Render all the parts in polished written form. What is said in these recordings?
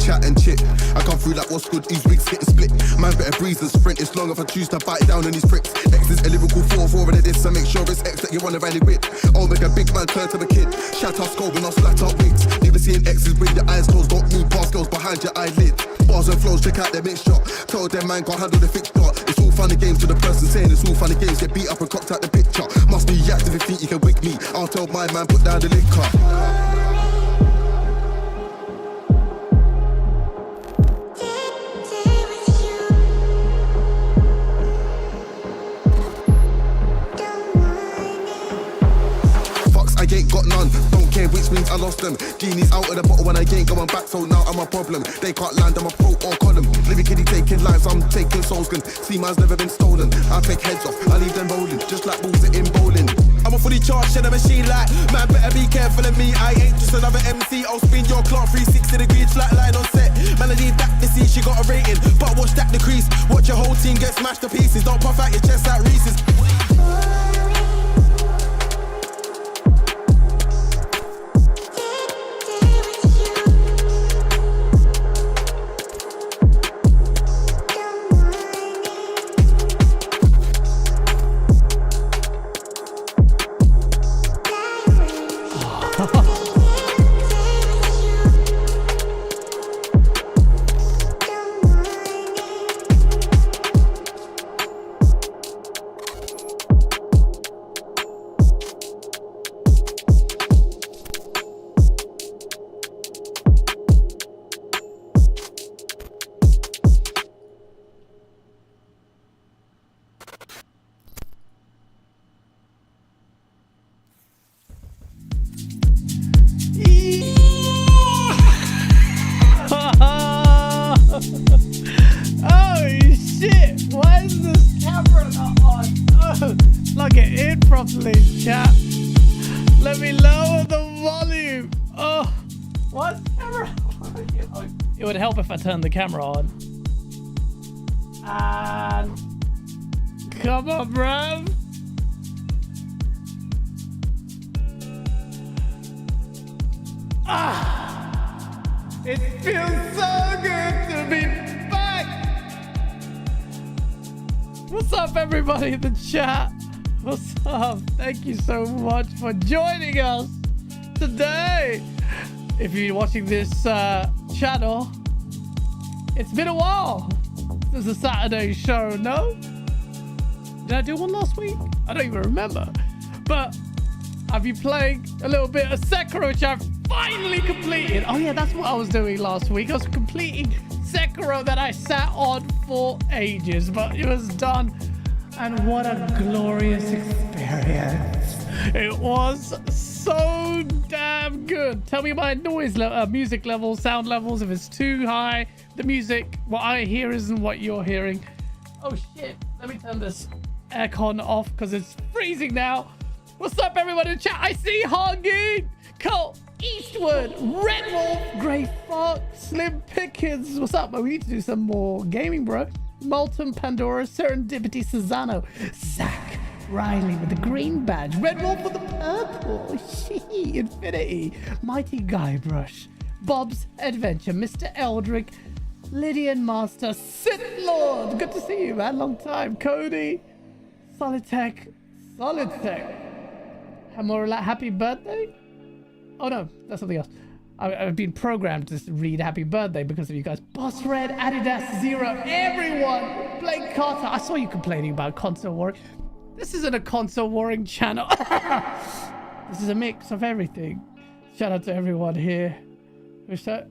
Chat and chit. I come through like what's good, these wigs hit and split. Man better breeze and sprint, it's long if I choose to bite down on these pricks. X is a lyrical 4-4 and it is, so make sure it's X that you wanna rally with. I'll make a big man turn to a kid. Shout out skull when I splat out wigs. Never seeing X's with your eyes closed, don't move past girls behind your eyelid. Bars and flows, check out their mixture. Tell them man can't handle the fixture. It's all funny games to the person saying it's all funny games. Get beat up and cocked out the picture. Must be active if you think you can wig me. I'll tell my man put down the liquor. I ain't got none, don't care which means I lost them. Genie's out of the bottle when I ain't going back, so now I'm a problem. They can't land, I'm a pro or column. Living kiddie taking lives, I'm taking souls. Can see man's never been stolen. I take heads off, I leave them rolling, just like balls in bowling. I'm a fully charged in a machine like, man better be careful of me. I ain't just another MC, I'll spin your clock 360 degrees, flat line on set. Man I need that to see she got a rating, but watch that decrease. Watch your whole team get smashed to pieces, don't puff out your chest like Reese's. Chat. Let me lower the volume. Oh, what's camera? It would help if I turned the camera on. And come on, bruv. It feels so good to be back. What's up, everybody in the chat? What's up? Thank you so much for joining us today. If you're watching this channel, it's been a while since a Saturday show, no? Did I do one last week? I don't even remember. But I've been playing a little bit of Sekiro, which I've finally completed. Oh yeah, that's what I was doing last week. I was completing Sekiro that I sat on for ages, but it was done. And what a glorious experience. It was so damn good. Tell me my noise music levels, sound levels. If it's too high, the music, what I hear isn't what you're hearing. Oh shit, let me turn this aircon off because it's freezing now. What's up, everyone in chat? I see Hoggy, Colt, Eastwood, Red Wolf, Grey Fox, Slim Pickens. What's up? We need to do some more gaming, bro. Molten Pandora, Serendipity, Susano, Zach, Riley with the green badge, Red Wolf with the purple, Infinity, Mighty Guybrush, Bob's Adventure, Mr. Eldrick, Lydian Master, Sith Lord. Good to see you, man. Long time. Cody, Solitech, Hamorla, happy birthday. Oh no, that's something else. I've been programmed to read happy birthday because of you guys. Boss Red, Adidas Zero, everyone. Blake Carter. I saw you complaining about console warring. This isn't a console warring channel. This is a mix of everything. Shout out to everyone here. Who's that?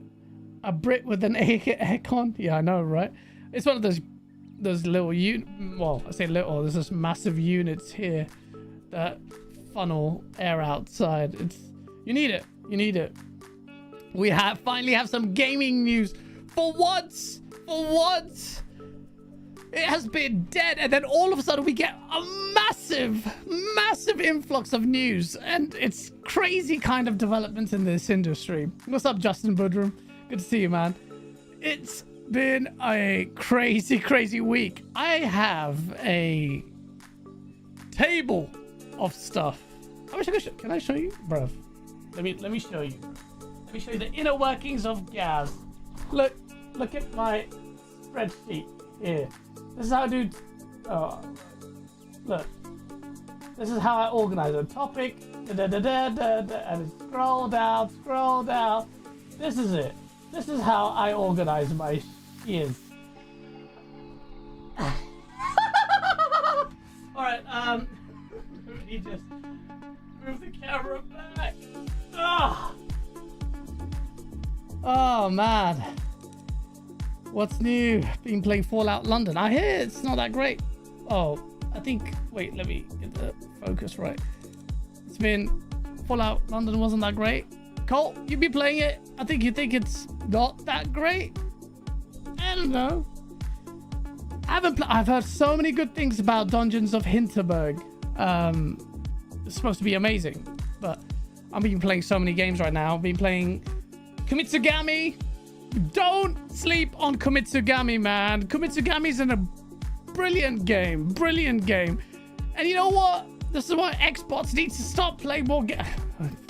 A Brit with an aircon? Yeah, I know, right? It's one of those little well, I say little. There's this massive units here that funnel air outside. You need it. You need it. We finally have some gaming news. For once, it has been dead, and then all of a sudden we get a massive influx of news, and it's crazy kind of developments in this industry. What's up, Justin Budrum? Good to see you, man. It's been a crazy week. I have a table of stuff. I wish I could can I show you, bruv? Let me show you. Let me show you the inner workings of Gaz. Look at my spreadsheet here. This is how I do. Look. This is how I organize a topic. And scroll down. This is it. This is how I organize my shiz. All right. Let me just move the camera back. Oh man, what's new? Been playing Fallout London. I hear it's not that great. Oh, I think, wait, let me get the focus right. It's been Fallout London wasn't that great. Colt, you've been playing it. I think you think it's not that great. I don't know. I've heard so many good things about Dungeons of Hinterberg. It's supposed to be amazing, but I've been playing so many games right now. I've been playing Kumitsugami. Don't sleep on Kumitsugami, man. Kumitsugami's a brilliant game. And you know what? This is why Xbox needs to stop playing more games.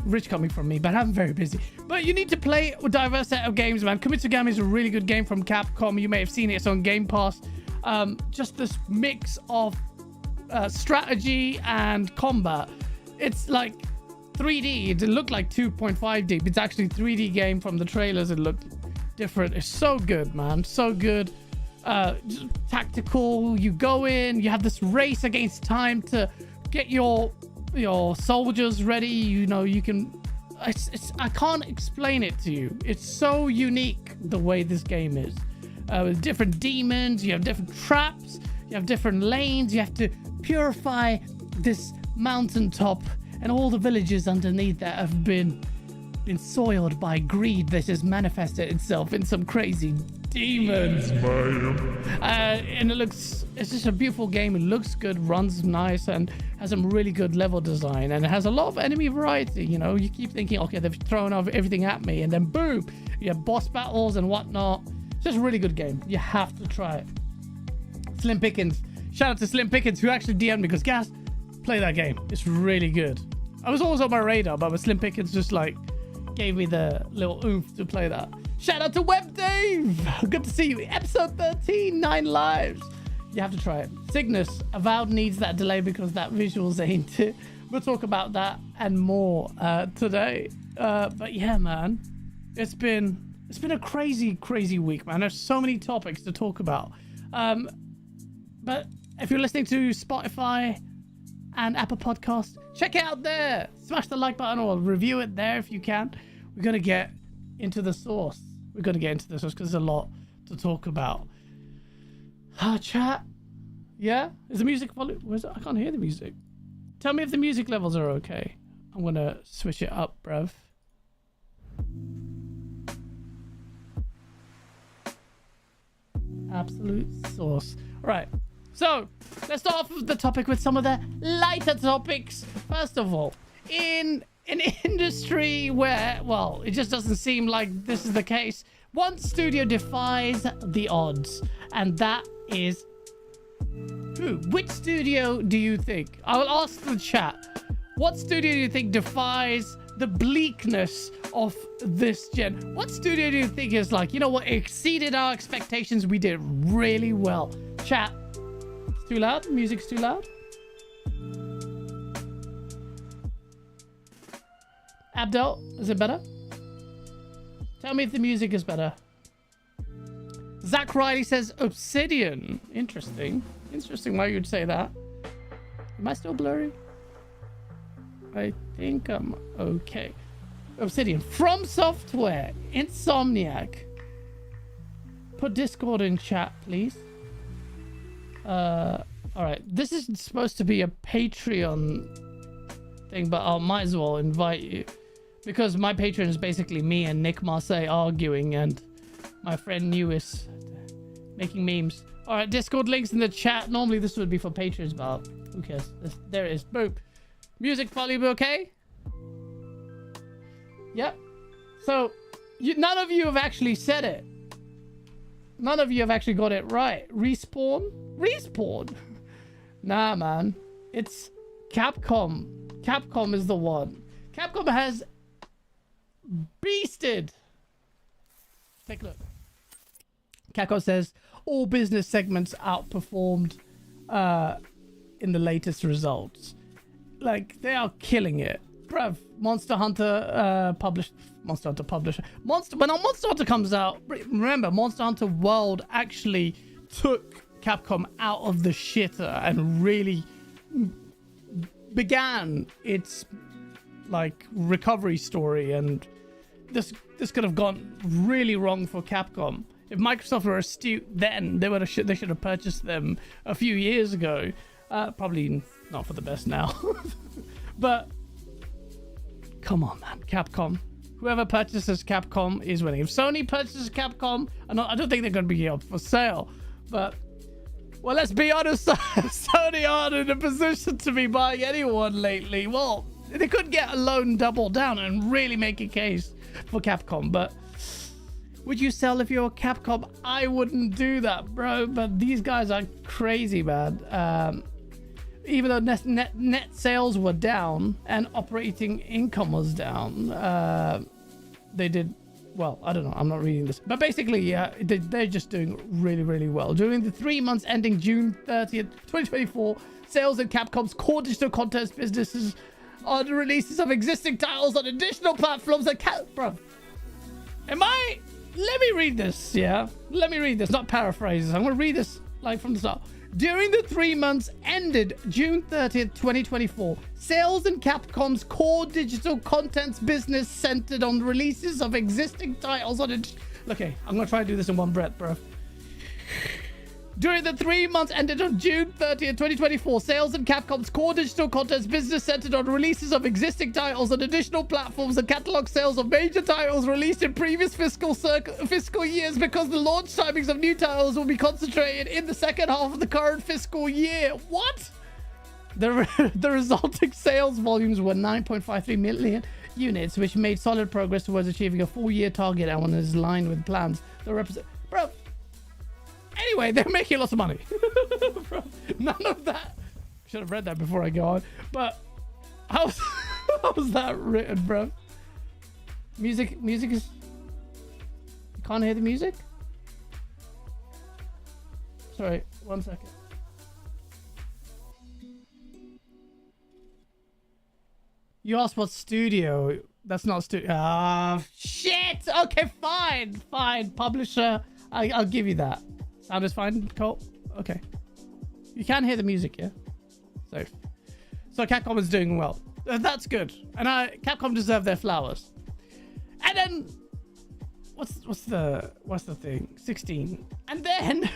Rich coming from me, but I'm very busy. But you need to play a diverse set of games, man. Kumitsugami is a really good game from Capcom. You may have seen it. It's on Game Pass. Just this mix of strategy and combat. It's like 3D. It looked like 2.5D, but it's actually 3D game. From the trailers, it looked different. It's so good, man. So good. Tactical. You go in, you have this race against time to get your soldiers ready. You know, you can I can't explain it to you. It's so unique the way this game is. With different demons, you have different traps, you have different lanes, you have to purify this mountaintop and all the villages underneath that have been soiled by greed that has manifested itself in some crazy demons. And it's just a beautiful game. It looks good, runs nice, and has some really good level design. And it has a lot of enemy variety. You know, you keep thinking, okay, they've thrown everything at me, and then boom, you have boss battles and whatnot. It's just a really good game. You have to try it. Slim Pickens. Shout out to Slim Pickens, who actually DM'd me because, Gas, play that game. It's really good. I was always on my radar, but Slim Pickens just like gave me the little oomph to play that. Shout out to Web Dave. Good to see you. Episode 13, 9 lives. You have to try it. Cygnus, Avowed needs that delay because that visuals ain't it. We'll talk about that and more today. But yeah, man, it's been a crazy week, man. There's so many topics to talk about. But if you're listening to Spotify and Apple Podcasts, check it out there. Smash the like button or review it there if you can. We're going to get into the source. Because there's a lot to talk about. Chat. Yeah? Is the music volume? I can't hear the music. Tell me if the music levels are okay. I'm going to switch it up, bruv. Absolute source. All right. So, let's start off with the topic with some of the lighter topics. First of all, in an industry where, well, it just doesn't seem like this is the case, one studio defies the odds, and that is who? Which studio do you think? I will ask the chat. What studio do you think defies the bleakness of this gen? What studio do you think is like, you know what, exceeded our expectations, we did really well? Chat. It's too loud? Music's too loud? Abdel, is it better? Tell me if the music is better. Zach Riley says Obsidian. Interesting. Interesting why you'd say that. Am I still blurry? I think I'm okay. Obsidian. From Software. Insomniac. Put Discord in chat, please. Alright. This is supposed to be a Patreon thing, but I might as well invite you. Because my Patreon is basically me and Nick Marseille arguing, and my friend Newis making memes. Alright, Discord links in the chat. Normally this would be for patrons, but who cares? There it is. Boom. Music volume okay? Yep. So, none of you have actually said it. None of you have actually got it right. Respawn? Respawn? Nah, man. It's Capcom. Capcom is the one. Capcom has beasted. Take a look. Capcom says all business segments outperformed in the latest results. Like, they are killing it. Bruv, Monster Hunter publisher. When Monster Hunter comes out, remember, Monster Hunter World actually took Capcom out of the shitter and really began its like recovery story, and this could have gone really wrong for Capcom. If Microsoft were astute then, they should have purchased them a few years ago. Probably not for the best now. But come on, man. Capcom. Whoever purchases Capcom is winning. If Sony purchases Capcom, I don't think they're going to be up for sale. But, well, let's be honest. Sony aren't in a position to be buying anyone lately. Well, they could get a loan double down and really make a case for Capcom. But would you sell if you're Capcom? I wouldn't do that, bro. But these guys are crazy, man. Even though net sales were down and operating income was down, they did well. I don't know. I'm not reading this, but basically, yeah, they're just doing really well. During the 3 months ending June 30th, 2024, sales in Capcom's core digital content businesses on the releases of existing titles on additional platforms that bro. Let me read this. Yeah, let me read this. Not paraphrases. I'm gonna read this like from the start. During the 3 months ended June 30th, 2024, sales in Capcom's core digital contents business centered on releases of existing titles on it. Okay, I'm gonna try to do this in one breath, bro. During the 3 months ended on June 30th, 2024, sales in Capcom's core digital contents business centered on releases of existing titles and additional platforms and catalog sales of major titles released in previous fiscal years, because the launch timings of new titles will be concentrated in the second half of the current fiscal year. What? The resulting sales volumes were 9.53 million units, which made solid progress towards achieving a full-year target and was in line with plans. Bro. Anyway, they're making lots of money. Bro, none of that. Should have read that before I go on. But how was that written, bro? Music is... You can't hear the music? Sorry, 1 second. You asked what studio. That's not studio. Ah, shit. Okay, fine. Publisher. I'll give you that. Sound is fine, Cole? Okay. You can hear the music, yeah? So Capcom is doing well. That's good. And Capcom deserve their flowers. And then what's the thing? 16. And then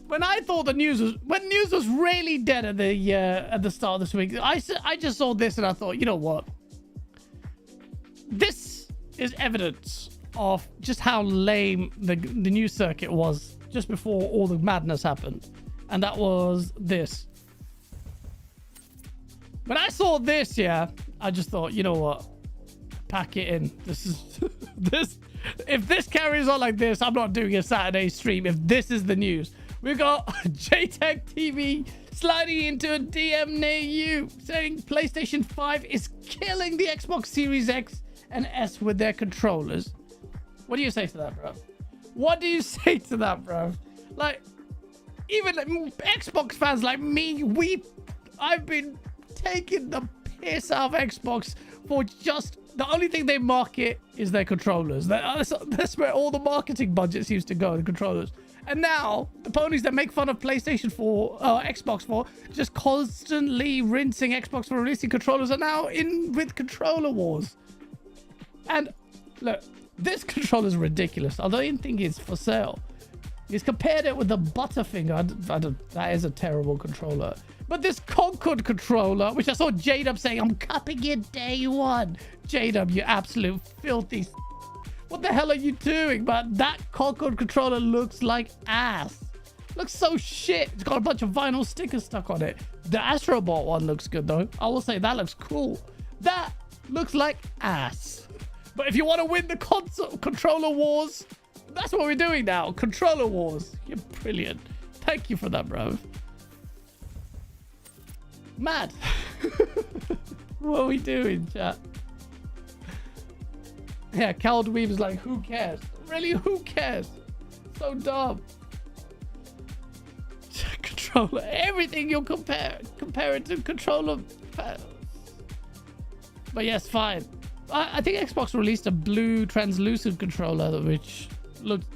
when I thought when news was really dead at the start of this week, I just saw this and I thought, you know what? This is evidence of just how lame the news circuit was just before all the madness happened. And that was this. When I saw this, yeah, I just thought, you know what? Pack it in. This is if this carries on like this, I'm not doing a Saturday stream if this is the news. We got JTech TV sliding into a DM near you, saying PlayStation 5 is killing the Xbox Series X and S with their controllers. What do you say to that, bro? What do you say to that, bro? Like, even Xbox fans like me, I've been taking the piss out of Xbox for just... The only thing they market is their controllers. That's where all the marketing budget seems to go, the controllers. And now, the ponies that make fun of PlayStation 4, Xbox 4, just constantly rinsing Xbox for releasing controllers, are now in with controller wars. And, look, this controller is ridiculous. I don't even think it's for sale. He's compared it with the Butterfinger. That is a terrible controller. But this Concord controller, which I saw J-Dub saying, I'm cupping it day one. J-Dub, you absolute filthy... What the hell are you doing? But that Concord controller looks like ass. Looks so shit. It's got a bunch of vinyl stickers stuck on it. The Astrobot one looks good, though. I will say that looks cool. That looks like ass. But if you want to win the controller wars, that's what we're doing now. Controller wars. You're brilliant. Thank you for that, bro. Mad. What are we doing, chat? Yeah, Cal Dweeb is like, who cares? Really, who cares? So dumb. Controller. Everything you'll compare it to controller. But yes, fine. I think Xbox released a blue translucent controller, which looked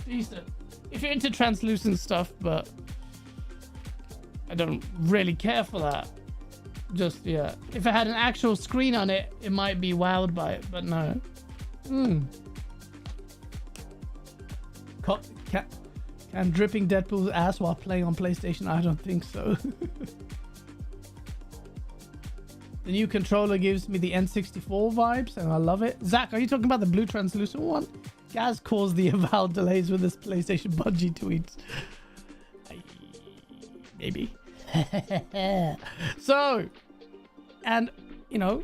decent. If you're into translucent stuff, but I don't really care for that. Just, yeah. If it had an actual screen on it, it might be wowed by it, but no. Can dripping Deadpool's ass while playing on PlayStation? I don't think so. The new controller gives me the N64 vibes, and I love it. Zach, are you talking about the blue translucent one? Gaz caused the avowed delays with his PlayStation Bungie tweets. Maybe. So, and you know,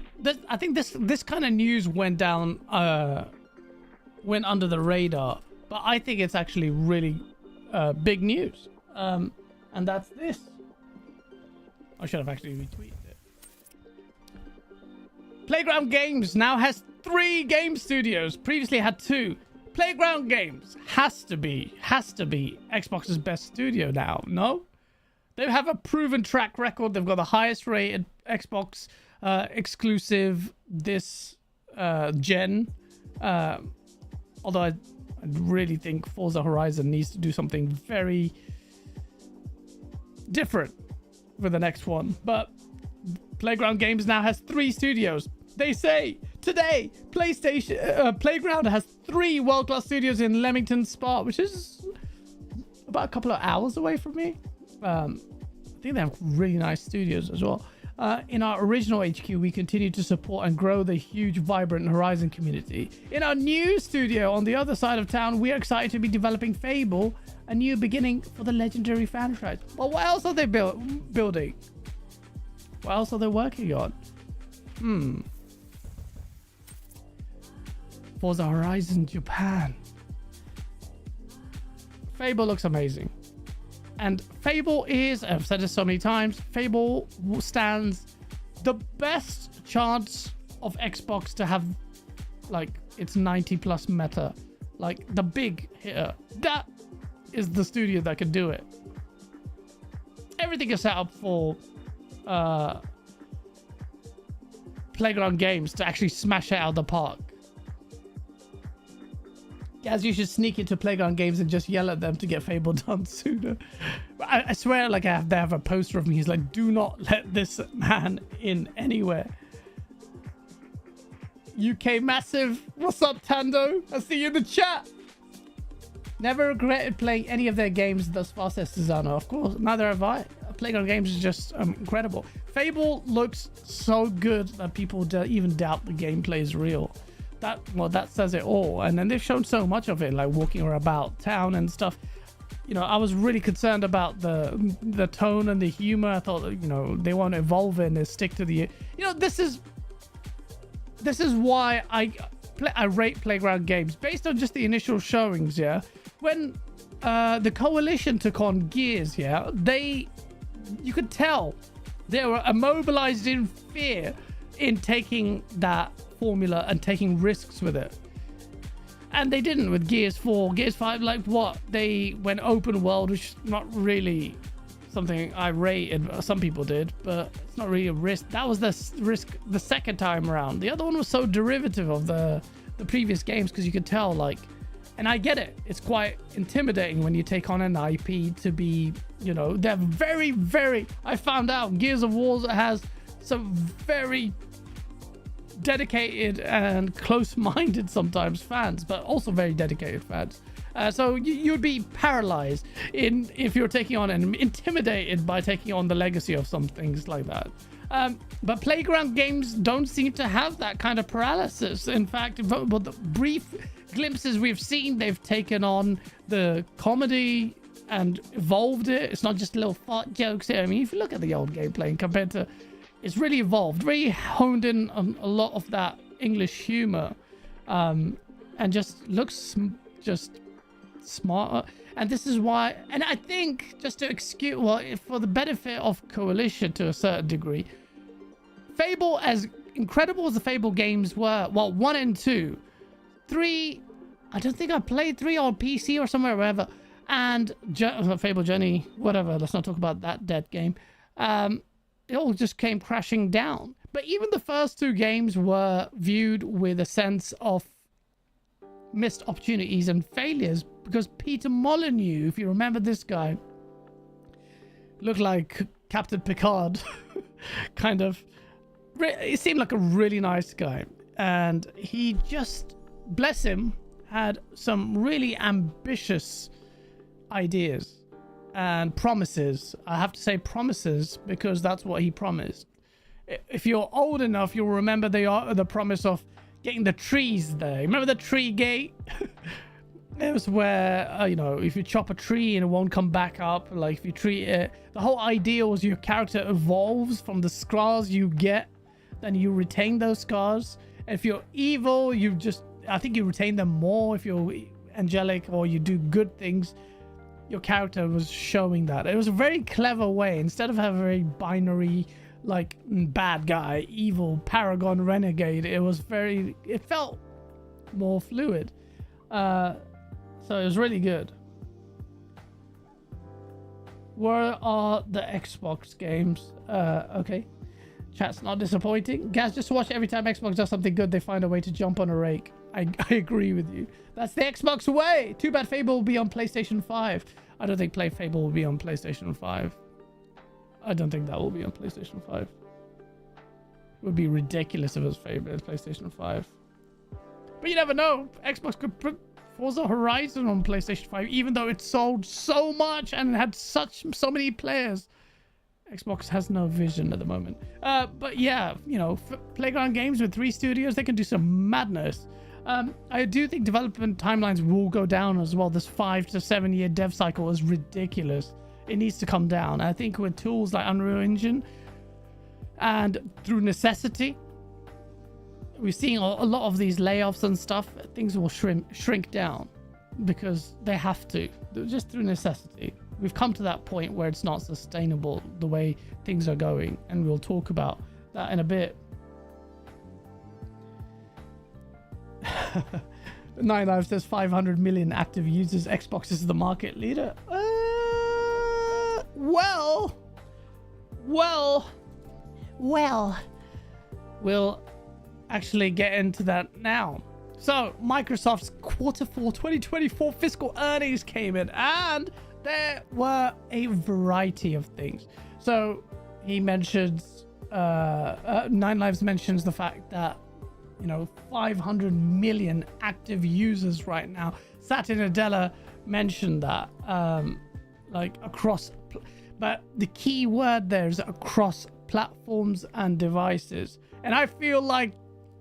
I think this kind of news went under the radar, but I think it's actually really big news. And that's this. I should have actually retweeted it. Playground Games now has 3 game studios. Previously had 2. Playground Games has to be Xbox's best studio now. No, they have a proven track record. They've got the highest rated Xbox exclusive this gen. Although I really think Forza Horizon needs to do something very different for the next one. But Playground Games now has 3 studios. They say today PlayStation Playground has 3 world-class studios in Leamington Spa, which is about a couple of hours away from me. I think they have really nice studios as well. In our original HQ, we continue to support and grow the huge, vibrant Horizon community. In our new studio on the other side of town, we are excited to be developing Fable, a new beginning for the legendary franchise. Well, what else are they building? What else are they working on? Forza Horizon Japan. Fable looks amazing. And Fable is, I've said this so many times, Fable stands the best chance of Xbox to have like its 90 plus meta. Like the big hitter. That is the studio that can do it. Everything is set up for Playground Games to actually smash it out of the park. Guys, you should sneak into Playground Games and just yell at them to get Fable done sooner. I swear, like, they have a poster of me. He's like, do not let this man in anywhere. UK Massive. What's up, Tando? I see you in the chat. Never regretted playing any of their games thus far, says Susanna. Of course, neither have I. Playground Games is just incredible. Fable looks so good that people even doubt the gameplay is real. That says it all. And then they've shown so much of it, like walking about town and stuff. You know, I was really concerned about the tone and the humor. I thought, you know, they want to evolve it and they stick to the, you know, this is why I rate Playground Games based on just the initial showings. Yeah, when the Coalition took on Gears, yeah, you could tell they were immobilized in fear in taking that formula and taking risks with it, and they didn't with Gears 4. Gears 5, like, what, they went open world, which is not really something I rated. Some people did, but it's not really a risk. That was the risk the second time around. The other one was so derivative of the previous games, because you could tell, like, and I get it, it's quite intimidating when you take on an IP to be, you know, they're very, very, I found out Gears of War has some very dedicated and close-minded sometimes fans, but also very dedicated fans. So you'd be paralyzed if you're taking on and intimidated by taking on the legacy of some things like that. But Playground Games don't seem to have that kind of paralysis. In fact, but the brief glimpses we've seen, they've taken on the comedy and evolved it. It's not just little fart jokes here. I mean, if you look at the old gameplay and compared to, it's really evolved, really honed in on a lot of that English humor, and just looks just smarter. And this is why, and I think just to excuse, well, for the benefit of Coalition to a certain degree, Fable, as incredible as the Fable games were, well, 1 and 2, 3, I don't think I played 3 on PC or somewhere, wherever, and Fable Journey, whatever, let's not talk about that dead game. It all just came crashing down. But even the first 2 games were viewed with a sense of missed opportunities and failures, because Peter Molyneux, if you remember this guy, looked like Captain Picard. Kind of, he seemed like a really nice guy, and he just, bless him, had some really ambitious ideas and promises. I have to say promises, because that's what he promised. If you're old enough, you'll remember the promise of getting the trees there. Remember the tree gate? It was where, you know, if you chop a tree and it won't come back up, like if you treat it, the whole idea was your character evolves from the scars you get, then you retain those scars. And if you're evil, I think you retain them more. If you're angelic or you do good things, your character was showing that. It was a very clever way. Instead of having a very binary, like, bad guy, evil, paragon, renegade, it felt more fluid. So it was really good. Where are the Xbox games? Okay. Chat's not disappointing. Guys, just watch every time Xbox does something good, they find a way to jump on a rake. I agree with you. That's the Xbox way. Too bad Fable will be on PlayStation 5. I don't think Fable will be on PlayStation 5. I don't think that will be on PlayStation 5. It would be ridiculous if it was PlayStation 5. But you never know. Xbox could Forza Horizon on PlayStation 5, even though it sold so much and had so many players. Xbox has no vision at the moment. But yeah, you know, Playground Games with 3 studios, they can do some madness. I do think development timelines will go down as well. This 5 to 7 year dev cycle is ridiculous. It needs to come down. I think with tools like Unreal Engine and through necessity, we're seeing a lot of these layoffs and stuff. Things will shrink down because they have to, just through necessity. We've come to that point where it's not sustainable the way things are going, and we'll talk about that in a bit. Nine Lives says 500 million active users. Xbox is the market leader. Well, we'll actually get into that now. So Microsoft's Q4 2024 fiscal earnings came in, and there were a variety of things. So he mentions, Nine Lives mentions the fact that, you know, 500 million active users right now. Satya Nadella mentioned that, like across, but the key word there is across platforms and devices. And I feel like,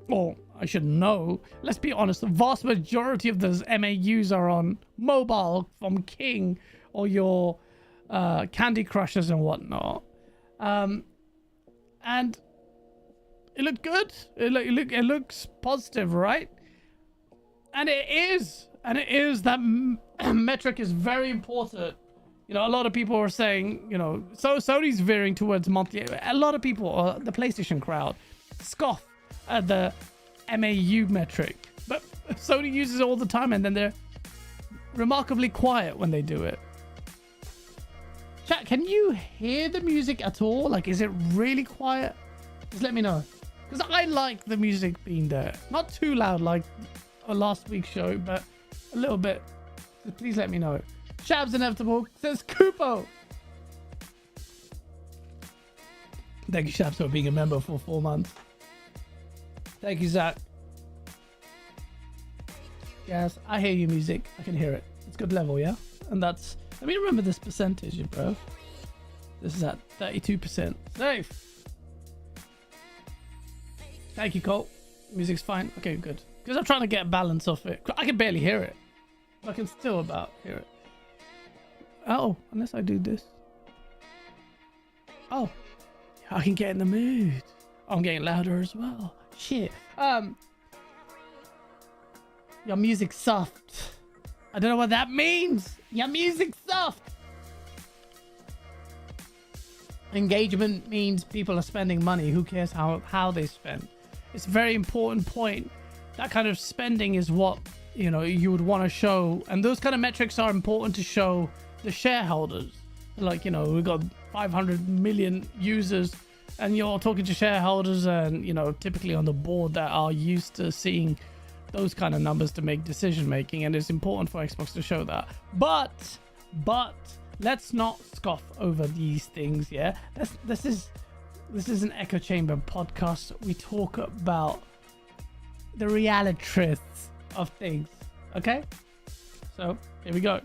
well, I should know, let's be honest, the vast majority of those MAUs are on mobile from King or your Candy Crushers and whatnot. And it looked good. It looks positive, right? And it is. That metric is very important. You know, a lot of people are saying, you know, so Sony's veering towards monthly. A lot of people, the PlayStation crowd, scoff at the MAU metric. But Sony uses it all the time, and then they're remarkably quiet when they do it. Chat, can you hear the music at all? Like, is it really quiet? Just let me know. Because I like the music being there. Not too loud like last week's show, but a little bit. So please let me know. Shabs Inevitable says Kupo. Thank you, Shabs, for being a member for 4 months. Thank you, Zach. Yes, I hear your music. I can hear it. It's good level, yeah? And that's... Let me remember this percentage, bro. This is at 32%. Safe. Thank you, Colt. Music's fine. Okay, good. Because I'm trying to get a balance off it. I can barely hear it. I can still about hear it. Oh, unless I do this. Oh, I can get in the mood. I'm getting louder as well. Shit. Your music's soft. I don't know what that means. Your music's soft. Engagement means people are spending money. Who cares how they spend? It's a very important point. That kind of spending is what, you know, you would want to show, and those kind of metrics are important to show the shareholders. Like, you know, we've got 500 million users, and you're talking to shareholders, and, you know, typically on the board that are used to seeing those kind of numbers to make decision making, and it's important for Xbox to show that. But let's not scoff over these things. Yeah, this is an echo chamber podcast. We talk about the reality truths of things. Okay, so here we go.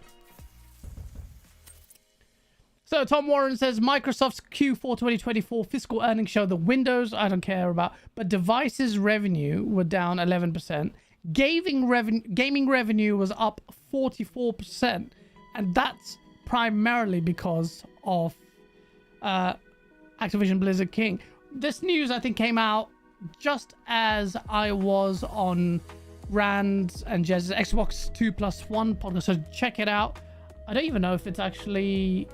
So Tom Warren says Microsoft's Q4 2024 fiscal earnings show the Windows I don't care about, but devices revenue were down 11%. Gaming revenue was up 44%, and that's primarily because of Activision Blizzard King. This news, I think, came out just as I was on Rand and Jez's Xbox 2+1 podcast, so check it out. I don't even know if it's actually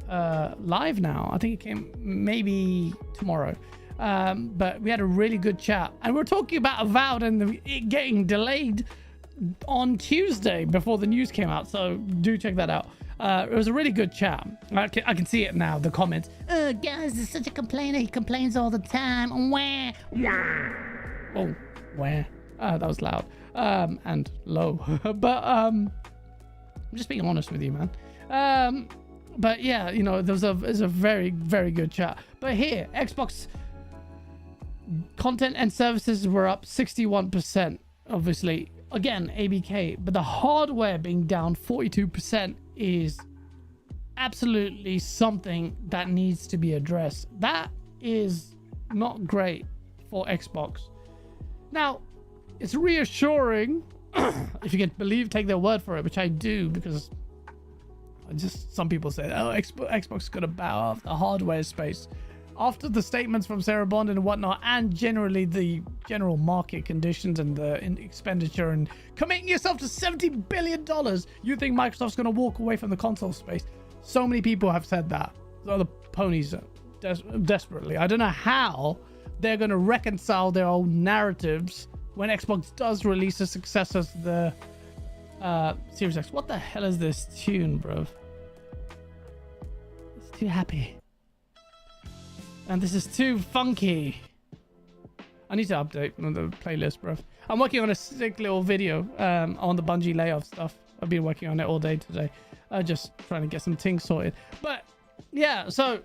live now. I think it came maybe tomorrow. But we had a really good chat, and we're talking about Avowed and it getting delayed on Tuesday before the news came out, so do check that out. It was a really good chat. I can see it now, the comments. Guys, he's such a complainer. He complains all the time. Wah. Oh, where? That was loud and low. But I'm just being honest with you, man. But yeah, you know, there's a very, very good chat. But here, Xbox content and services were up 61%, obviously, again, ABK, but the hardware being down 42% is absolutely something that needs to be addressed. That is not great for Xbox. Now, it's reassuring if you can take their word for it, which I do, because some people say, oh, Xbox is going to bow off the hardware space. After the statements from Sarah Bond and whatnot, and generally the general market conditions and the expenditure and committing yourself to $70 billion, you think Microsoft's going to walk away from the console space? So many people have said that. So the ponies desperately. I don't know how they're going to reconcile their own narratives when Xbox does release a successor to the Series X. What the hell is this tune, bro? It's too happy. And this is too funky. I need to update the playlist, bro. I'm working on a sick little video on the Bungie Layoffs stuff. I've been working on it all day today. Just trying to get some things sorted. But yeah, so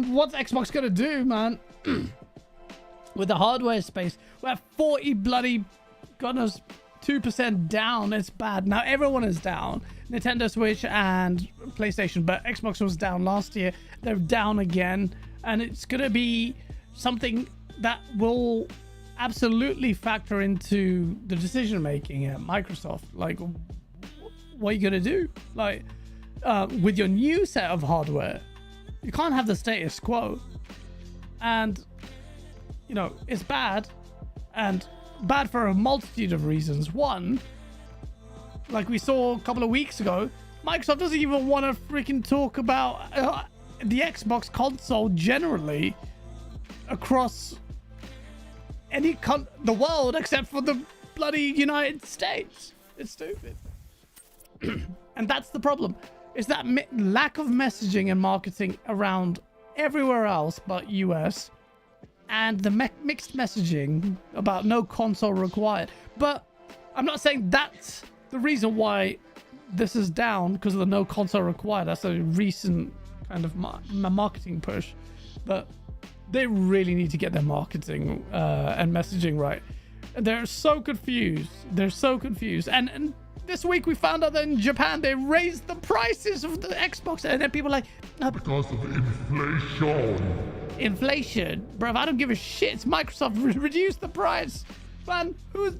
what's Xbox gonna do, man? With the hardware space, we're at 40 bloody goodness 2% down. It's bad. Now everyone is down. Nintendo Switch and PlayStation, but Xbox was down last year. They're down again, and it's gonna be something that will absolutely factor into the decision making at Microsoft. Like, what are you gonna do? Like, with your new set of hardware, you can't have the status quo. And you know, it's bad, and bad for a multitude of reasons. One, like we saw a couple of weeks ago, Microsoft doesn't even want to freaking talk about the Xbox console generally across the world except for the bloody United States. It's stupid. And that's the problem. Is that lack of messaging and marketing around everywhere else but US, and the mixed messaging about no console required. But I'm not saying that's the reason why this is down, because of the no console required. That's a recent kind of marketing push. But they really need to get their marketing and messaging right. They're so confused. And this week we found out that in Japan they raised the prices of the Xbox, and then people are like, no, because of inflation. Inflation, bro. I don't give a shit. It's Microsoft. Reduce the price, man. Who's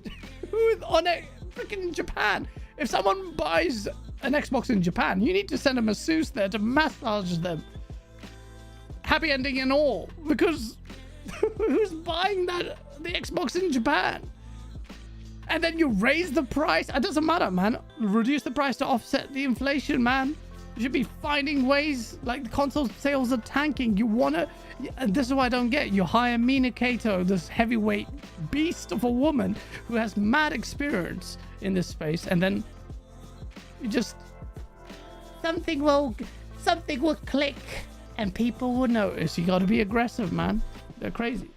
on it? Freaking Japan. If someone buys an Xbox in Japan, you need to send a masseuse there to massage them. Happy ending and all, because who's buying the Xbox in Japan? And then you raise the price. It doesn't matter, man. Reduce the price to offset the inflation, man. You should be finding ways. Like, the console sales are tanking. You wanna, and this is what I don't get. You hire Mina Kato, this heavyweight beast of a woman who has mad experience in this space, and then you just something will click and people will notice. You got to be aggressive, man. They're crazy.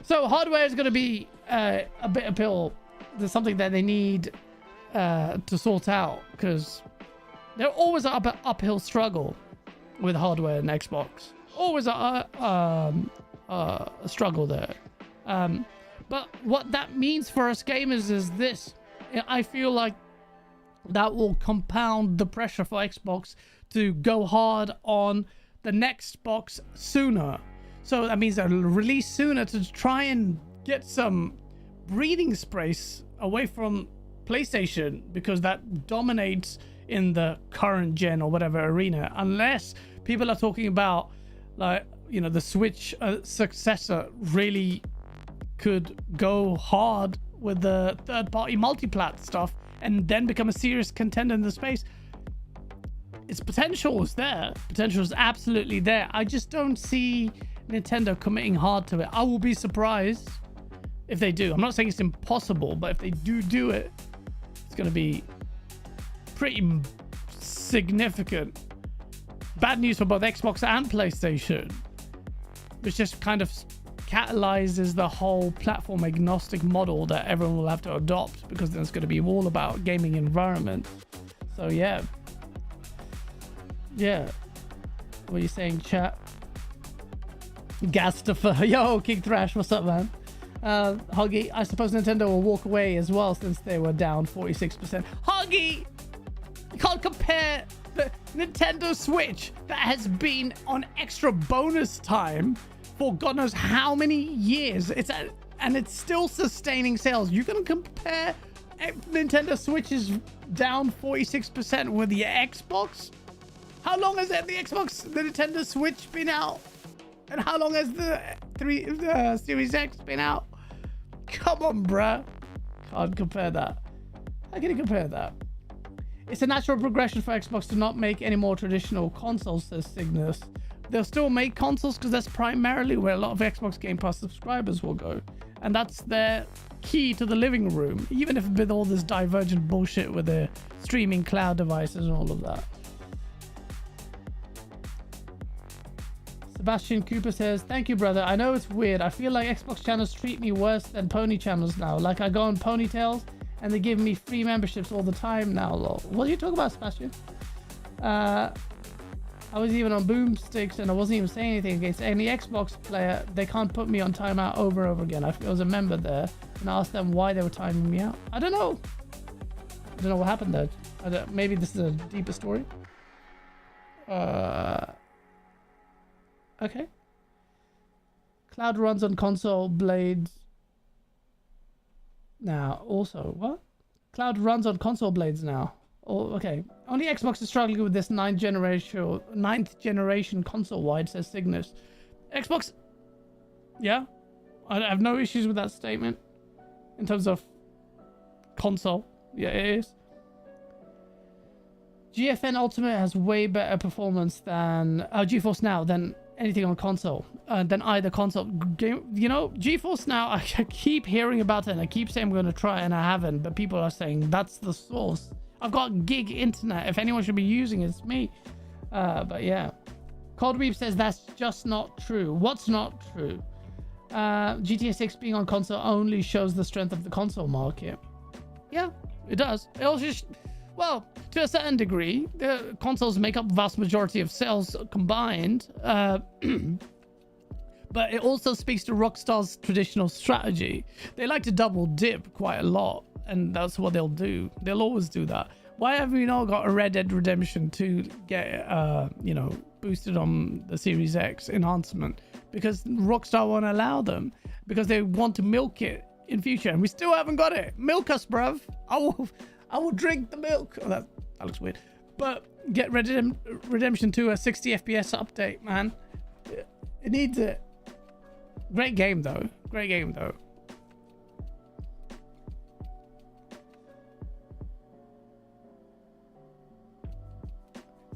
So hardware is going to be a bit uphill. There's something that they need to sort out, because they're always an uphill struggle with hardware and Xbox. Always a struggle there. But what that means for us gamers is this. I feel like that will compound the pressure for Xbox to go hard on the next box sooner. So that means they'll release sooner to try and get some breathing space away from PlayStation, because that dominates in the current gen or whatever arena, unless people are talking about, like, you know, the Switch successor really could go hard with the third-party multi-plat stuff and then become a serious contender in the space. Its potential is there. Potential is absolutely there. I just don't see Nintendo committing hard to it. I will be surprised if they do. I'm not saying it's impossible, but if they do it, it's going to be pretty significant. Bad news for both Xbox and PlayStation, which just kind of catalyzes the whole platform agnostic model that everyone will have to adopt, because then it's going to be all about gaming environment. So yeah. What are you saying, chat? Gastifer. Yo, King Thrash, what's up, man? Huggy, I suppose Nintendo will walk away as well since they were down 46%. Huggy, you can't compare the Nintendo Switch that has been on extra bonus time for God knows how many years. And it's still sustaining sales. You can compare Nintendo Switch is down 46% with the Xbox? How long has the Nintendo Switch been out? And how long has the Series X been out? Come on, bruh. Can't compare that. How can you compare that? It's a natural progression for Xbox to not make any more traditional consoles, says Cygnus. They'll still make consoles because that's primarily where a lot of Xbox Game Pass subscribers will go. And that's their key to the living room, even if with all this divergent bullshit with the streaming cloud devices and all of that. Sebastian Cooper says, thank you, brother. I know it's weird. I feel like Xbox channels treat me worse than Pony channels now. Like I go on Ponytails and they give me free memberships all the time now. Lol. What are you talking about, Sebastian? I was even on Boomsticks and I wasn't even saying anything against any Xbox player. They can't put me on timeout over and over again. I was a member there and I asked them why they were timing me out. I don't know. I don't know what happened there. Maybe this is a deeper story. Okay. Cloud runs on console blades. Now, also, what? Cloud runs on console blades now. Oh, okay. Only Xbox is struggling with this ninth generation console wide, says Cygnus. Xbox, yeah, I have no issues with that statement in terms of console. Yeah, it is. GFN Ultimate has way better performance than GeForce Now than anything on console, than either console game. You know, GeForce Now, I keep hearing about it and I keep saying I'm going to try it and I haven't, but people are saying that's the source. I've got gig internet. If anyone should be using it, it's me. But yeah. Cold Weave says that's just not true. What's not true? GTA 6 being on console only shows the strength of the console market. Yeah, it does. It also well, to a certain degree, the consoles make up the vast majority of sales combined. But it also speaks to Rockstar's traditional strategy. They like to double dip quite a lot, and that's what they'll do. They'll always do that. Why have we not got a Red Dead Redemption 2 get, boosted on the Series X enhancement? Because Rockstar won't allow them. Because they want to milk it in future, and we still haven't got it. Milk us, bruv. I will drink the milk. Oh, that looks weird. But get Red Dead Redemption 2 a 60 FPS update, man. It needs it. Great game, though. Great game, though.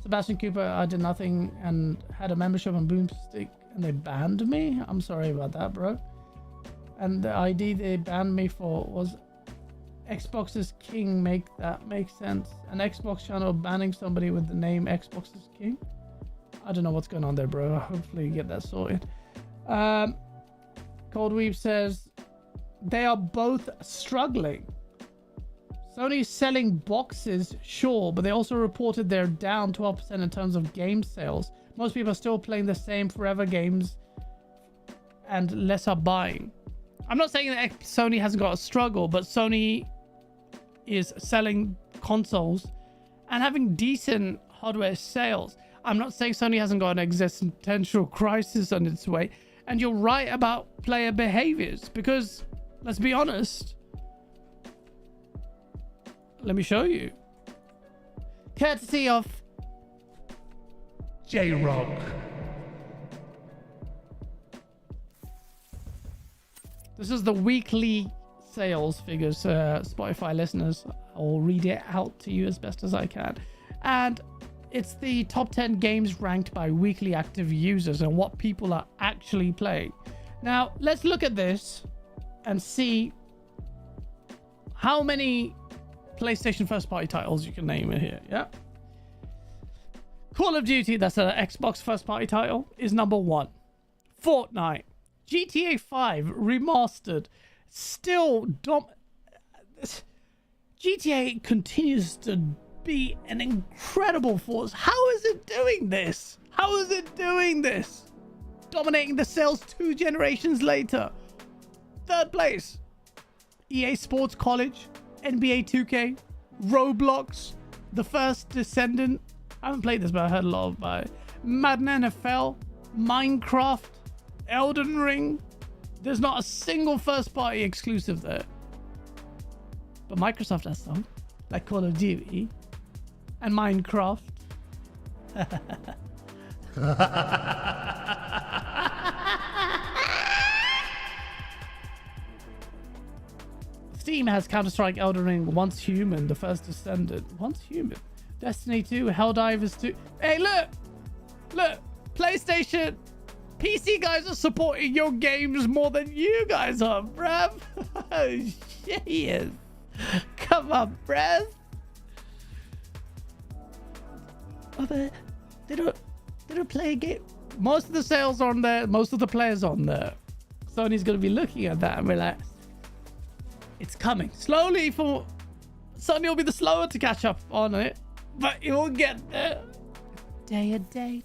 Sebastian Cooper, I did nothing and had a membership on Boomstick and they banned me. I'm sorry about that, bro. And the ID they banned me for was Xbox's King. Make sense. An Xbox channel banning somebody with the name Xbox's King. I don't know what's going on there, bro. Hopefully you get that sorted. Cold Weave says they are both struggling. Sony's selling boxes, sure, but they also reported they're down 12% in terms of game sales. Most people are still playing the same forever games and less are buying. I'm not saying that Sony hasn't got a struggle, but Sony is selling consoles and having decent hardware sales. I'm not saying Sony hasn't got an existential crisis on its way. And you're right about player behaviors, because let's be honest. Let me show you. Courtesy of J-Rock. This is the weekly sales figures, Spotify listeners. I'll read it out to you as best as I can. And it's the top 10 games ranked by weekly active users and what people are actually playing. Now, let's look at this and see how many PlayStation first party titles you can name it here. Yeah. Call of Duty, that's an Xbox first party title, is number 1. Fortnite. GTA 5 remastered. Still GTA continues to be an incredible force. How is it doing this? How is it doing this? Dominating the sales 2 generations later. Third place, EA Sports College, NBA 2K, Roblox, The First Descendant. I haven't played this, but I heard a lot about it. Madden NFL, Minecraft, Elden Ring. There's not a single first-party exclusive there. But Microsoft has some, like Call of Duty and Minecraft. Steam has Counter-Strike, Elden Ring, Once Human, The First Descendant. Once Human. Destiny 2, Helldivers 2. Hey, look! Look! PlayStation, PC guys are supporting your games more than you guys are, bruv. Shit. Come on, bruv. Oh, they don't play a game. Most of the sales are on there. Most of the players are on there. Sony's going to be looking at that and be like, it's coming. Slowly for... Sony will be the slower to catch up on it. But it will get there. Day a day.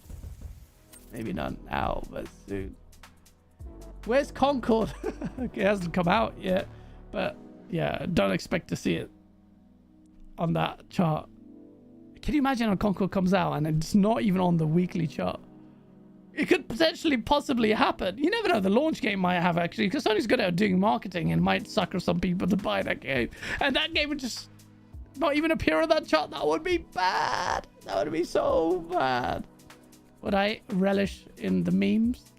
Maybe not now, but soon. Where's Concord? Okay, it hasn't come out yet. But yeah, don't expect to see it on that chart. Can you imagine when Concord comes out and it's not even on the weekly chart? It could potentially possibly happen. You never know. The launch game might have, actually, because Sony's good at doing marketing and might sucker some people to buy that game. And that game would just not even appear on that chart. That would be bad. That would be so bad. Would I relish in the memes?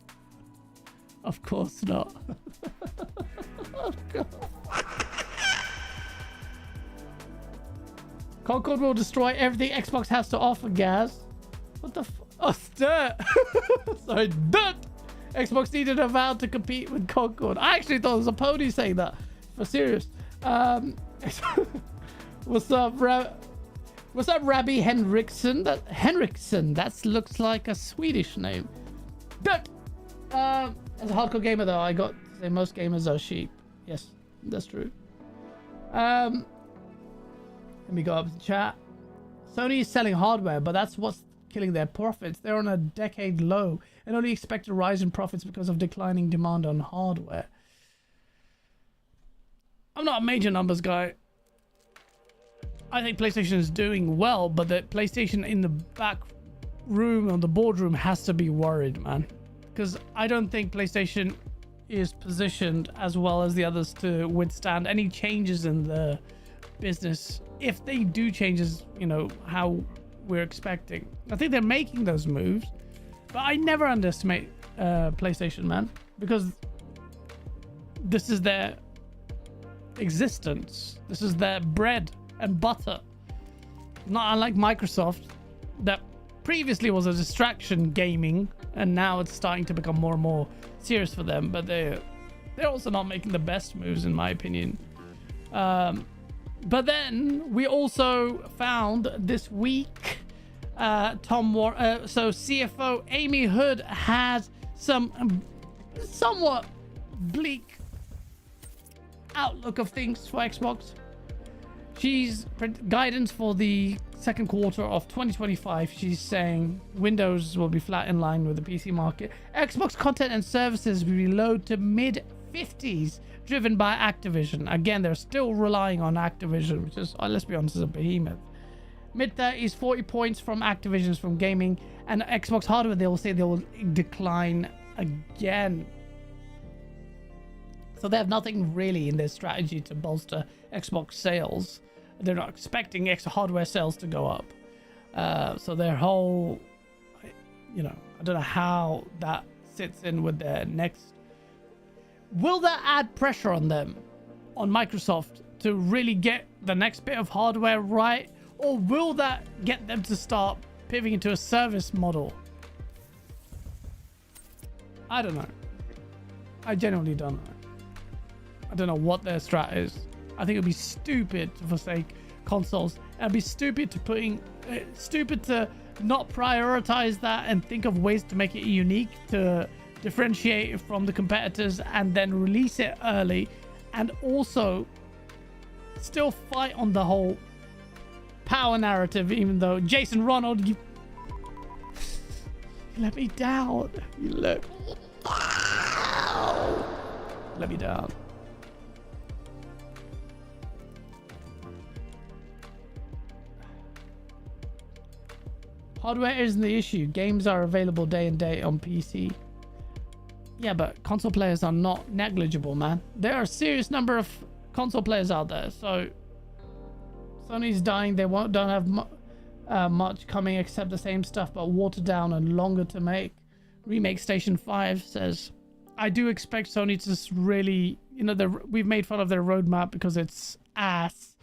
Of course not. Of course. Concord will destroy everything Xbox has to offer, Gaz. What the f... Oh, dirt. Sorry, dirt. Xbox needed Avowed to compete with Concord. I actually thought it was a pony saying that. For serious. What's up, What's up, Rabbi Henriksen? That looks like a Swedish name. Dirt. As a hardcore gamer, though, I got to say most gamers are sheep. Yes, that's true. Let me go up to chat. Sony is selling hardware, but that's what's killing their profits. They're on a decade low and only expect a rise in profits because of declining demand on hardware. I'm not a major numbers guy. I think PlayStation is doing well, but the PlayStation in the back room or the boardroom has to be worried, man. Because I don't think PlayStation is positioned as well as the others to withstand any changes in the business. If they do changes, you know, how we're expecting. I think they're making those moves, but I never underestimate PlayStation, man, because this is their existence. This is their bread and butter. Not unlike Microsoft, that previously was a distraction gaming, and now it's starting to become more and more serious for them. But they're also not making the best moves, in my opinion. But then we also found this week, so CFO Amy Hood had some somewhat bleak outlook of things for Xbox. She's guidance for the second quarter of 2025. She's saying Windows will be flat in line with the PC market. Xbox content and services will be low to mid 50s, driven by Activision. Again, they're still relying on Activision, which is, let's be honest, is a behemoth. Mid 30s, 40 points from Activision from gaming, and Xbox hardware, they will say they will decline again. So they have nothing really in their strategy to bolster Xbox sales. They're not expecting hardware sales to go up. So their whole, you know, I don't know how that sits in with their next. Will that add pressure on them, on Microsoft, to really get the next bit of hardware right? Or will that get them to start pivoting into a service model? I don't know. I genuinely don't know. I don't know what their strat is. I think it'd be stupid to forsake consoles. It'd be stupid to not prioritize that and think of ways to make it unique, to differentiate it from the competitors, and then release it early, and also still fight on the whole power narrative. Even though Jason Ronald, you let me down. You let me down. Hardware isn't the issue. Games are available day and date on PC. Yeah, but console players are not negligible, man. There are a serious number of console players out there. So Sony's dying. They don't have much coming except the same stuff, but watered down and longer to make. Remake Station 5 says, I do expect Sony to really, you know, we've made fun of their roadmap because it's ass.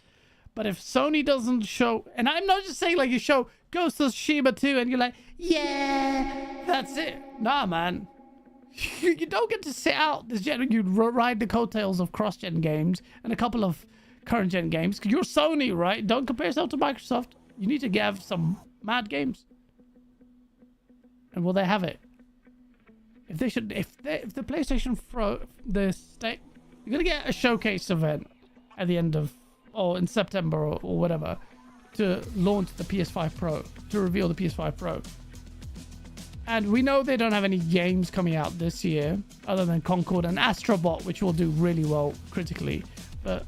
But if Sony doesn't show, and I'm not just saying like you show Ghost of Tsushima 2 and you're like, yeah, that's it. Nah, man. You don't get to sit out this gen. You ride the coattails of cross-gen games and a couple of current-gen games. You're Sony, right? Don't compare yourself to Microsoft. You need to have some mad games. And will they have it? If the PlayStation Pro, you're gonna get a showcase event at the end of, or in September or whatever, to launch the PS5 Pro, to reveal the PS5 Pro. And we know they don't have any games coming out this year other than Concord and Astrobot, which will do really well critically. But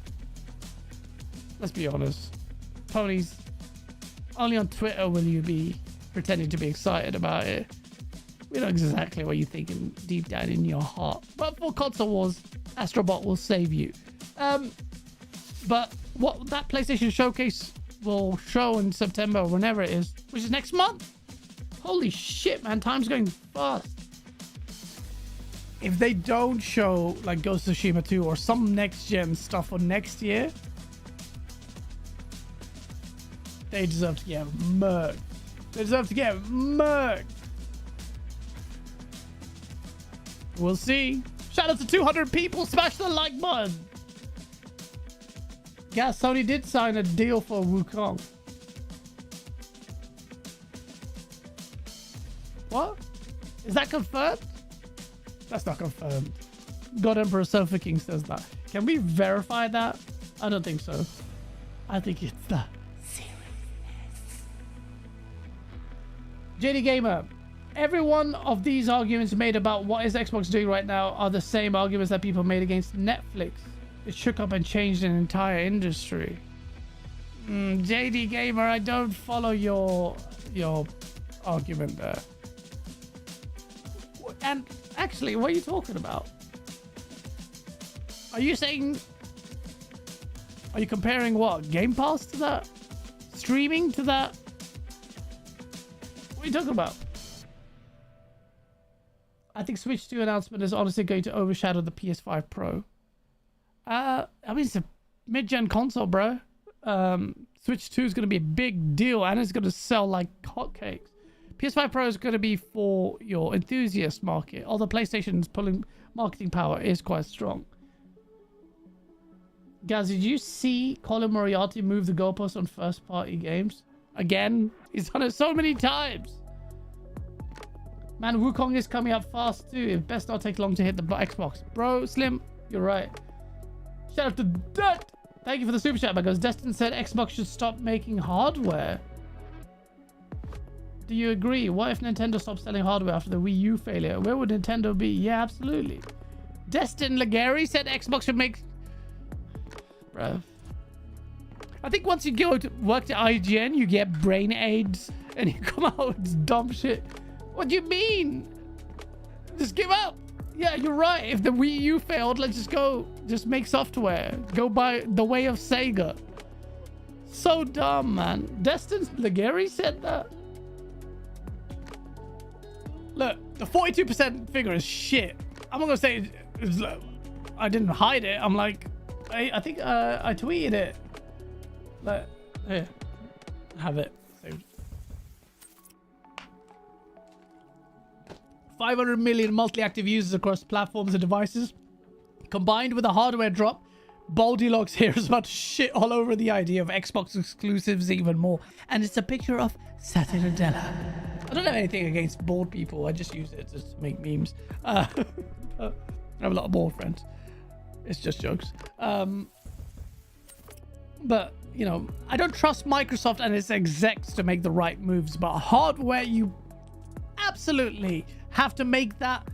let's be honest, ponies, only on Twitter will you be pretending to be excited about it. We know exactly what you're thinking deep down in your heart. But for console wars, Astrobot will save you. But what that PlayStation Showcase will show in September or whenever it is, which is next month. Holy shit, man. Time's going fast. If they don't show like Ghost of Tsushima 2 or some next-gen stuff for next year, they deserve to get murked. They deserve to get murked. We'll see. Shout out to 200 people. Smash the like button. Yeah, Sony did sign a deal for Wukong. What? Is that confirmed? That's not confirmed. God Emperor Sofa King says that. Can we verify that? I don't think so. I think it's the seriousness. JD Gamer. Every one of these arguments made about what is Xbox doing right now are the same arguments that people made against Netflix. It shook up and changed an entire industry. JD Gamer, I don't follow your argument there. And actually, what are you talking about? Are you comparing what? Game Pass to that? Streaming to that? What are you talking about? I think Switch 2 announcement is honestly going to overshadow the PS5 Pro. I mean, it's a mid-gen console, bro. Switch 2 is going to be a big deal and it's going to sell like hotcakes. PS5 Pro is going to be for your enthusiast market, although PlayStation's marketing power is quite strong. Guys, did you see Colin Moriarty move the goalpost on first-party games? Again, he's done it so many times. Man, Wukong is coming up fast too. It best not take long to hit the Xbox. Bro, Slim, you're right. Shout out to Dirt. Thank you for the super chat, because Destin said Xbox should stop making hardware. Do you agree? What if Nintendo stops selling hardware after the Wii U failure? Where would Nintendo be? Yeah, absolutely. Destin Legary said Xbox should make... Bro. I think once you go to work at IGN, you get brain AIDS and you come out with dumb shit. What do you mean? Just give up. Yeah, you're right. If the Wii U failed, let's just make software. Go by the way of Sega. So dumb, man. Destin Legary said that. Look, the 42% figure is shit. I'm not gonna say I didn't hide it. I'm like, I think I tweeted it. Like, here, have it saved. 500 million monthly active users across platforms and devices. Combined with a hardware drop, Goldilocks here is about to shit all over the idea of Xbox exclusives even more. And it's a picture of Satya Nadella. I don't have anything against bored people. I just use it to make memes. I have a lot of bored friends. It's just jokes. But, you know, I don't trust Microsoft and its execs to make the right moves. But hardware, you absolutely have to make that.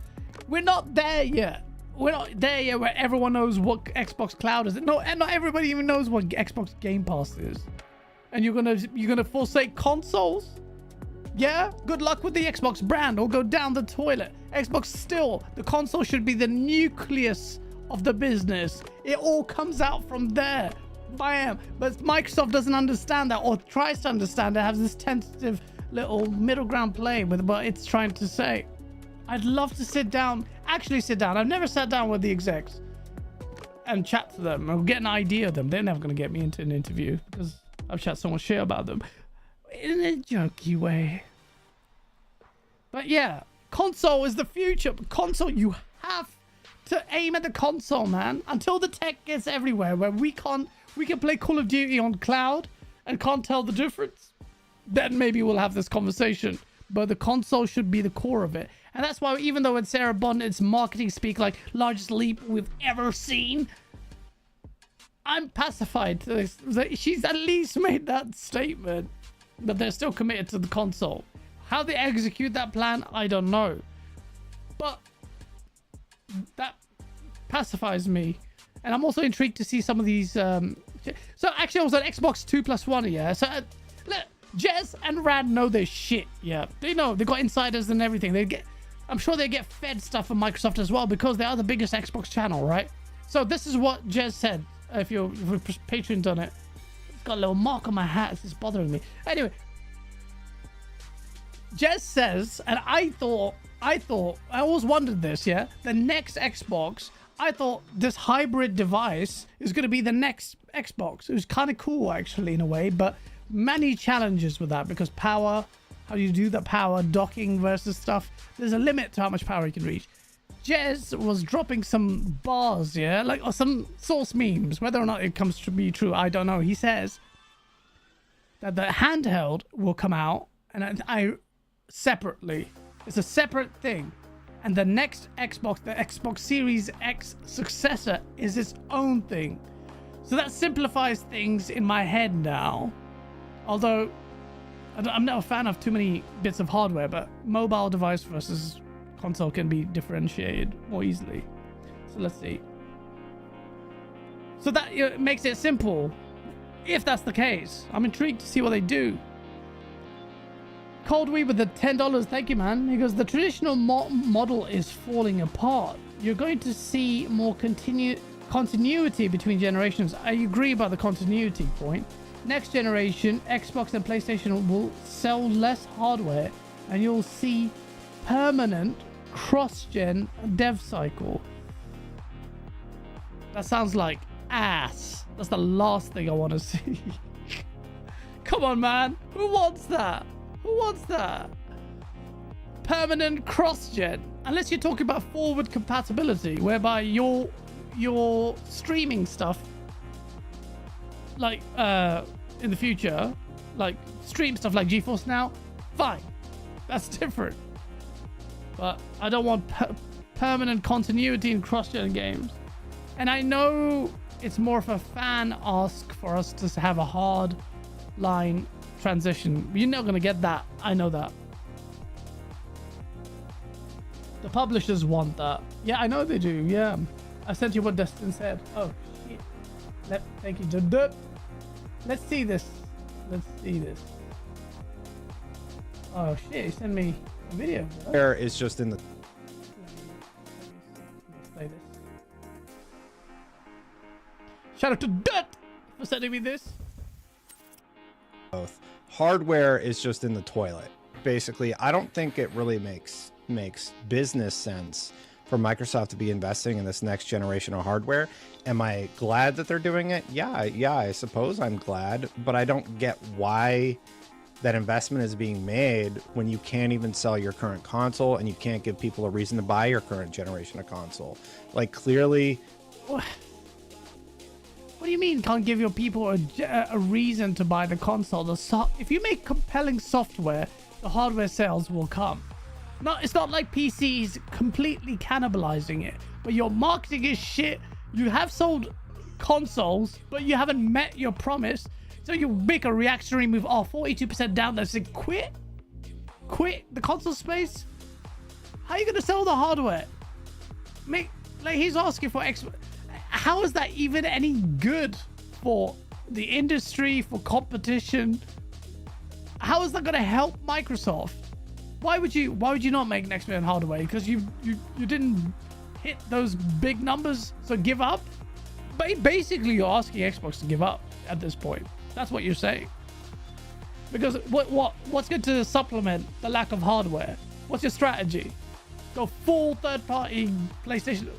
We're not there yet. We're not there yet where everyone knows what Xbox Cloud is. No, and not everybody even knows what Xbox Game Pass is. And you're gonna forsake consoles? Yeah, good luck with the Xbox brand or go down the toilet. Xbox still, the console should be the nucleus of the business. It all comes out from there. Bam. But Microsoft doesn't understand that, or tries to understand it, has this tentative little middle ground play with what it's trying to say. I'd love to actually sit down. I've never sat down with the execs and chat to them or get an idea of them. They're never going to get me into an interview because I've chat so much shit about them in a jokey way. But yeah, console is the future. Console, you have to aim at the console, man, until the tech gets everywhere where we can play Call of Duty on cloud and can't tell the difference. Then maybe we'll have this conversation. But the console should be the core of it. And that's why, even though it's Sarah Bond's marketing speak like largest leap we've ever seen, I'm pacified to this. She's at least made that statement, but they're still committed to the console. How they execute that plan, I don't know. But that pacifies me. And I'm also intrigued to see some of these. So actually, I was on Xbox 2+1, yeah. So look, Jez and Rad know their shit, yeah. They know. They got insiders and everything. I'm sure they get fed stuff from Microsoft as well because they are the biggest Xbox channel, right? So this is what Jez said. If you're Patreon done it, it's got a little mark on my hat. It's just bothering me. Anyway, Jez says, and I always wondered this, yeah. The next Xbox, I thought this hybrid device is going to be the next Xbox. It was kind of cool, actually, in a way, but many challenges with that because power, how do you do the power, docking versus stuff. There's a limit to how much power you can reach. Jez was dropping some bars, yeah, like, or some source memes. Whether or not it comes to be true, I don't know. He says that the handheld will come out, and I separately. It's a separate thing. And the next Xbox, the Xbox Series X successor, is its own thing. So that simplifies things in my head now. Although I'm not a fan of too many bits of hardware, but mobile device versus console can be differentiated more easily. So let's see. So that makes it simple. If that's the case, I'm intrigued to see what they do. Cold Wee with the $10. Thank you, man. He goes, the traditional model is falling apart. You're going to see more continuity between generations. I agree about the continuity point. Next generation, Xbox and PlayStation will sell less hardware, and you'll see permanent cross-gen dev cycle. That sounds like ass. That's the last thing I want to see. Come on, man. Who wants that? Who wants that? Permanent cross-gen. Unless you're talking about forward compatibility, whereby your streaming stuff, like in the future, like stream stuff like GeForce Now, fine. That's different. But I don't want permanent continuity in cross-gen games. And I know it's more of a fan ask for us to have a hard line transition. You're not going to get that. I know that. The publishers want that. Yeah, I know they do. Yeah. I sent you what Destin said. Oh, shit. Thank you. Let's see this. Let's see this. Oh, shit. He sent me a video. There is just in the... Let's play this. Shout out to Dirt for sending me this. Both. Hardware is just in the toilet. Basically, I don't think it really makes business sense for Microsoft to be investing in this next generation of hardware. Am I glad that they're doing it? Yeah, I suppose I'm glad, but I don't get why that investment is being made when you can't even sell your current console and you can't give people a reason to buy your current generation of console. Like, clearly... What do you mean can't give your people a reason to buy the console? If you make compelling software, the hardware sales will come. No, it's not like PCs completely cannibalizing it, but your marketing is shit. You have sold consoles, but you haven't met your promise. So you make a reactionary move. Oh, 42% down. Let's say quit the console space. How are you gonna sell the hardware? Like he's asking for X. How is that even any good for the industry, for competition? how is that going to help Microsoft? Why would you not make next gen hardware? Because you didn't hit those big numbers, so give up? Basically, you're asking Xbox to give up at this point. That's what you're saying. Because what's going to supplement the lack of hardware? What's your strategy? Go full third-party PlayStation.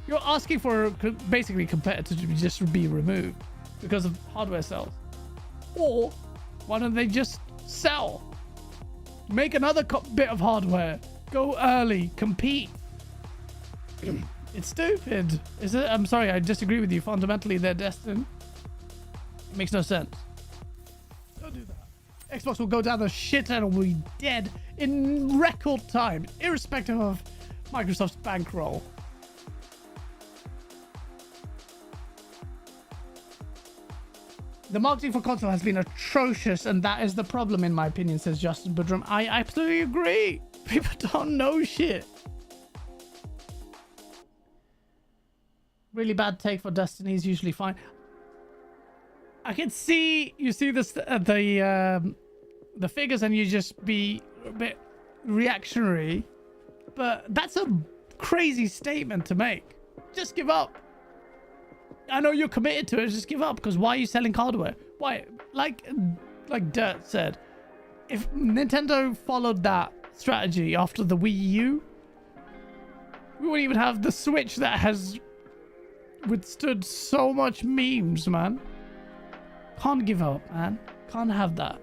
You're asking for basically competitors to just be removed because of hardware sales. Or why don't they just sell? Make another bit of hardware. Go early. Compete. It's stupid. Is it? I'm sorry, I disagree with you. Fundamentally, they're destined. It makes no sense. Don't do that. Xbox will go down the shit and will be dead in record time, irrespective of Microsoft's bankroll. The marketing for console has been atrocious, and that is the problem, in my opinion, says Justin Budrum. I absolutely agree. People don't know shit. Really bad take for Destiny is usually fine. I can see you see this the figures and you just be a bit reactionary, but that's a crazy statement to make. Just give up. I know you're committed to it. Just give up, because why are you selling hardware? Why? Like Dirt said, if Nintendo followed that strategy after the Wii U, we wouldn't even have the Switch that has withstood so much memes, man. Can't give up, man. Can't have that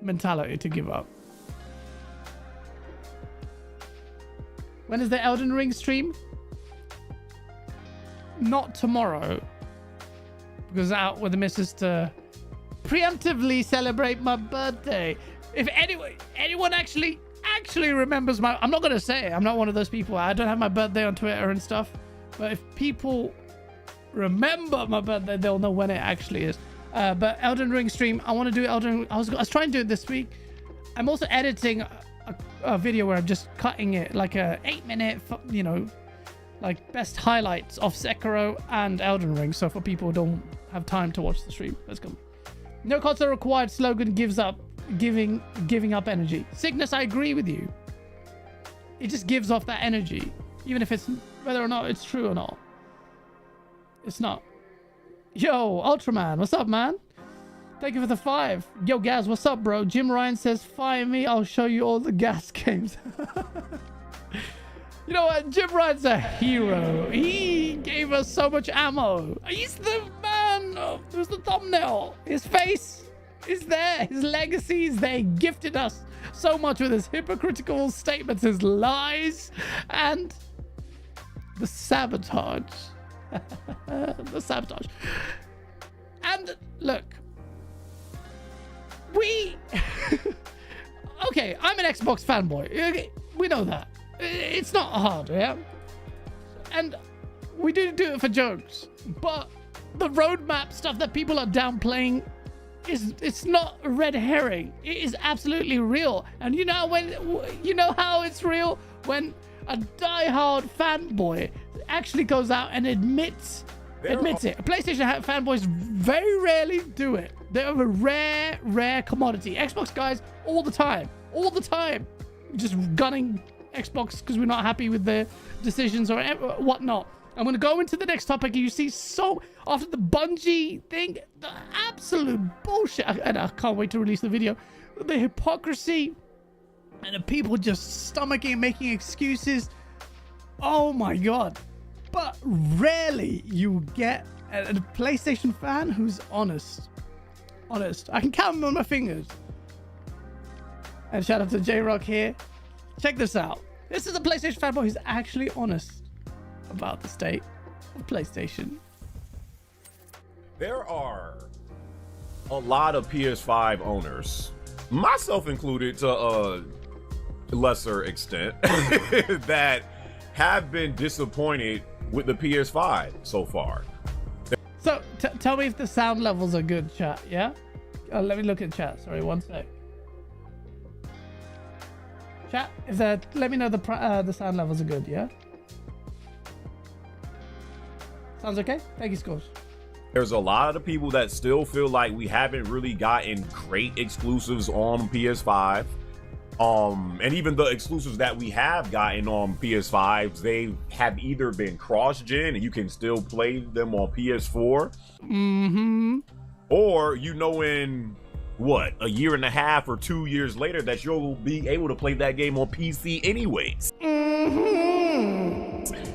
mentality to give up. When is the Elden Ring stream? Not tomorrow, because out with the missus to preemptively celebrate my birthday. If anyone actually remembers my, I'm not gonna say it. I'm not one of those people. I don't have my birthday on Twitter and stuff. But if people remember my birthday, they'll know when it actually is. But Elden Ring stream, I want to do Elden Ring. I was trying to do it this week. I'm also editing a video where I'm just cutting it like a 8-minute, you know, like best highlights of Sekiro and Elden Ring. So for people who don't have time to watch the stream, let's go. No console required slogan gives up, giving up energy. Cygnus, I agree with you. It just gives off that energy, even if it's whether or not it's true or not. It's not. Yo, Ultraman, what's up, man? Thank you for the 5. Yo, Gaz, what's up, bro? Jim Ryan says, fire me, I'll show you all the gas games. You know what? Jim Ryan's a hero. He gave us so much ammo. He's the man. Who's the thumbnail? His face is there. His legacy is there. He gifted us so much with his hypocritical statements, his lies, and the sabotage. The sabotage. And look, okay, I'm an Xbox fanboy. We know that. It's not hard, yeah? And we do it for jokes. But the roadmap stuff that people are downplaying it's not a red herring. It is absolutely real. And you know how it's real? When a diehard fanboy actually goes out and admits it. PlayStation fanboys very rarely do it. They're a rare commodity. Xbox guys all the time, just gunning Xbox because we're not happy with their decisions or whatnot. I'm going to go into the next topic. You see, so after the Bungie thing, the absolute bullshit, and I can't wait to release the video, the hypocrisy and the people just stomaching and making excuses. Oh my god. But rarely you get a PlayStation fan who's honest. I can count them on my fingers. And shout out to J-Rock here. Check this out. This is a PlayStation fanboy who's actually honest about the state of PlayStation. There are a lot of PS5 owners, myself included to a lesser extent, that have been disappointed with the PS5 so far. So tell me if the sound levels are good, chat. Yeah, let me look at chat. Sorry, one sec. Chat, let me know the sound levels are good. Yeah, sounds okay. Thank you, Scores. There's a lot of people that still feel like we haven't really gotten great exclusives on PS5. And even the exclusives that we have gotten on PS5s, they have either been cross-gen and you can still play them on PS4. Or in what, a year and a half or 2 years later that you'll be able to play that game on PC anyways.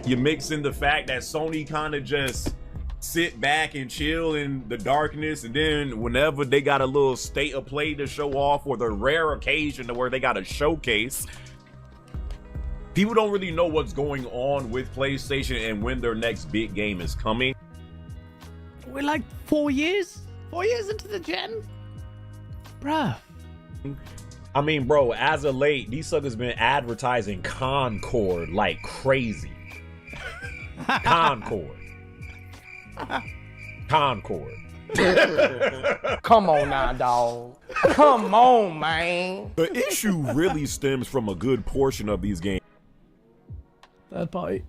You mix in the fact that Sony kind of just sit back and chill in the darkness, and then whenever they got a little state of play to show off, or the rare occasion to where they got a showcase, people don't really know what's going on with PlayStation and when their next big game is coming. We're like 4 years into the gen, bruh. I mean, bro, as of late, these suckers been advertising Concord like crazy. Concord. Come on now, dog. Come on, man. The issue really stems from a good portion of these games Third party.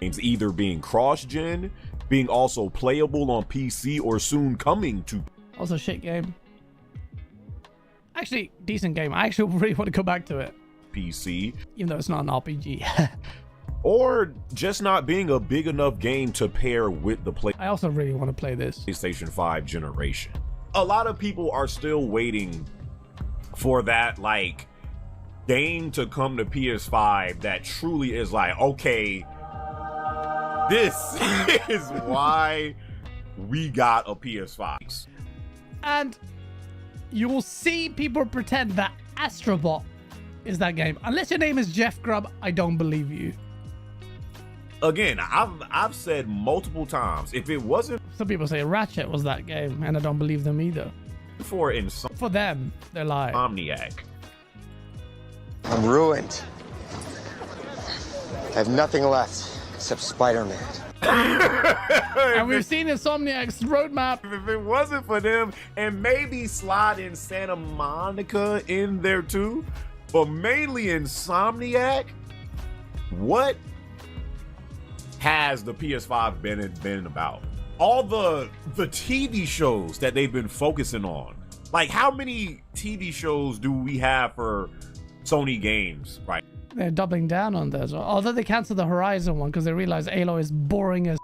either being cross-gen, being also playable on PC, or soon coming to Also, shit game. Actually, decent game. I actually really want to go back to it, PC, even though it's not an RPG. or just not being a big enough game to pair with the I also really want to play this. PlayStation 5 generation. A lot of people are still waiting for that like game to come to PS5 that truly is like, okay, this is why we got a PS5. And you will see people pretend that Astrobot is that game. Unless your name is Jeff Grubb, I don't believe you. Again, I've said multiple times, if it wasn't Some people say Ratchet was that game, and I don't believe them either. for For them, they're lying. Insomniac, I'm ruined. I have nothing left except Spider-Man. And we've seen Insomniac's roadmap. if it wasn't for them, and maybe slide in Santa Monica in there too, but mainly Insomniac, what has the PS5 been about? All the TV shows that they've been focusing on. Like, how many TV shows do we have for Sony games right They're doubling down on those. Although they canceled the Horizon one because they realized Aloy is boring as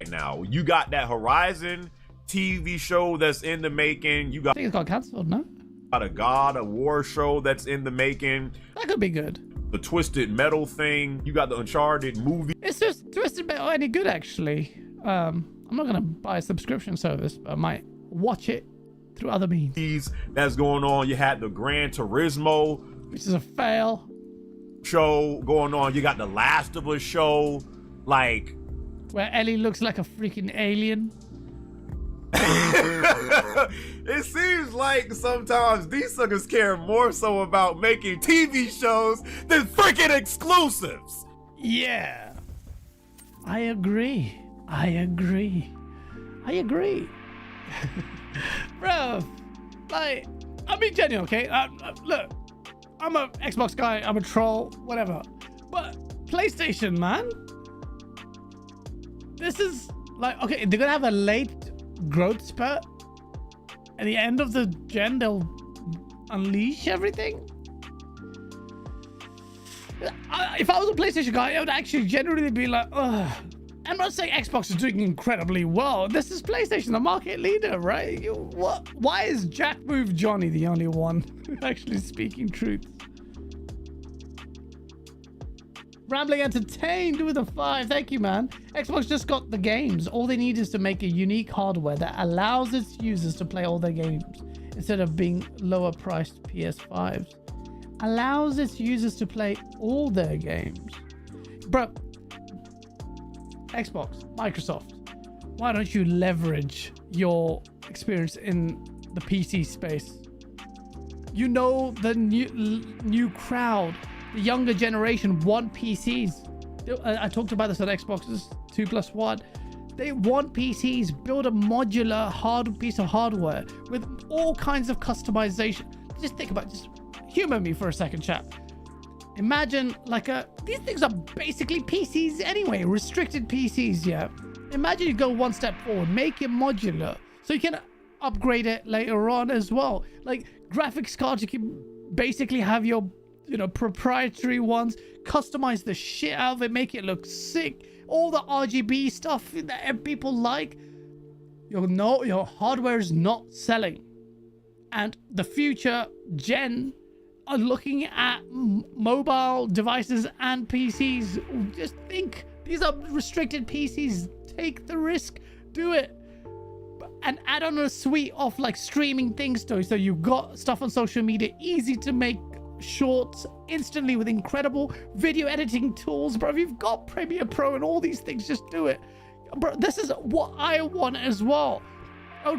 now? You got that Horizon TV show that's in the making. You I got think it's got cancelled, no? a God of War show that's in the making. That could be good. The Twisted Metal thing. You got the Uncharted movie. It's just Twisted Metal any good, actually. I'm not going to buy a subscription service, but I might watch it through other means. That's going on. You had the Gran Turismo Which is a fail. show going on. You got the Last of Us show. Like, Where Ellie looks like a freaking alien. it seems like sometimes these suckers care more so about making TV shows than freaking exclusives. Yeah. I agree. Bro, like, I'm being genuine, okay? Look, I'm a Xbox guy, I'm a troll, whatever. But PlayStation, man. This is like, okay, they're gonna have a late growth spurt. At the end of the gen, they'll unleash everything. If I was a PlayStation guy, I would actually generally be like, ugh. I'm not saying Xbox is doing incredibly well. This is PlayStation, the market leader, right? What? Why is Jack Move Johnny the only one actually speaking truth? Rambling Entertained with a 5. Thank you, man. Xbox just got the games. All they need is to make a unique hardware that allows its users to play all their games instead of being lower priced PS5s. Allows its users to play all their games. Bro, Xbox, Microsoft, why don't you leverage your experience in the PC space? You know the new crowd, the younger generation want PCs. I talked about this on Xbox's 2+1. They want PCs. Build a modular piece of hardware with all kinds of customization. Just think about it. Just humor me for a second, chap. Imagine like these things are basically PCs anyway, restricted PCs, yeah. Imagine you go one step forward, make it modular, so you can upgrade it later on as well. Like graphics cards, you can basically have your, proprietary ones, customize the shit out of it, make it look sick. All the RGB stuff that people like. Your hardware is not selling. And the future gen are looking at mobile devices and PCs. Just think, these are restricted PCs. Take the risk, do it, and add on a suite of like streaming things to it. So you got stuff on social media, easy to make shorts instantly with incredible video editing tools, bro. If you've got Premiere Pro and all these things, just do it, bro. This is what I want as well. I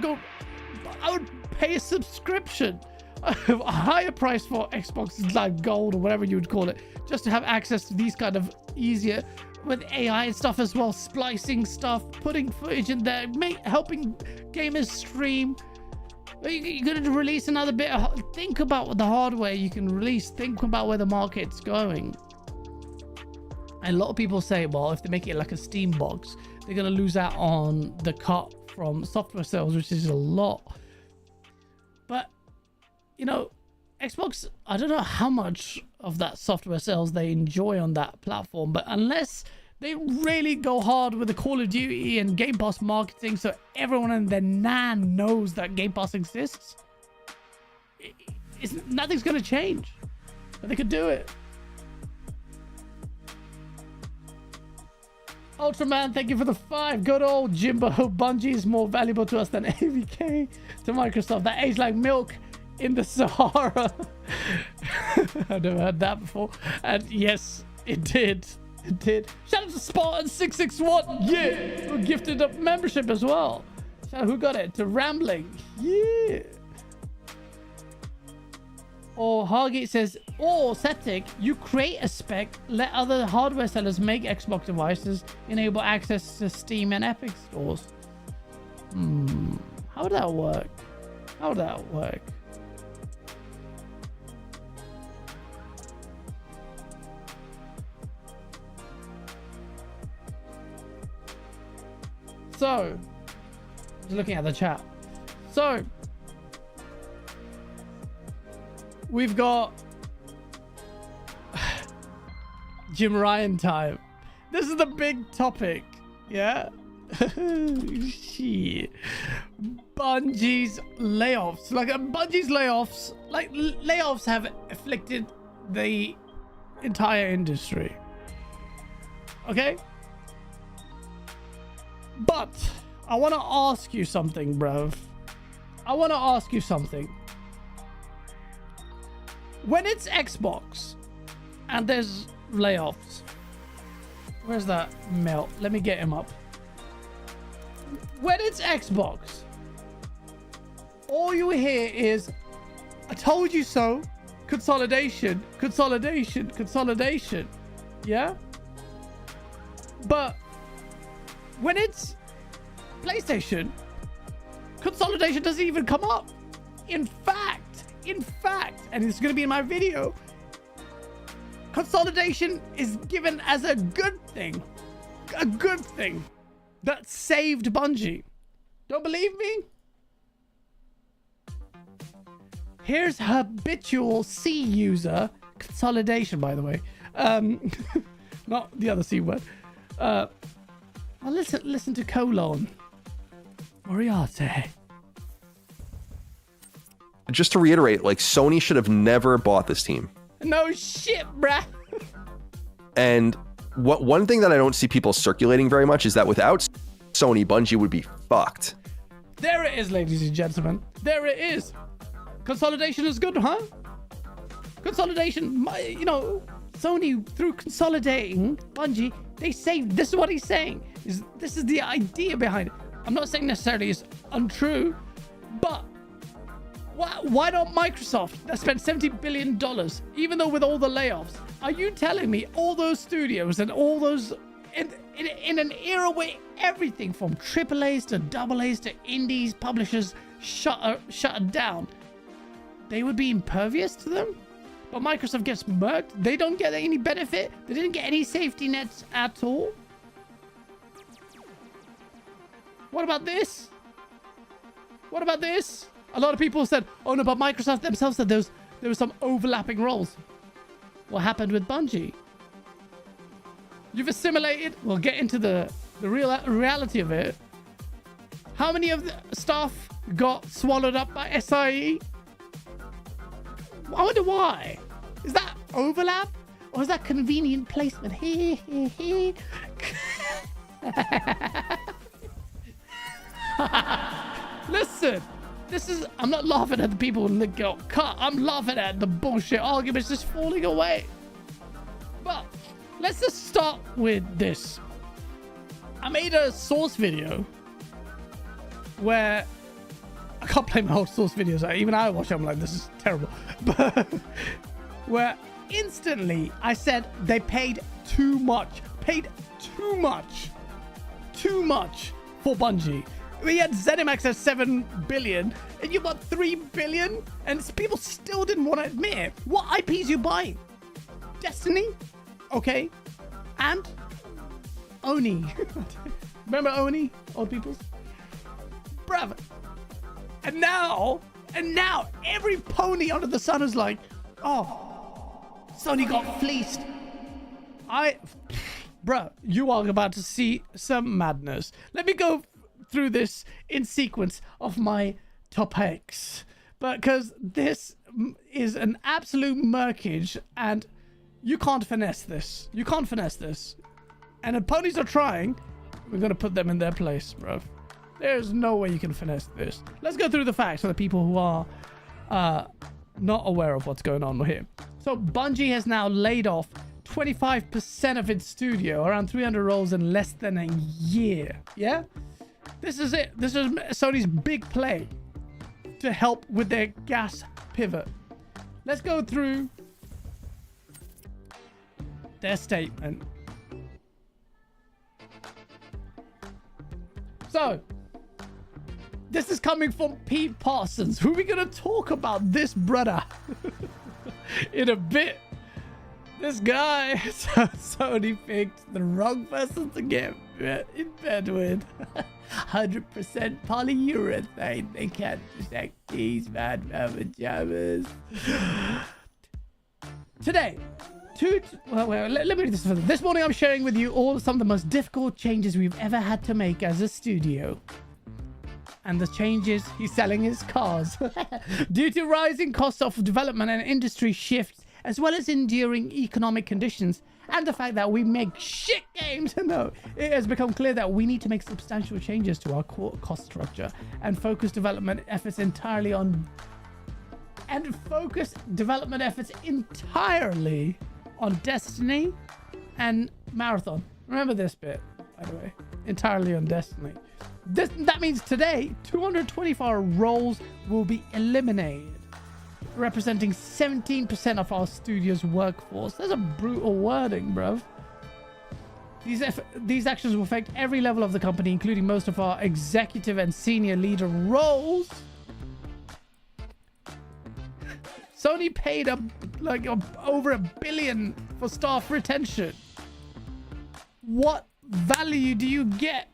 would pay a subscription, a higher price for Xbox Live Gold or whatever you would call it, just to have access to these kind of easier with AI and stuff as well, splicing stuff, putting footage in there, helping gamers stream. You're going to release another bit think about the hardware you can release, think about where the market's going. And a lot of people say, well, if they make it like a Steam box, they're going to lose out on the cut from software sales, which is a lot. But Xbox, I don't know how much of that software sales they enjoy on that platform, but unless they really go hard with the Call of Duty and Game Pass marketing so everyone and their nan knows that Game Pass exists, nothing's going to change. But they could do it. Ultraman, thank you for the 5. Good old Jimbo. Bungie is more valuable to us than AVK to Microsoft. That aged like milk in the Sahara. I've never heard that before. And yes, it did. It did. Shout out to Spartan661. Yeah. Who gifted a membership as well. Shout out, who got it? To Rambling. Yeah. Or Hargate says, or Septic, you create a spec, let other hardware sellers make Xbox devices, enable access to Steam and Epic stores. How would that work? How would that work? So, just looking at the chat. So, we've got Jim Ryan time. This is the big topic, yeah? Shit. Bungie's layoffs. Bungie's layoffs, layoffs have afflicted the entire industry. Okay? But I want to ask you something, bruv. I want to ask you something. When it's Xbox and there's layoffs, where's that Mel? Let me get him up. When it's Xbox, all you hear is, I told you so, consolidation, consolidation, consolidation. Yeah? But when it's PlayStation, consolidation doesn't even come up. In fact, and it's going to be in my video, consolidation is given as a good thing that saved Bungie. Don't believe me? Here's habitual C user, consolidation, by the way, not the other C word. Well, listen to colon Moriarty. Just to reiterate, Sony should have never bought this team. No shit, bruh. And one thing that I don't see people circulating very much is that without Sony, Bungie would be fucked. There it is, ladies and gentlemen. There it is. Consolidation is good, huh? Consolidation, Sony, through consolidating Bungie, they saved. This is what he's saying. This is the idea behind it. I'm not saying necessarily it's untrue, but why not Microsoft that spent $70 billion, even though with all the layoffs? Are you telling me all those studios and all those in an era where everything from AAAs to AA's to indies publishers shut down, they would be impervious to them? But Microsoft gets murked. They don't get any benefit. They didn't get any safety nets at all. What about this? What about this? A lot of people said, oh no, but Microsoft themselves said there were some overlapping roles. What happened with Bungie? You've assimilated. We'll get into the reality of it. How many of the staff got swallowed up by SIE? I wonder why. Is that overlap? Or is that convenient placement? Listen, I'm not laughing at the people that got cut. I'm laughing at the bullshit arguments just falling away. But let's just start with this. I made a source video where I can't play my old source videos. Even I watch them, I'm like, this is terrible. But where instantly I said they paid too much for Bungie. We had ZeniMax at 7 billion and you bought 3 billion, and people still didn't want to admit it. What IPs you buying? Destiny? Okay. And Oni. Remember Oni? Old peoples? Bruv. And now every pony under the sun is like, oh, Sony got fleeced. Bruh, you are about to see some madness. Let me go through this in sequence of my topics, because this is an absolute murkage and you can't finesse this. You can't finesse this. And the ponies are trying. We're going to put them in their place, bro. There's no way you can finesse this. Let's go through the facts for the people who are not aware of what's going on here. So Bungie has now laid off 25% of its studio, around 300 roles in less than a year. Yeah? This is it. This is Sony's big play to help with their gas pivot. Let's go through their statement. So, this is coming from Pete Parsons, who we're going to talk about this brother in a bit. This guy, Sony picked the wrong person to get in bed with. 100% polyurethane. They can't protect these man pajamas. Today, let me read this further. This morning I'm sharing with you all some of the most difficult changes we've ever had to make as a studio. And the changes, he's selling his cars. Due to rising costs of development and industry shifts, as well as enduring economic conditions, and the fact that we make shit games, no, it has become clear that we need to make substantial changes to our core cost structure and focus development efforts entirely on Destiny and Marathon. Remember this bit, by the way. Entirely on Destiny. That means today, 224 roles will be eliminated, representing 17% of our studio's workforce. That's a brutal wording, bruv. These actions will affect every level of the company, including most of our executive and senior leader roles. Sony paid over $1 billion for staff retention. What value do you get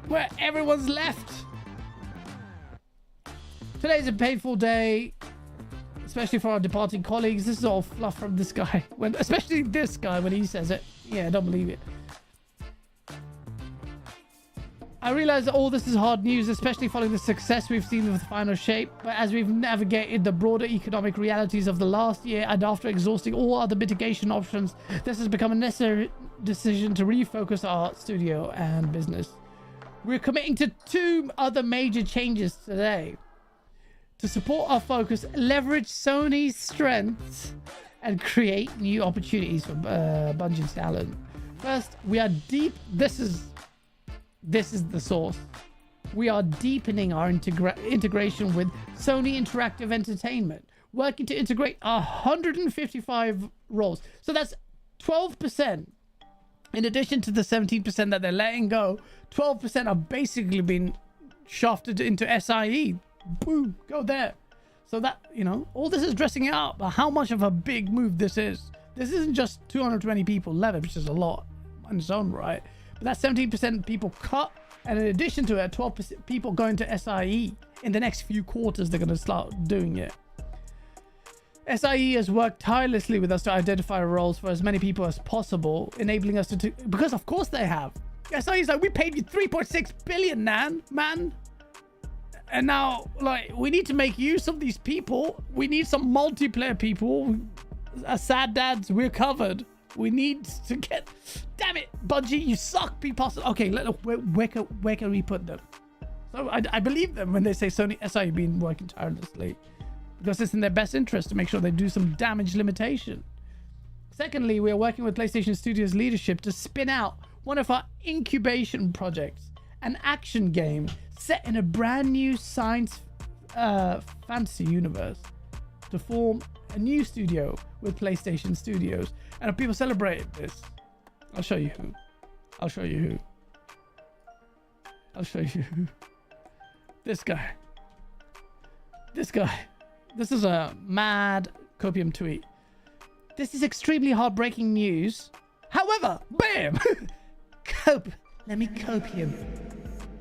where everyone's left? Today's a painful day, especially for our departing colleagues. This is all fluff from this guy, especially this guy when he says it. Yeah, I don't believe it. I realize that all this is hard news, especially following the success we've seen with Final Shape, but as we've navigated the broader economic realities of the last year and after exhausting all other mitigation options, this has become a necessary decision to refocus our studio and business. We're committing to 2 other major changes today. To support our focus, leverage Sony's strengths, and create new opportunities for Bungie's talent. First, we are deep. This is the source. We are deepening our integration with Sony Interactive Entertainment, working to integrate 155 roles. So that's 12%. In addition to the 17% that they're letting go, 12% are basically being shafted into SIE. Boom, go there. So that, all this is dressing it up. But how much of a big move this is. This isn't just 220 people left, which is a lot on its own right. That 17% people cut, and in addition to it, 12% people going to SIE. In the next few quarters, they're going to start doing it. SIE has worked tirelessly with us to identify roles for as many people as possible, enabling us to because of course they have. SIE is like, we paid you 3.6 billion, man. And now, like, we need to make use of these people. We need some multiplayer people. As sad dads, we're covered. We need to get... Damn it, Bungie, you suck. Be possible. Okay, where can we put them? So I believe them when they say Sony SIE been working tirelessly, because it's in their best interest to make sure they do some damage limitation. Secondly, we are working with PlayStation Studios leadership to spin out one of our incubation projects, an action game set in a brand new science fantasy universe, to form a new studio with PlayStation Studios. And if people celebrate this, I'll show you who. This guy. This is a mad copium tweet. This is extremely heartbreaking news. However, bam! Let me copium.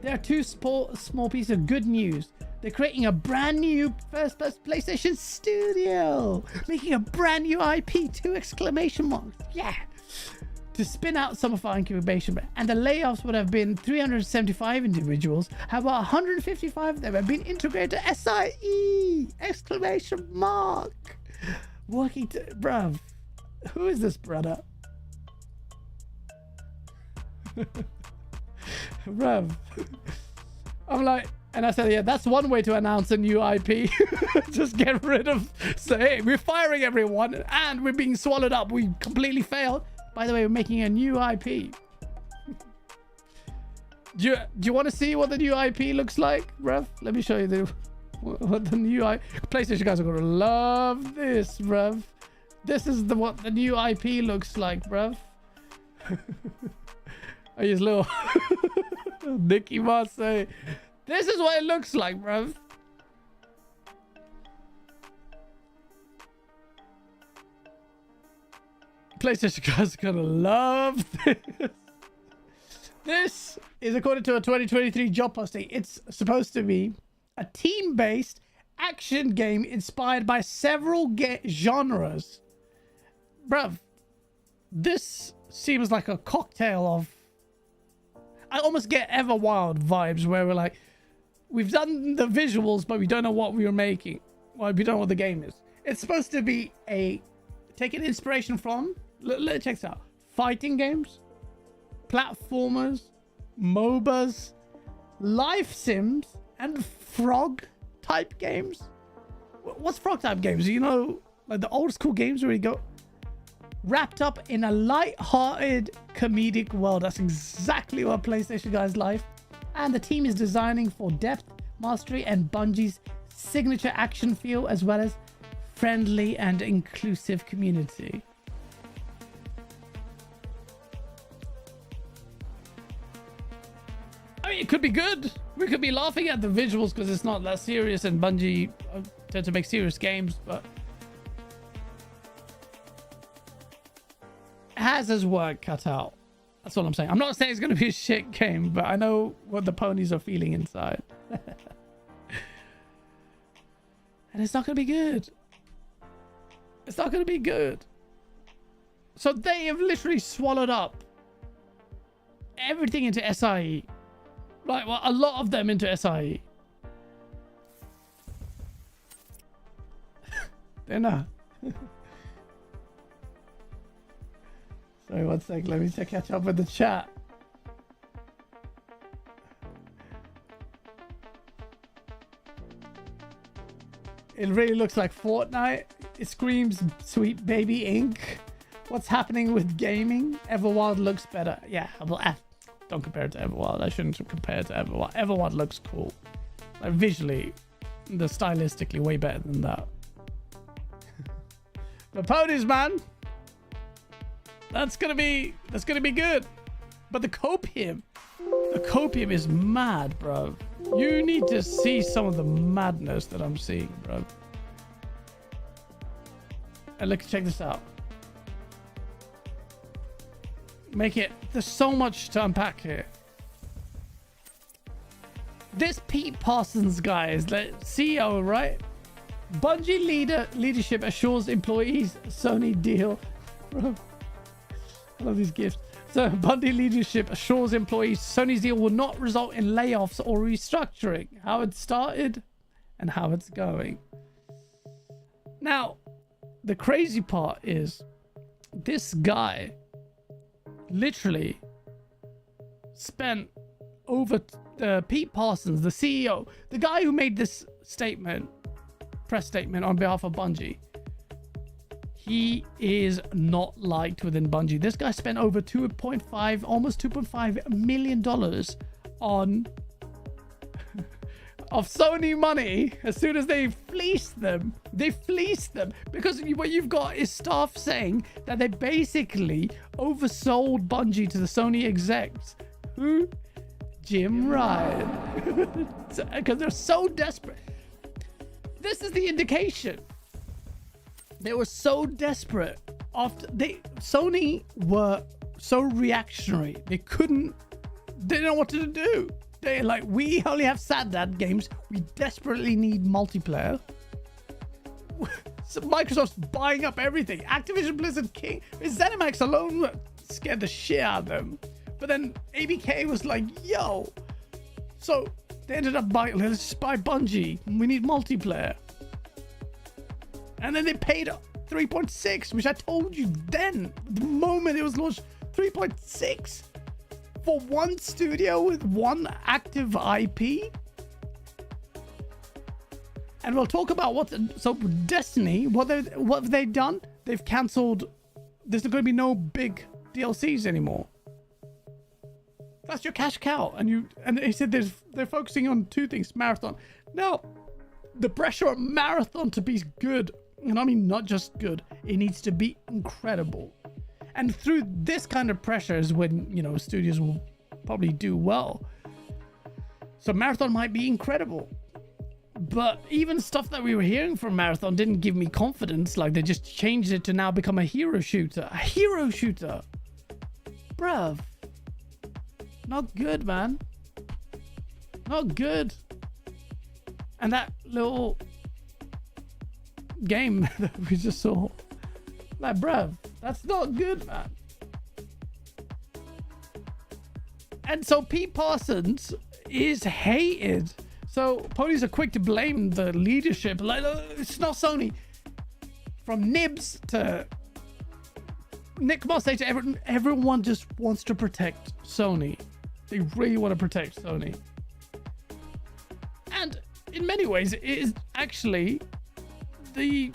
There are two small pieces of good news. They're creating a brand new first-person PlayStation studio, making a brand new IP, 2 exclamation marks. Yeah. To spin out some of our incubation, and the layoffs would have been 375 individuals. However, 155 of them have been integrated to SIE! Exclamation mark. Working to... Bruv. Who is this brother? Bruv. I'm like... And I said, yeah, that's one way to announce a new IP. Just get rid of... Say, hey, we're firing everyone and we're being swallowed up. We completely failed. By the way, we're making a new IP. Do you want to see what the new IP looks like, bruv? Let me show you what the new IP... PlayStation guys are going to love this, bruv. This is what the new IP looks like, bruv. I use little... Nicky Moss say... This is what it looks like, bruv. PlayStation guys are gonna love this. This is according to a 2023 job posting. It's supposed to be a team-based action game inspired by several genres. Bruv, this seems like a cocktail of... I almost get Everwild vibes where we're like, we've done the visuals, but we don't know what we were making. Well, we don't know what the game is. It's supposed to be taking inspiration from, let's check this out. Fighting games, platformers, MOBAs, life sims, and frog type games. What's frog type games? You know, like the old school games where you go wrapped up in a light-hearted comedic world. That's exactly what PlayStation guys like. And the team is designing for depth, mastery, and Bungie's signature action feel, as well as friendly and inclusive community. I mean, it could be good. We could be laughing at the visuals because it's not that serious, and Bungie tend to make serious games, but it has his work cut out. That's all I'm saying. I'm not saying it's going to be a shit game, but I know what the ponies are feeling inside. And it's not going to be good. It's not going to be good. So they have literally swallowed up everything into SIE. Right, well, a lot of them into SIE. They're not. Sorry, one sec. Let me catch up with the chat. It really looks like Fortnite. It screams Sweet Baby Inc. What's happening with gaming? Everwild looks better. Yeah, well, don't compare it to Everwild. I shouldn't compare it to Everwild. Everwild looks cool. Like visually, the stylistically way better than that. The ponies, man. That's gonna be good. But the copium is mad, bro. You need to see some of the madness that I'm seeing, bro. And look, check this out. There's so much to unpack here. This Pete Parsons guy is the CEO, right? Bungie leadership assures employees Sony deal. Bro, I love these gifts. So Bungie leadership assures employees Sony's deal will not result in layoffs or restructuring. How it started and how it's going. Now, the crazy part is this guy literally spent over Pete Parsons, the CEO, the guy who made this press statement on behalf of Bungie. He is not liked within Bungie. This guy spent over almost $2.5 million on of Sony money as soon as they fleeced them. They fleeced them because what you've got is staff saying that they basically oversold Bungie to the Sony execs. Who? Jim Ryan. Because they're so desperate. This is the indication. They were so desperate after Sony were so reactionary. They didn't know what to do. They're like, we only have SAT games. We desperately need multiplayer. So Microsoft's buying up everything. Activision Blizzard King. ZeniMax alone scared the shit out of them. But then ABK was like, yo. So they ended up buying, let's just buy Bungie. We need multiplayer. And then they paid 3.6, which I told you then, the moment it was launched, 3.6 for one studio with one active IP. And we'll talk about so Destiny, what have they done? They've cancelled. There's going to be no big DLCs anymore. That's your cash cow. And they said they're focusing on two things. Marathon. Now, the pressure on Marathon to be good, and I mean not just good, it needs to be incredible. And through this kind of pressure is when, studios will probably do well. So Marathon might be incredible. But even stuff that we were hearing from Marathon didn't give me confidence. Like, they just changed it to now become a hero shooter. A hero shooter. Bruv. Not good, man. Not good. And that little game that we just saw. Like, bruv, that's not good, man. And so Pete Parsons is hated. So ponies are quick to blame the leadership. Like, it's not Sony. From Nibs to Nick Moss to everyone just wants to protect Sony. They really want to protect Sony. And in many ways, it is actually the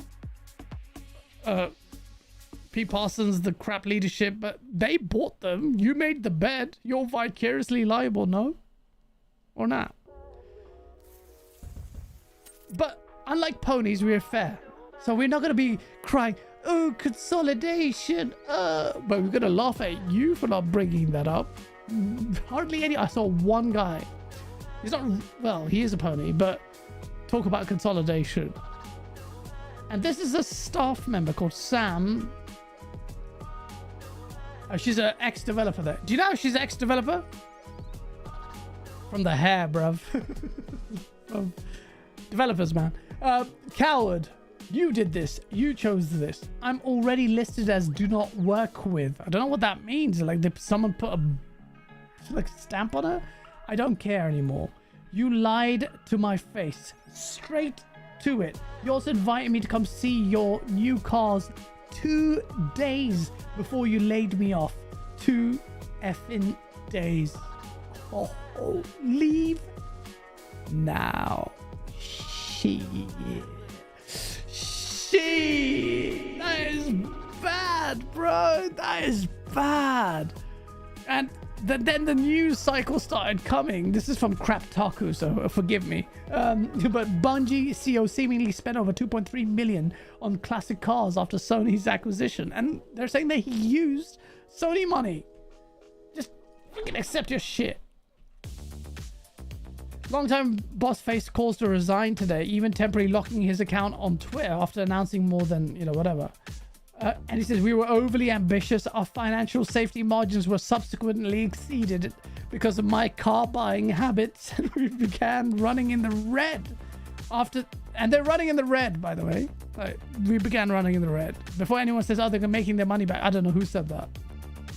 Pete Parsons, the crap leadership, but they bought them. You made the bed. You're vicariously liable, no? Or not? But unlike ponies, we're fair. So we're not going to be crying, oh, consolidation. But we're going to laugh at you for not bringing that up. Hardly any. I saw one guy. He's not, well, he is a pony, but talk about consolidation. And this is a staff member called Sam. Oh, she's an ex-developer there. Do you know she's an ex-developer? From the hair, bruv. From developers, man. Coward. You did this. You chose this. I'm already listed as do not work with. I don't know what that means. Like, someone put a stamp on her? I don't care anymore. You lied to my face. Straight to it. You also invited me to come see your new cars 2 days before you laid me off. 2 effing days. Oh, leave now. She. That is bad, bro. That is bad. And then the news cycle started coming. This is from Craptaku, so forgive me. But Bungie CEO seemingly spent over 2.3 million on classic cars after Sony's acquisition, and they're saying that he used Sony money. Just fucking accept your shit. Longtime boss faced calls to resign today, even temporarily locking his account on Twitter after announcing more than, whatever. And he says, we were overly ambitious. Our financial safety margins were subsequently exceeded because of my car buying habits. And we began running in the red and they're running in the red, by the way. Like, we began running in the red. Before anyone says, oh, they're making their money back. I don't know who said that,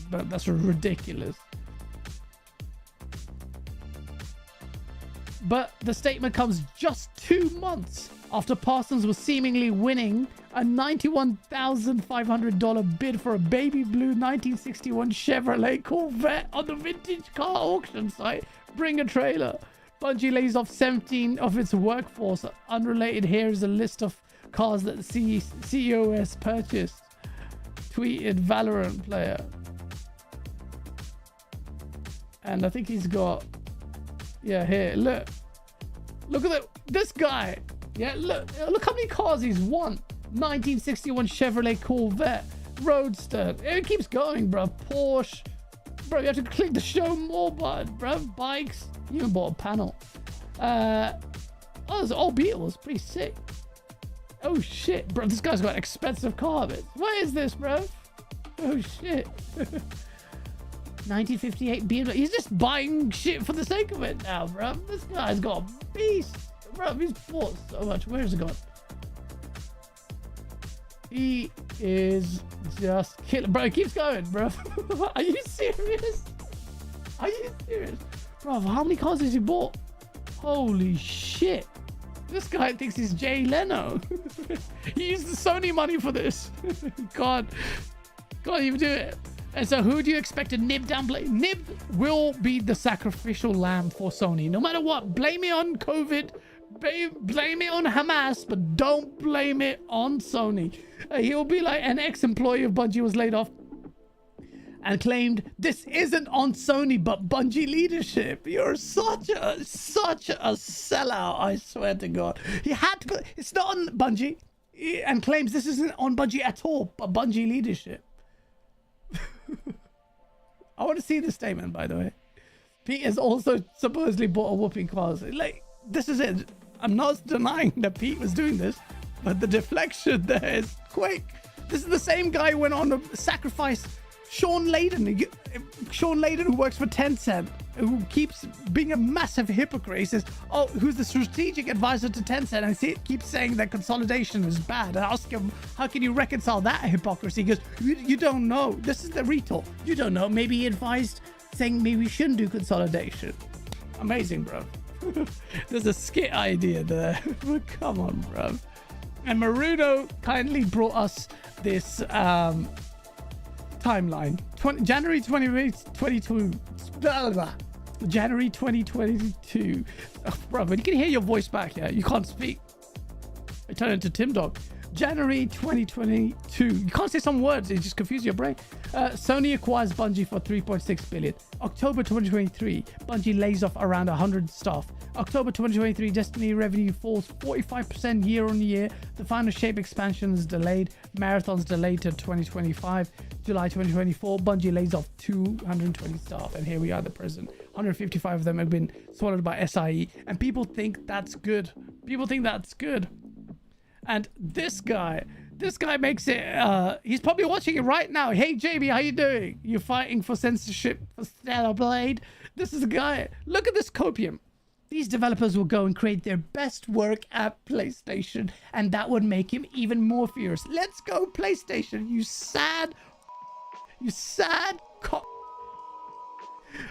but that's ridiculous. But the statement comes just 2 months after Parsons was seemingly winning a $91,500 bid for a baby blue 1961 Chevrolet Corvette on the vintage car auction site Bring a Trailer. Bungie lays off 17 of its workforce. Unrelated, here is a list of cars that CEO has purchased. Tweeted Valorant player. And I think he's got... Yeah, here, look at this guy. Yeah, look how many cars he's won. 1961 Chevrolet Corvette, Roadster. It keeps going, bro. Porsche, bro. You have to click the show more button, bro. Bikes. You even bought a panel. There's all Beetles. Pretty sick. Oh shit, bro. This guy's got an expensive car. What is this, bro? Oh shit. 1958 BMW. He's just buying shit for the sake of it now, bro. This guy's got a beast, bro. He's bought so much. Where's it gone? He is just killing, bro. It keeps going, bro. Are you serious? Are you serious, bro? How many cars has he bought? Holy shit! This guy thinks he's Jay Leno. He used the Sony money for this. Can't even do it. And so who do you expect to nib down? Nib will be the sacrificial lamb for Sony. No matter what, blame it on COVID, blame it on Hamas, but don't blame it on Sony. He'll be like an ex-employee of Bungie was laid off and claimed this isn't on Sony but Bungie leadership. You're such a sellout, I swear to God. He had to go, it's not on Bungie, and claims this isn't on Bungie at all but Bungie leadership. I want to see this statement, by the way. Pete has also supposedly bought a whooping cars. Like, this is it. I'm not denying that Pete was doing this, but the deflection there is quick. This is the same guy who went on to sacrifice Sean Layden, who works for Tencent, who keeps being a massive hypocrite. He says, oh, who's the strategic advisor to Tencent, and keeps saying that consolidation is bad. I ask him, how can you reconcile that hypocrisy? He goes, you don't know. This is the retort. You don't know. Maybe he advised saying maybe we shouldn't do consolidation. Amazing, bro. There's a skit idea there. Come on, bro. And Maruno kindly brought us this timeline. January 2022. January 2022. Oh, bro, when you can hear your voice back, yeah, you can't speak. I turn into Tim Dog. January 2022. You can't say some words, it just confuses your brain. Sony acquires Bungie for $3.6 billion. October 2023, Bungie lays off around 100 staff. October 2023, Destiny revenue falls 45% year on year. The final shape expansion is delayed. Marathon's delayed to 2025. July 2024, Bungie lays off 220 staff. And here we are at the present. 155 of them have been swallowed by SIE. And people think that's good. And this guy makes it, he's probably watching it right now. Hey, JB, how you doing? You're fighting for censorship for Stellar Blade. This is a guy. Look at this copium. These developers will go and create their best work at PlayStation, and that would make him even more furious. Let's go, PlayStation, you sad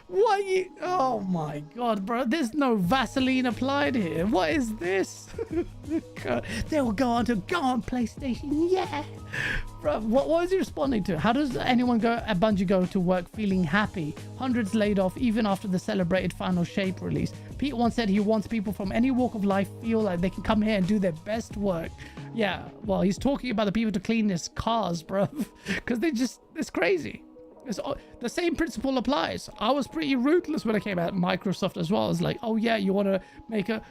What you... Oh my god, bro. There's no Vaseline applied here. What is this? God. They will go on PlayStation. Yeah. Bro, what was he responding to? How does anyone at Bungie go to work feeling happy? Hundreds laid off even after the celebrated final shape release. Pete once said he wants people from any walk of life feel like they can come here and do their best work. Yeah, well, he's talking about the people to clean his cars, bro. Because it's crazy. The same principle applies. I was pretty ruthless when I came at Microsoft as well. I was like, oh yeah, you want to make a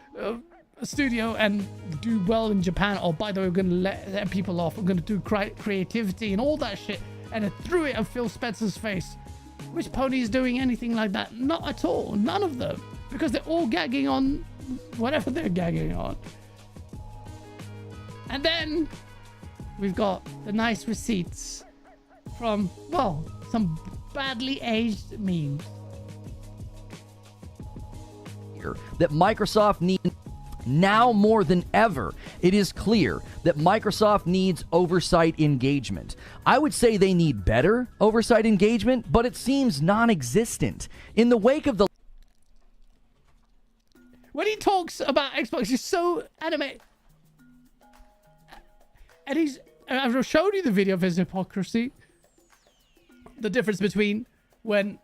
studio and do well in Japan. Oh, by the way, we're going to let people off. We're going to do creativity and all that shit. And I threw it at Phil Spencer's face. Which pony is doing anything like that? Not at all. None of them. Because they're all gagging on whatever they're gagging on. And then we've got the nice receipts from, well, some badly aged memes. That Microsoft needs now more than ever. It is clear that Microsoft needs oversight engagement. I would say they need better oversight engagement, but it seems non-existent. In the wake of the... When he talks about Xbox, he's so animated. And I've showed you the video of his hypocrisy. The difference between when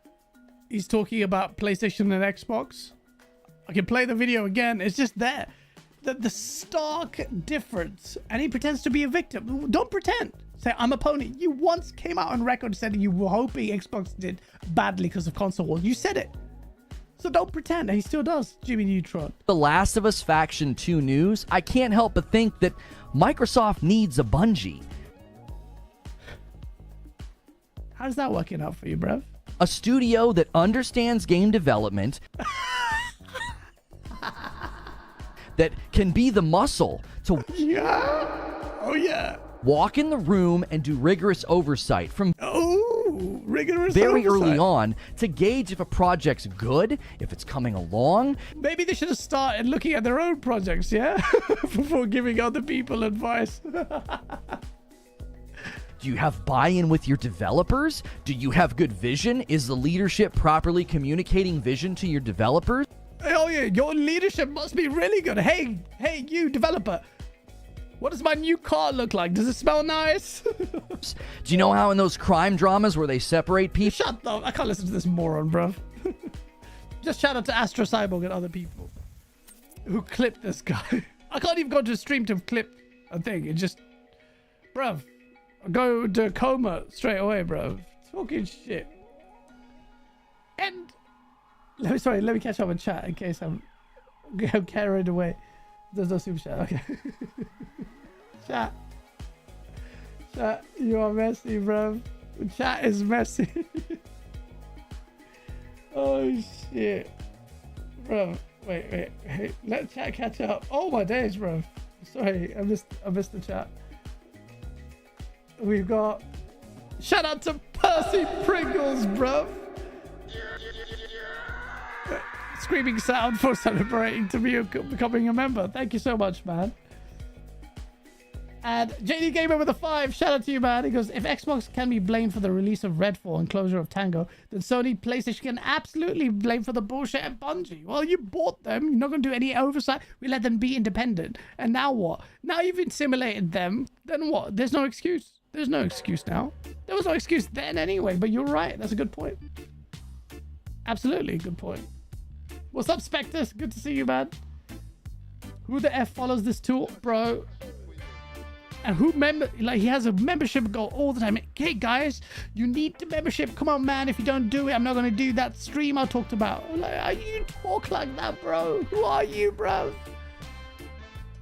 he's talking about PlayStation and Xbox. I can play the video again. It's just there. The stark difference. And he pretends to be a victim. Don't pretend. Say, I'm a pony. You once came out on record and said you were hoping Xbox did badly because of console wars. You said it. So don't pretend. And he still does, Jimmy Neutron. The Last of Us Faction 2 news, I can't help but think that Microsoft needs a Bungie. How's that working out for you, bruv? A studio that understands game development, that can be the muscle to walk in the room and do rigorous oversight from rigorous very oversight. early on to gauge if a project's good, if it's coming along. Maybe they should have started looking at their own projects, yeah? Before giving other people advice. Do you have buy-in with your developers? Do you have good vision? Is the leadership properly communicating vision to your developers? Oh yeah, your leadership must be really good. Hey, you developer. What does my new car look like? Does it smell nice? Do you know how in those crime dramas where they separate people? Shut up. I can't listen to this moron, bruv. Just shout out to Astro Cyborg and other people who clipped this guy. I can't even go to a stream to clip a thing. It just... Bruv. Go to coma straight away, bruv. Talking shit. And... Let me catch up and chat in case I'm carried away. There's no super chat. Okay. Chat, you are messy, bro. Chat is messy. Oh shit, bro. Wait. Let chat catch up. Oh my days, bro. Sorry, I missed the chat. We've got shout out to Percy Pringles, bro. Screaming sound for celebrating to be becoming a member. Thank you so much, man. And JD Gamer with a 5. Shout out to you, man. He goes, if Xbox can be blamed for the release of Redfall and closure of Tango, then Sony PlayStation can absolutely blame for the bullshit at Bungie. Well, you bought them. You're not going to do any oversight. We let them be independent. And now what? Now you've assimilated them. Then what? There's no excuse. There's no excuse now. There was no excuse then anyway, but you're right. That's a good point. Absolutely a good point. What's up, Spectre? Good to see you, man. Who the F follows this tool, bro? And who he has a membership goal all the time. Hey, guys, you need the membership. Come on, man. If you don't do it, I'm not going to do that stream I talked about. Like, you talk like that, bro? Who are you, bro?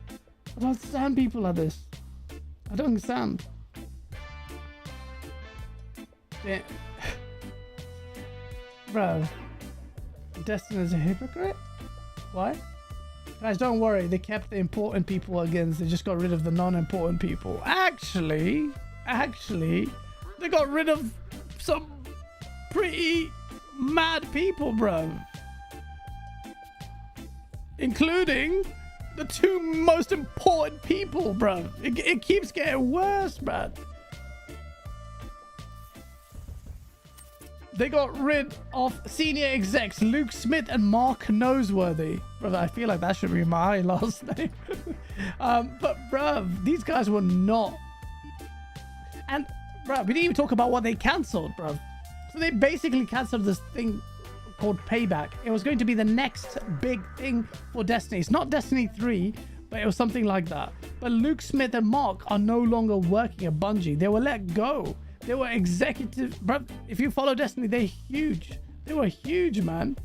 I don't understand people like this. I don't understand. Yeah. Bro. Destiny is a hypocrite? Why? Guys, don't worry. They kept the important people again. They just got rid of the non-important people. Actually, they got rid of some pretty mad people, bro. Including the 2 most important people, bro. It keeps getting worse, man. They got rid of senior execs Luke Smith and Mark Noseworthy. Brother, I feel like that should be my last name. But, bruv, these guys were not. And, bruv, we didn't even talk about what they cancelled, bruv. So they basically cancelled this thing called Payback. It was going to be the next big thing for Destiny. It's not Destiny 3, but it was something like that. But Luke Smith and Mark are no longer working at Bungie. They were let go. They were executive, bro. If you follow Destiny, they're huge. They were huge, man.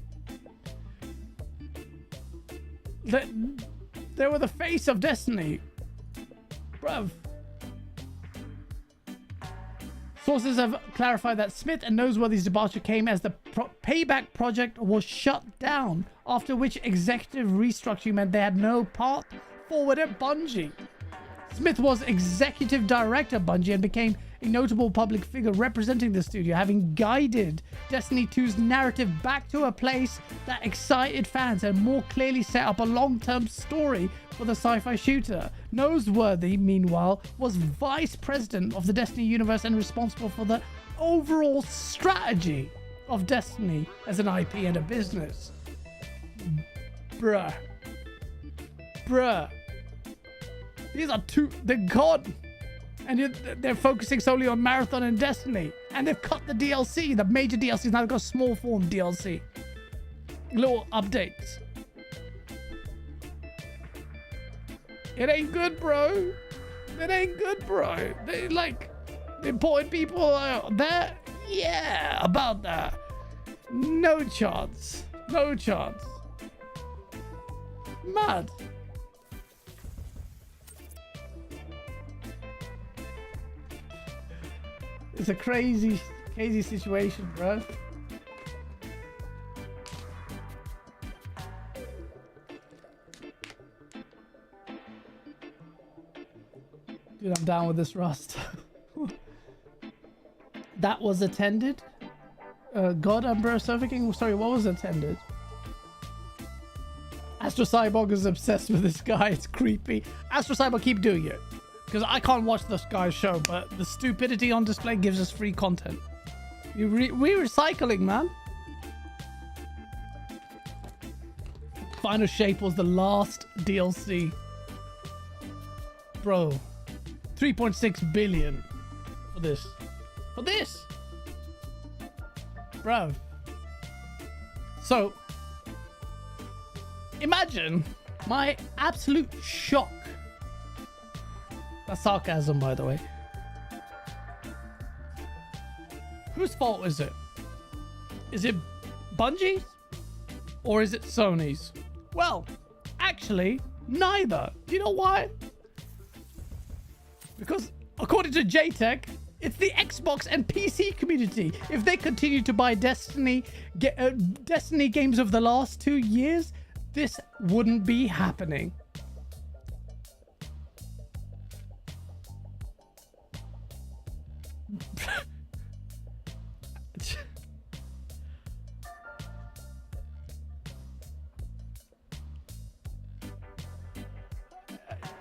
They were the face of Destiny, bruv. Sources have clarified that Smith and Noseworthy's departure came as the Payback project was shut down, after which executive restructuring meant they had no path forward at Bungie. Smith was executive director of Bungie and became a notable public figure representing the studio, having guided Destiny 2's narrative back to a place that excited fans and more clearly set up a long-term story for the sci-fi shooter. Noseworthy, meanwhile, was vice president of the Destiny universe and responsible for the overall strategy of Destiny as an IP and a business. Bruh. These are they're gone. And they're focusing solely on Marathon and Destiny. And they've cut the DLC, the major DLCs. Now they've got small form DLC. Little updates. It ain't good, bro. It ain't good, bro. They the important people out there. Yeah, about that. No chance. No chance. Mad. It's a crazy situation, bro. Dude, I'm down with this Rust. That was attended. God, Umbrella Sofa King. Sorry, what was attended? Astro Cyborg is obsessed with this guy. It's creepy. Astro Cyborg, keep doing it. Because I can't watch this guy's show, but the stupidity on display gives us free content. We're recycling, man. Final Shape was the last DLC. Bro. 3.6 billion for this. For this! Bro. So, imagine my absolute shock. That's sarcasm, by the way. Whose fault is it? Is it Bungie's? Or is it Sony's? Well, actually, neither. Do you know why? Because according to JTech, it's the Xbox and PC community. If they continue to buy Destiny games of the last 2 years, this wouldn't be happening.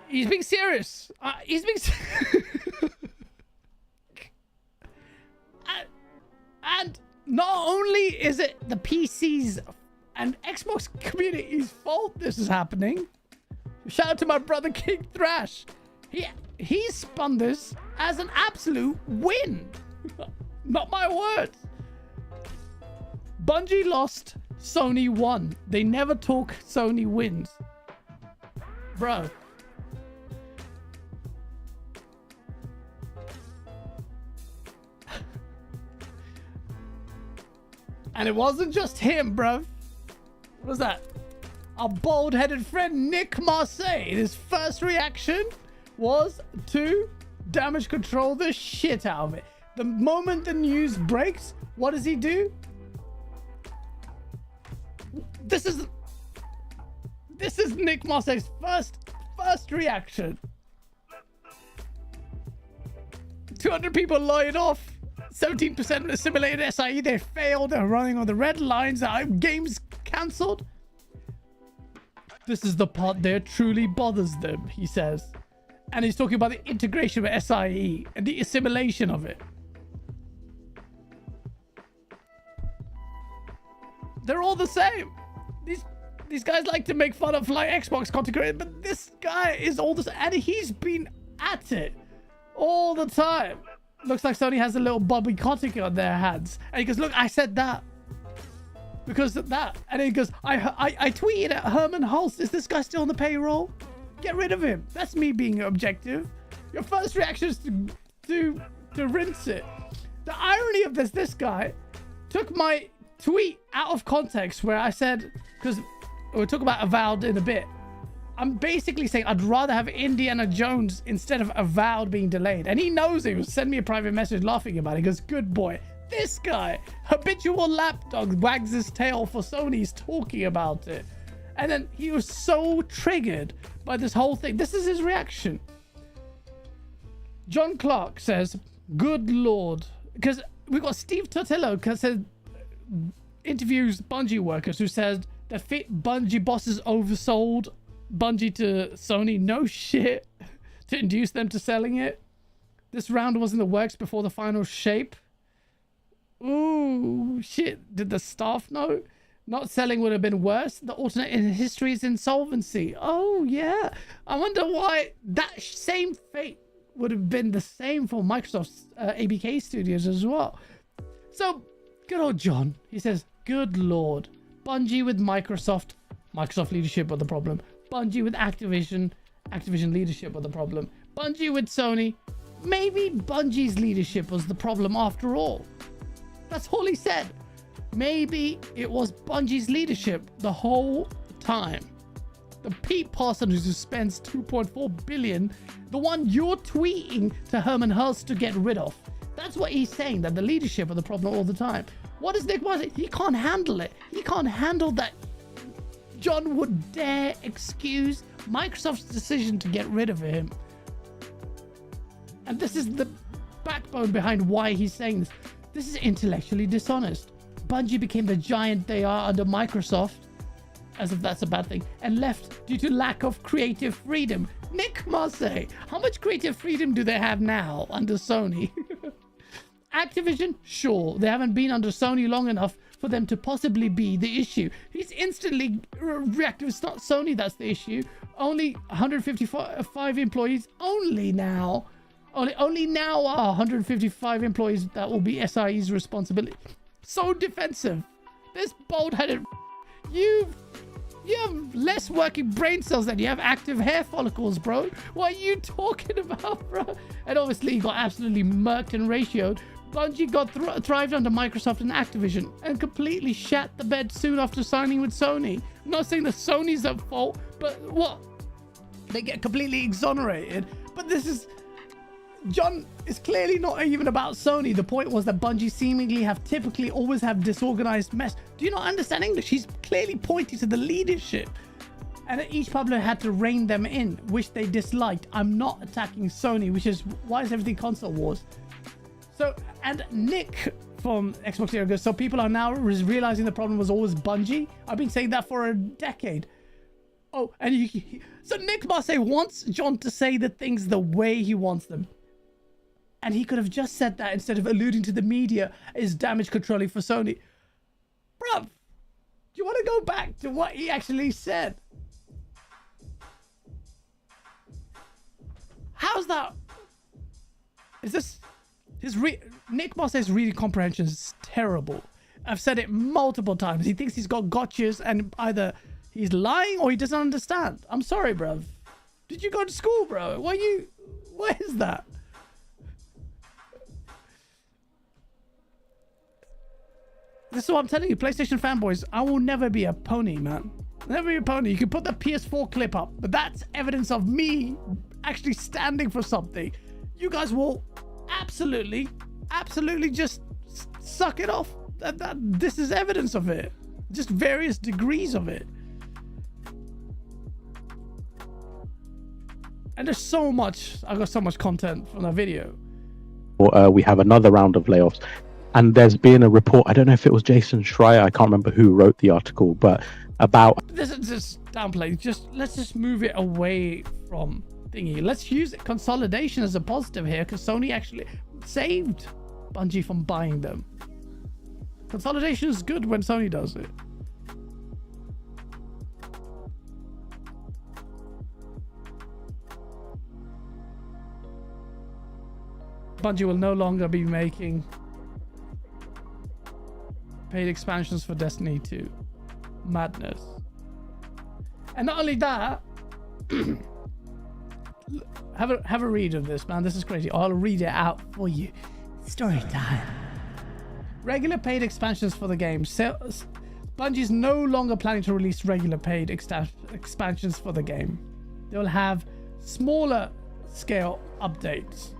He's being serious. He's being and not only is it the PCs and Xbox community's fault this is happening. Shout out to my brother King Thrash. He spun this as an absolute win. Not my words. Bungie lost, Sony won. They never talk Sony wins. Bro. And it wasn't just him, bruv. What was that? Our bald-headed friend Nick Marseille. His first reaction was to damage control the shit out of it. The moment the news breaks, what does he do? This is Nick Marseille's first reaction. 200 people laid off. 17% assimilated SIE. They failed. They're running on the red lines. Games cancelled. This is the part that truly bothers them, he says. And he's talking about the integration with SIE and the assimilation of it. They're all the same. These guys like to make fun of like Xbox content creators, but this guy is all this, and he's been at it all the time. Looks like Sony has a little Bobby Kotick on their hands. And he goes, look, I said that. Because of that. And then he goes, I tweeted at Herman Hulst. Is this guy still on the payroll? Get rid of him. That's me being objective. Your first reaction is to rinse it. The irony of this guy took my tweet out of context where I said, because we'll talk about Avowed in a bit. I'm basically saying I'd rather have Indiana Jones instead of Avowed being delayed. And he knows it. He sent me a private message laughing about it. He goes, good boy. This guy, habitual lapdog, wags his tail for Sony's talking about it. And then he was so triggered by this whole thing. This is his reaction. John Clark says, good lord. Because we got Steve Totillo said, interviews Bungie workers who said that Bungie bosses oversold Bungie to Sony. No shit. To induce them to selling it. This round was in the works before the final shape. Ooh, shit. Did the staff know? Not selling would have been worse. The alternate in history is insolvency. Oh, yeah. I wonder why that same fate would have been the same for Microsoft's ABK studios as well. So, good old John. He says, good lord. Bungie with Microsoft leadership were the problem. Bungie with Activision leadership were the problem. Bungie with Sony, maybe Bungie's leadership was the problem after all. That's all he said. Maybe it was Bungie's leadership the whole time. The Pete Parsons who spends $2.4 billion, the one you're tweeting to Herman Hulst to get rid of. That's what he's saying, that the leadership are the problem all the time. What is Nick Martin? He can't handle it. He can't handle that John would dare excuse Microsoft's decision to get rid of him. And this is the backbone behind why he's saying this. This is intellectually dishonest. Bungie became the giant they are under Microsoft, as if that's a bad thing, and left due to lack of creative freedom. Nick Marseille, how much creative freedom do they have now under Sony? Activision, sure, they haven't been under Sony long enough for them to possibly be the issue. He's instantly reactive. It's not Sony that's the issue. Only 155 employees. Only now are 155 employees that will be SIE's responsibility. So defensive. This bold-headed. You have less working brain cells than you have active hair follicles, bro. What are you talking about, bro? And obviously, he got absolutely murked and ratioed. Bungie got thrived under Microsoft and Activision and completely shat the bed soon after signing with Sony. I'm not saying that Sony's at fault, but what? They get completely exonerated. But this is... John is clearly not even about Sony. The point was that Bungie seemingly typically always have disorganized mess. Do you not understand English? He's clearly pointing to the leadership. And each publisher had to rein them in, which they disliked. I'm not attacking Sony, which is why is everything console wars? So, and Nick from Xbox Zero goes, so people are now realizing the problem was always Bungie? I've been saying that for a decade. Oh, and so Nick Marseille wants John to say the things the way he wants them. And he could have just said that instead of alluding to the media is damage controlling for Sony. Bruv, do you want to go back to what he actually said? How's that? Is this... Nick Marseille's reading comprehension is terrible. I've said it multiple times. He thinks he's got gotchas and either he's lying or he doesn't understand. I'm sorry, bruv. Did you go to school, bro? What is that? This is what I'm telling you, PlayStation fanboys. I will never be a pony, man. Never be a pony. You can put the PS4 clip up, but that's evidence of me actually standing for something. You guys will absolutely just suck it off. This is evidence of it. Just various degrees of it. And there's so much. I got so much content from that video. We have another round of layoffs. And there's been a report, I don't know if it was Jason Schreier, I can't remember who wrote the article, but about... This is just downplay. Let's just move it away from thingy. Let's use it, consolidation as a positive here, because Sony actually saved Bungie from buying them. Consolidation is good when Sony does it. Bungie will no longer be making paid expansions for Destiny 2. Madness. And not only that, have a read of this, man. This is crazy. I'll read it out for you. Story time. Regular paid expansions for the game. Bungie's no longer planning to release regular paid expansions for the game. They will have smaller scale updates.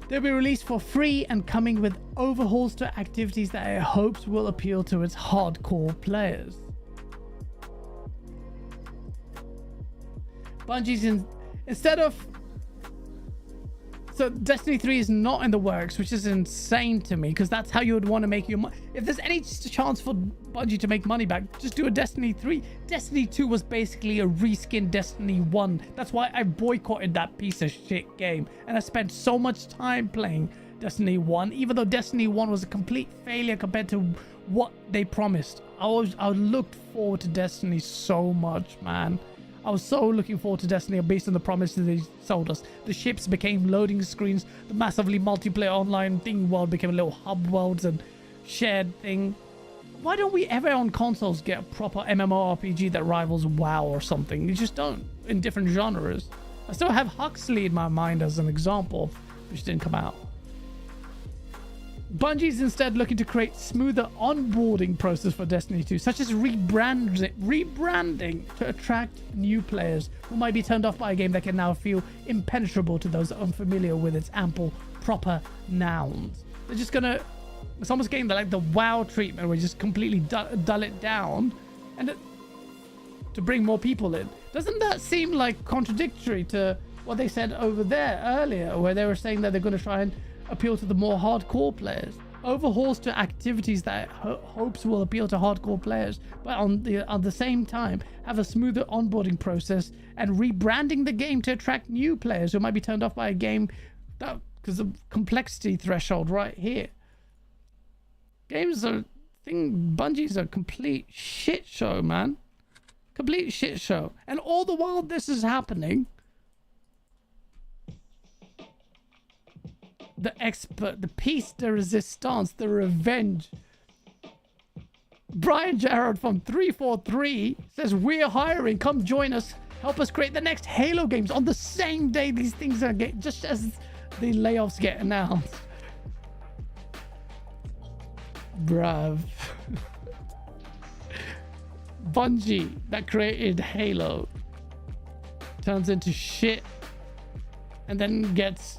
They'll be released for free and coming with overhauls to activities that it hopes will appeal to its hardcore players. Bungie's instead of So Destiny 3 is not in the works, which is insane to me, because that's how you would want to make your money. If there's any chance for Bungie to make money back, just do a Destiny 3. Destiny 2 was basically a reskin Destiny 1. That's why I boycotted that piece of shit game. And I spent so much time playing Destiny 1, even though Destiny 1 was a complete failure compared to what they promised. I looked forward to Destiny so much, man. I was so looking forward to Destiny based on the promises they sold us. The ships became loading screens. The massively multiplayer online thing world became little hub worlds and shared thing. Why don't we ever on consoles get a proper MMORPG that rivals WoW or something? You just don't, in different genres. I still have Huxley in my mind as an example, which didn't come out. Bungie's instead looking to create smoother onboarding process for Destiny 2, such as rebranding to attract new players who might be turned off by a game that can now feel impenetrable to those unfamiliar with its ample, proper nouns. They're just gonna... It's almost getting like the WoW treatment where you just completely dull it down and to bring more people in. Doesn't that seem like contradictory to what they said over there earlier, where they were saying that they're going to try and appeal to the more hardcore players? Overhauls to activities that hopes will appeal to hardcore players, but on the same time have a smoother onboarding process and rebranding the game to attract new players who might be turned off by a game that because of complexity threshold right here. Bungie's a complete shit show, man. Complete shit show. And all the while this is happening, the expert, the piece de resistance, the revenge. Brian Jarrod from 343 says, we're hiring, come join us, help us create the next Halo games on the same day these things are just as the layoffs get announced. Bruv. Bungie that created Halo turns into shit and then gets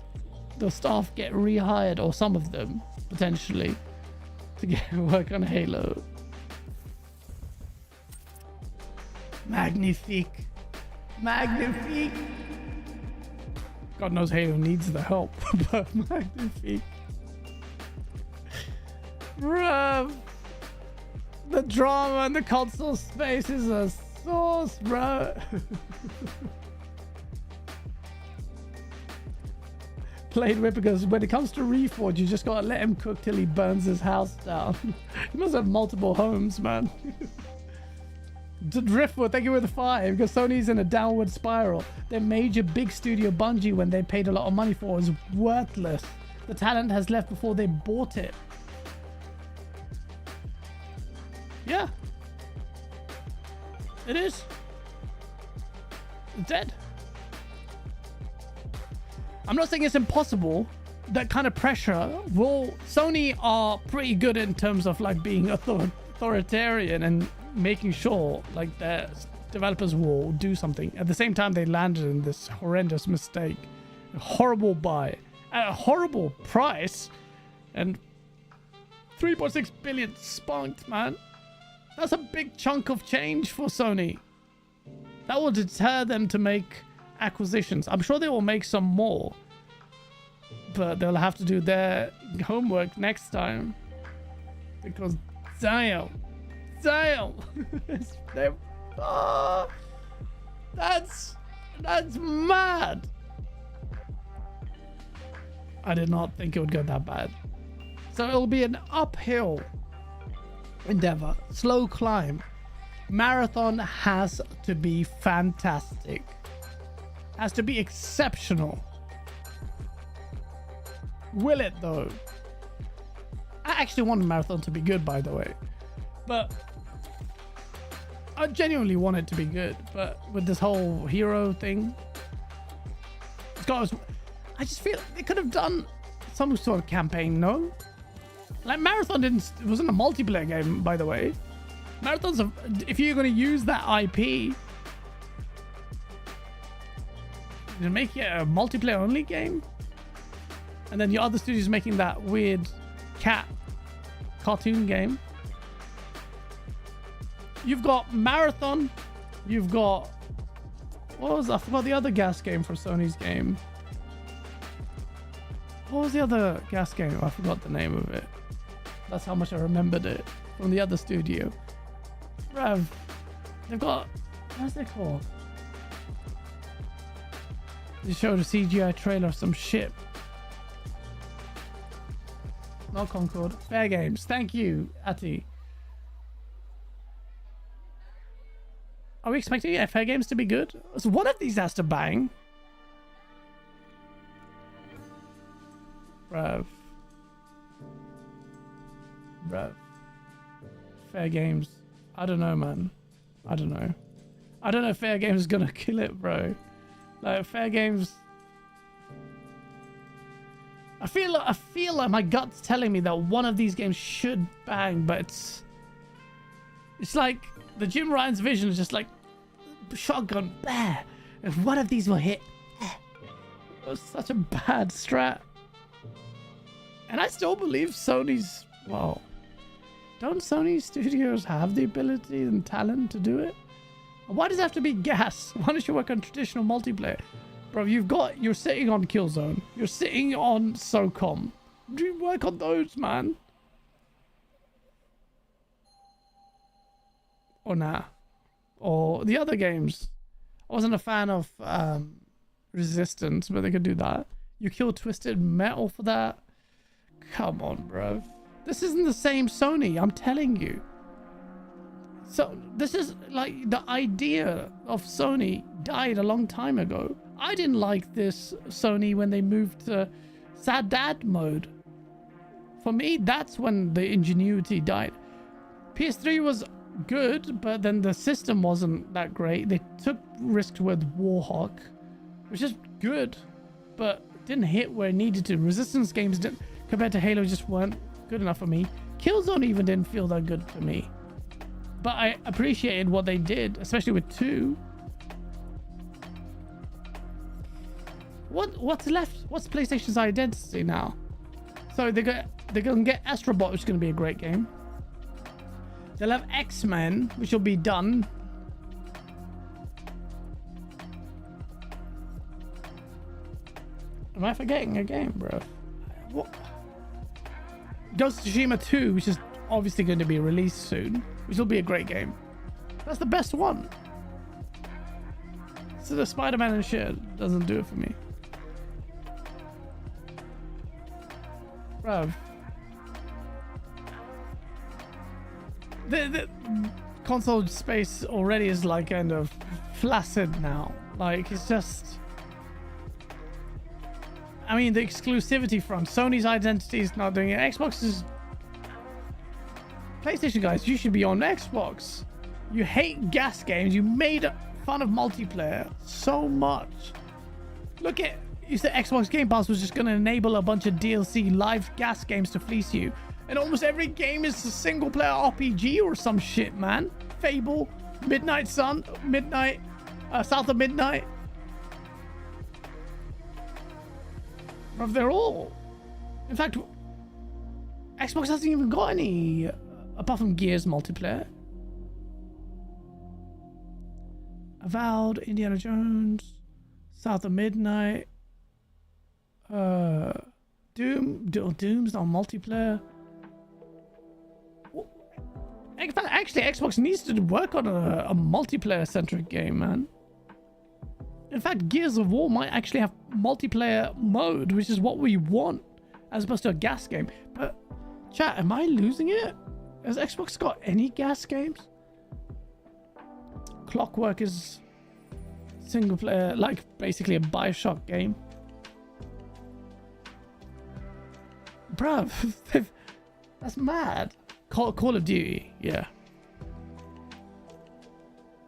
the staff get rehired, or some of them potentially, to get work on Halo. Magnifique. God knows Halo needs the help, but magnifique. Bruv, the drama in the console space is a source, bro. Played Ripper goes, when it comes to Reforge, you just gotta let him cook till he burns his house down. He must have multiple homes, man. Driftwood, thank you for the 5, because Sony's in a downward spiral. Their major big studio Bungie, when they paid a lot of money for, is worthless. The talent has left before they bought it. Yeah. It is. It's dead. I'm not saying it's impossible. That kind of pressure will... Sony are pretty good in terms of like being authoritarian and making sure like their developers will do something. At the same time, they landed in this horrendous mistake. A horrible buy. At a horrible price. And 3.6 billion spunked, man. That's a big chunk of change for Sony. That will deter them to make acquisitions. I'm sure they will make some more, but they'll have to do their homework next time, because damn, that's mad. I did not think it would go that bad. So it'll be an uphill endeavor, slow climb. Marathon has to be fantastic, has to be exceptional. Will it though? I actually want Marathon to be good, by the way, but I genuinely want it to be good. But with this whole hero thing, I just feel they could have done some sort of campaign. No, like Marathon it wasn't a multiplayer game, by the way. Marathon's if you're going to use that IP, you make it a multiplayer only game, and then your other studio's making that weird cat cartoon game. You've got Marathon, you've got I forgot the other gas game from Sony's game. What was the other gas game? I forgot the name of it. That's how much I remembered it from the other studio. Bruv, they've got, what's it called? They showed a CGI trailer of some shit. Not Concord. Fair Games. Thank you, Ati. Are we expecting Fair Games to be good? So one of these has to bang. Bruv. Fair Games. I don't know, man. I don't know if Fair Games is gonna kill it, bro. Like, Fair Games... I feel like my gut's telling me that one of these games should bang, but it's like the Jim Ryan's vision is just like shotgun, bear. If one of these will hit, it was such a bad strat. And I still believe Sony's, well, don't Sony studios have the ability and talent to do it? Why does it have to be gas? Why don't you work on traditional multiplayer? Bro, you're sitting on Killzone. You're sitting on SOCOM. Do you work on those, man? Or nah. Or the other games. I wasn't a fan of Resistance, but they could do that. You kill Twisted Metal for that? Come on, bro. This isn't the same Sony, I'm telling you. So, this is like the idea of Sony died a long time ago. I didn't like this Sony when they moved to Sad Dad mode. For me, that's when the ingenuity died. PS3 was good, but then the system wasn't that great. They took risks with Warhawk, which is good, but didn't hit where it needed to. Resistance games didn't, compared to Halo, just weren't good enough for me. Killzone even didn't feel that good for me. But I appreciated what they did, especially with 2. What's left? What's PlayStation's identity now? So they're gonna get Astrobot, which is gonna be a great game. They'll have X-Men, which will be done. Am I forgetting a game, bro? What? Ghost of Tsushima 2, which is obviously going to be released soon, which will be a great game. That's the best one. So the Spider-Man and shit doesn't do it for me. Bro. The console space already is like kind of flaccid now. Like, it's just... I mean, the exclusivity front. Sony's identity is not doing it. Xbox is... PlayStation guys, you should be on Xbox. You hate gas games. You made fun of multiplayer so much. Look at... You said Xbox Game Pass was just going to enable a bunch of DLC live gas games to fleece you. And almost every game is a single player RPG or some shit, man. Fable, Midnight Sun, South of Midnight. Bro, they're all... In fact, Xbox hasn't even got any, apart from Gears multiplayer. Avowed, Indiana Jones, South of Midnight, Doom's not multiplayer. In fact, actually, Xbox needs to work on a multiplayer-centric game, man. In fact, Gears of War might actually have multiplayer mode, which is what we want, as opposed to a gas game. But, chat, am I losing it? Has Xbox got any gas games? Clockwork is single player, like basically a Bioshock game. Bruv, that's mad. Call of Duty, yeah.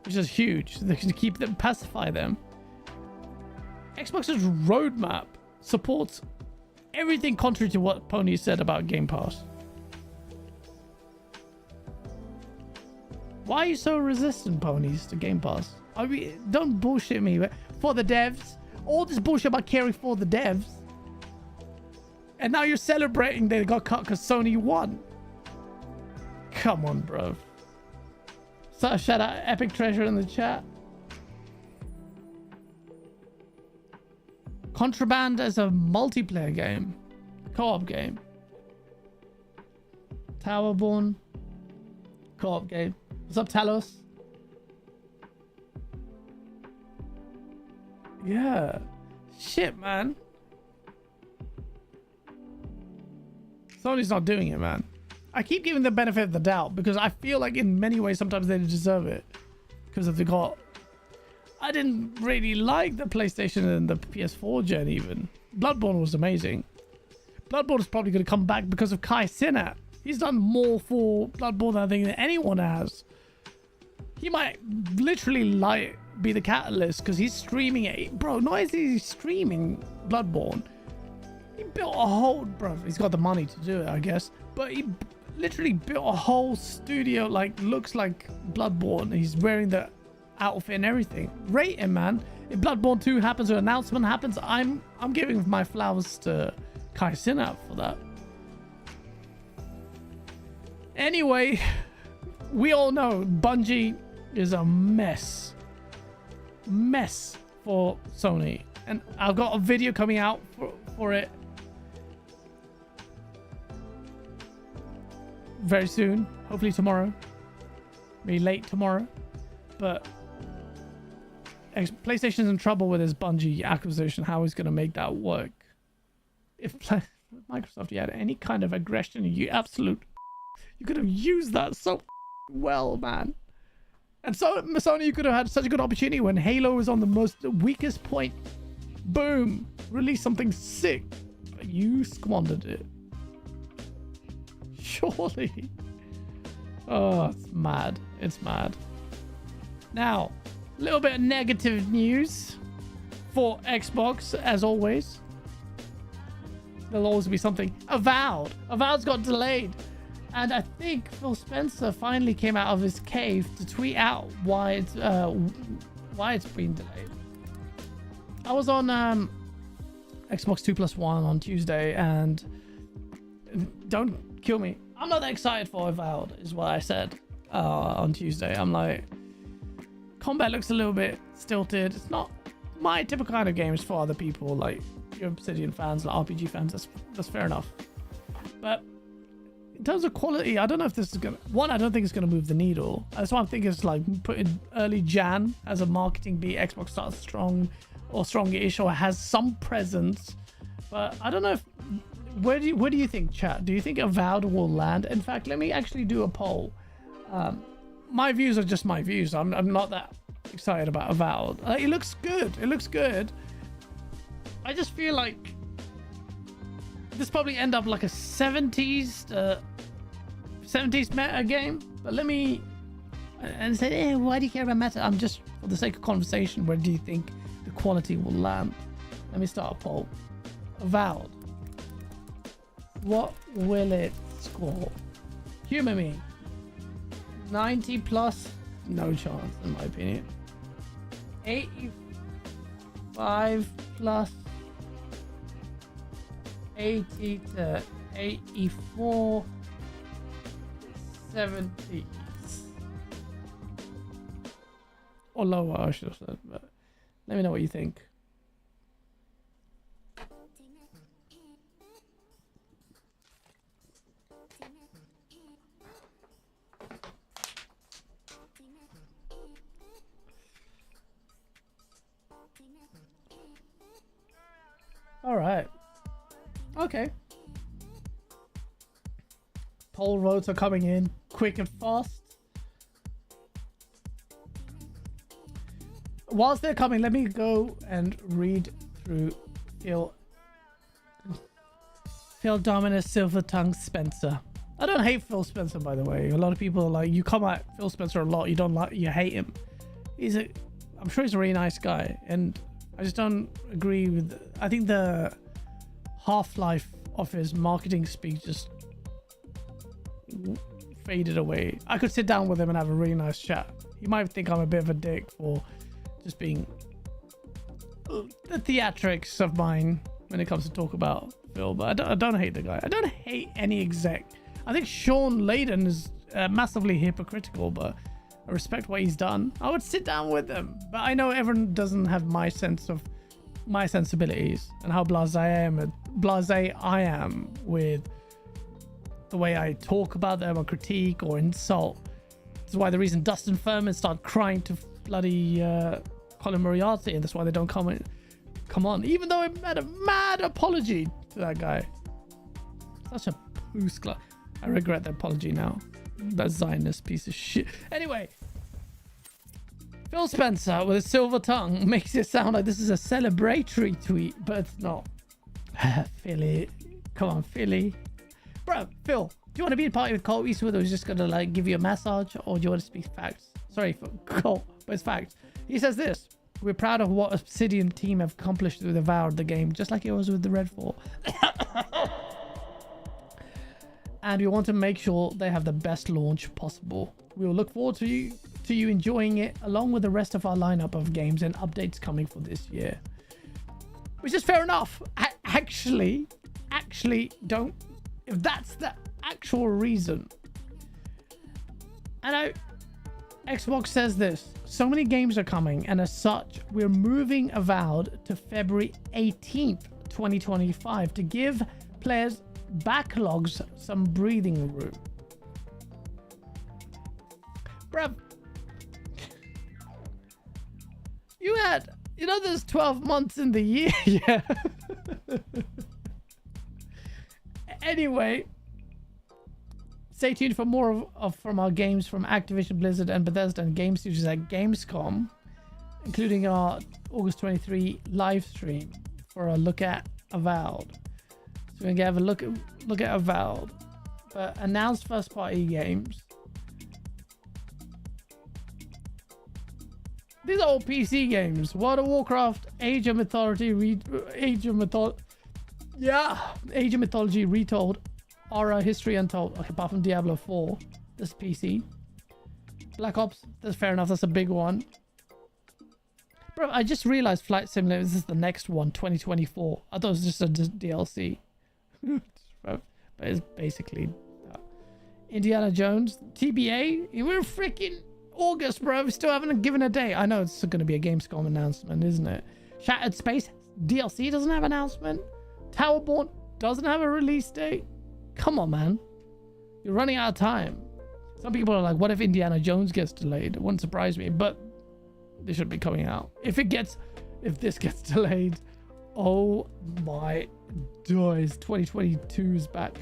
Which is huge. They can keep them, pacify them. Xbox's roadmap supports everything contrary to what Pony said about Game Pass. Why are you so resistant, Ponies, to Game Pass? I mean, don't bullshit me. But for the devs, all this bullshit about caring for the devs, and now you're celebrating they got cut because Sony won. Come on, bro. So shout out Epic Treasure in the chat. Contraband as a multiplayer game. Co-op game. Towerborn. Co-op game. What's up, Talos? Yeah. Shit, man. Sony's not doing it, man. I keep giving the benefit of the doubt because I feel like in many ways sometimes they deserve it. Because if they got... I didn't really like the PlayStation and the PS4 gen even. Bloodborne was amazing. Bloodborne is probably going to come back because of Kai Cenat. He's done more for Bloodborne than I think that anyone has. He might literally be the catalyst because he's streaming it. Bro, not only is he streaming Bloodborne, he built a whole... Bro, he's got the money to do it, I guess. But he literally built a whole studio, like, looks like Bloodborne. He's wearing the outfit and everything. Rate him, man. If Bloodborne 2 happens or announcement happens, I'm giving my flowers to Kai Cenat for that. Anyway, we all know Bungie is a mess for Sony, and I've got a video coming out for it very soon, hopefully tomorrow, maybe late tomorrow. But PlayStation's in trouble with his Bungie acquisition. How he's going to make that work? If Microsoft, you had any kind of aggression, you could have used that so well, man. And so Sony, you could have had such a good opportunity when Halo was on the most weakest point. Boom, release something sick, but you squandered it. Surely. Oh, it's mad. It's mad. Now, a little bit of negative news for Xbox, as always. There'll always be something. Avowed's got delayed. And I think Phil Spencer finally came out of his cave to tweet out why it's been delayed. I was on Xbox 2+1 on Tuesday, and don't kill me, I'm not that excited for Avowed, is what I said on Tuesday. I'm like, combat looks a little bit stilted. It's not my typical kind of game. It's for other people, like your Obsidian fans, like RPG fans. That's fair enough. But in terms of quality, I don't know if this is gonna... One, I don't think it's gonna move the needle. That's why I'm thinking it's like put in early Jan as a marketing beat. Xbox starts strong or strongish or has some presence. But I don't know if... Where do you think, chat? Do you think Avowed will land? In fact, let me actually do a poll. My views are just my views. I'm not that excited about Avowed. It looks good. It looks good. I just feel like this probably end up like a 70s meta game. But let me... And say, why do you care about meta? I'm just, for the sake of conversation, where do you think the quality will land? Let me start a poll. Avowed. What will it score? Humor me. 90 plus? No chance, in my opinion. 85 plus? 80 to 84, 70s. Or lower, I should have said, but let me know what you think. All right. Okay. Poll votes are coming in quick and fast. Whilst they're coming, let me go and read through Phil Dominus Silver Tongue Spencer. I don't hate Phil Spencer, by the way. A lot of people are like, you come at Phil Spencer a lot, you hate him. I'm sure he's a really nice guy, and I just don't agree with... I think the half-life of his marketing speak just faded away. I could sit down with him and have a really nice chat. He might think I'm a bit of a dick for just being the theatrics of mine when it comes to talk about Phil, but I don't hate the guy. I don't hate any exec. I think Sean Layden is massively hypocritical, but I respect what he's done. I would sit down with him, but I know everyone doesn't have my sense of my sensibilities and how blasé I am with the way I talk about them or critique or insult. This is why the reason Dustin Furman started crying to bloody Colin Moriarty, and that's why they don't come on, even though I made a mad apology to that guy. Such a pooskla. I regret the apology now. That Zionist piece of shit. Anyway, Phil Spencer with a silver tongue makes it sound like this is a celebratory tweet, but it's not. Philly. Come on, Philly. Bro, Phil, do you want to be in a party with Colt Eastwood, or is just gonna like give you a massage, or do you want to speak facts? Sorry for Colt, but it's facts. He says this: we're proud of what Obsidian team have accomplished with Avowed, the game, just like it was with the Redfall. And we want to make sure they have the best launch possible. We will look forward to you enjoying it, along with the rest of our lineup of games and updates coming for this year. Which is fair enough. Actually, don't. If that's the actual reason. I know Xbox says this: so many games are coming, and as such, we're moving Avowed to February 18th, 2025 to give players backlogs some breathing room. Bruv, there's 12 months in the year. Yeah. Anyway, stay tuned for more from our games from Activision Blizzard and Bethesda and game studios at Gamescom, including our August 23 live stream for a look at Avowed. So we're gonna have a look at Avowed, but announced first party games. These are all PC games. World of Warcraft, Age of Mythology Retold, Aura History Untold. Okay, apart from Diablo 4, this is PC. Black Ops, that's fair enough. That's a big one. Bro, I just realized Flight Simulator is the next one, 2024. I thought it was just a DLC. But it's basically that. Indiana Jones, TBA. We're freaking August, bro. We still haven't given a date. I know it's going to be a Gamescom announcement, isn't it? Shattered Space DLC doesn't have an announcement. Towerborn doesn't have a release date. Come on, man. You're running out of time. Some people are like, what if Indiana Jones gets delayed? It wouldn't surprise me, but they should be coming out. If this gets delayed, oh my days, 2022 is back.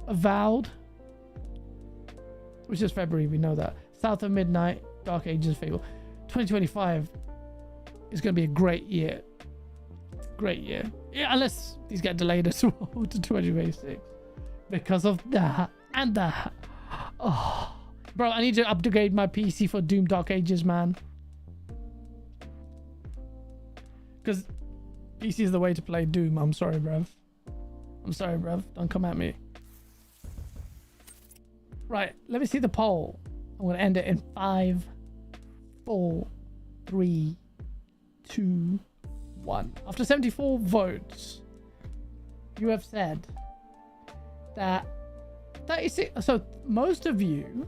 Avowed, which is February, we know that. South of Midnight, Dark Ages Fable. 2025 is going to be a great year. Great year. Yeah, unless these get delayed as well to 2026. Because of that and that. Oh, bro, I need to upgrade my PC for Doom Dark Ages, man. Because PC is the way to play Doom. I'm sorry, bruv. Don't come at me. Right, let me see the poll. I'm going to end it in 5, 4, 3, 2, 1. After 74 votes, you have said that 36. So most of you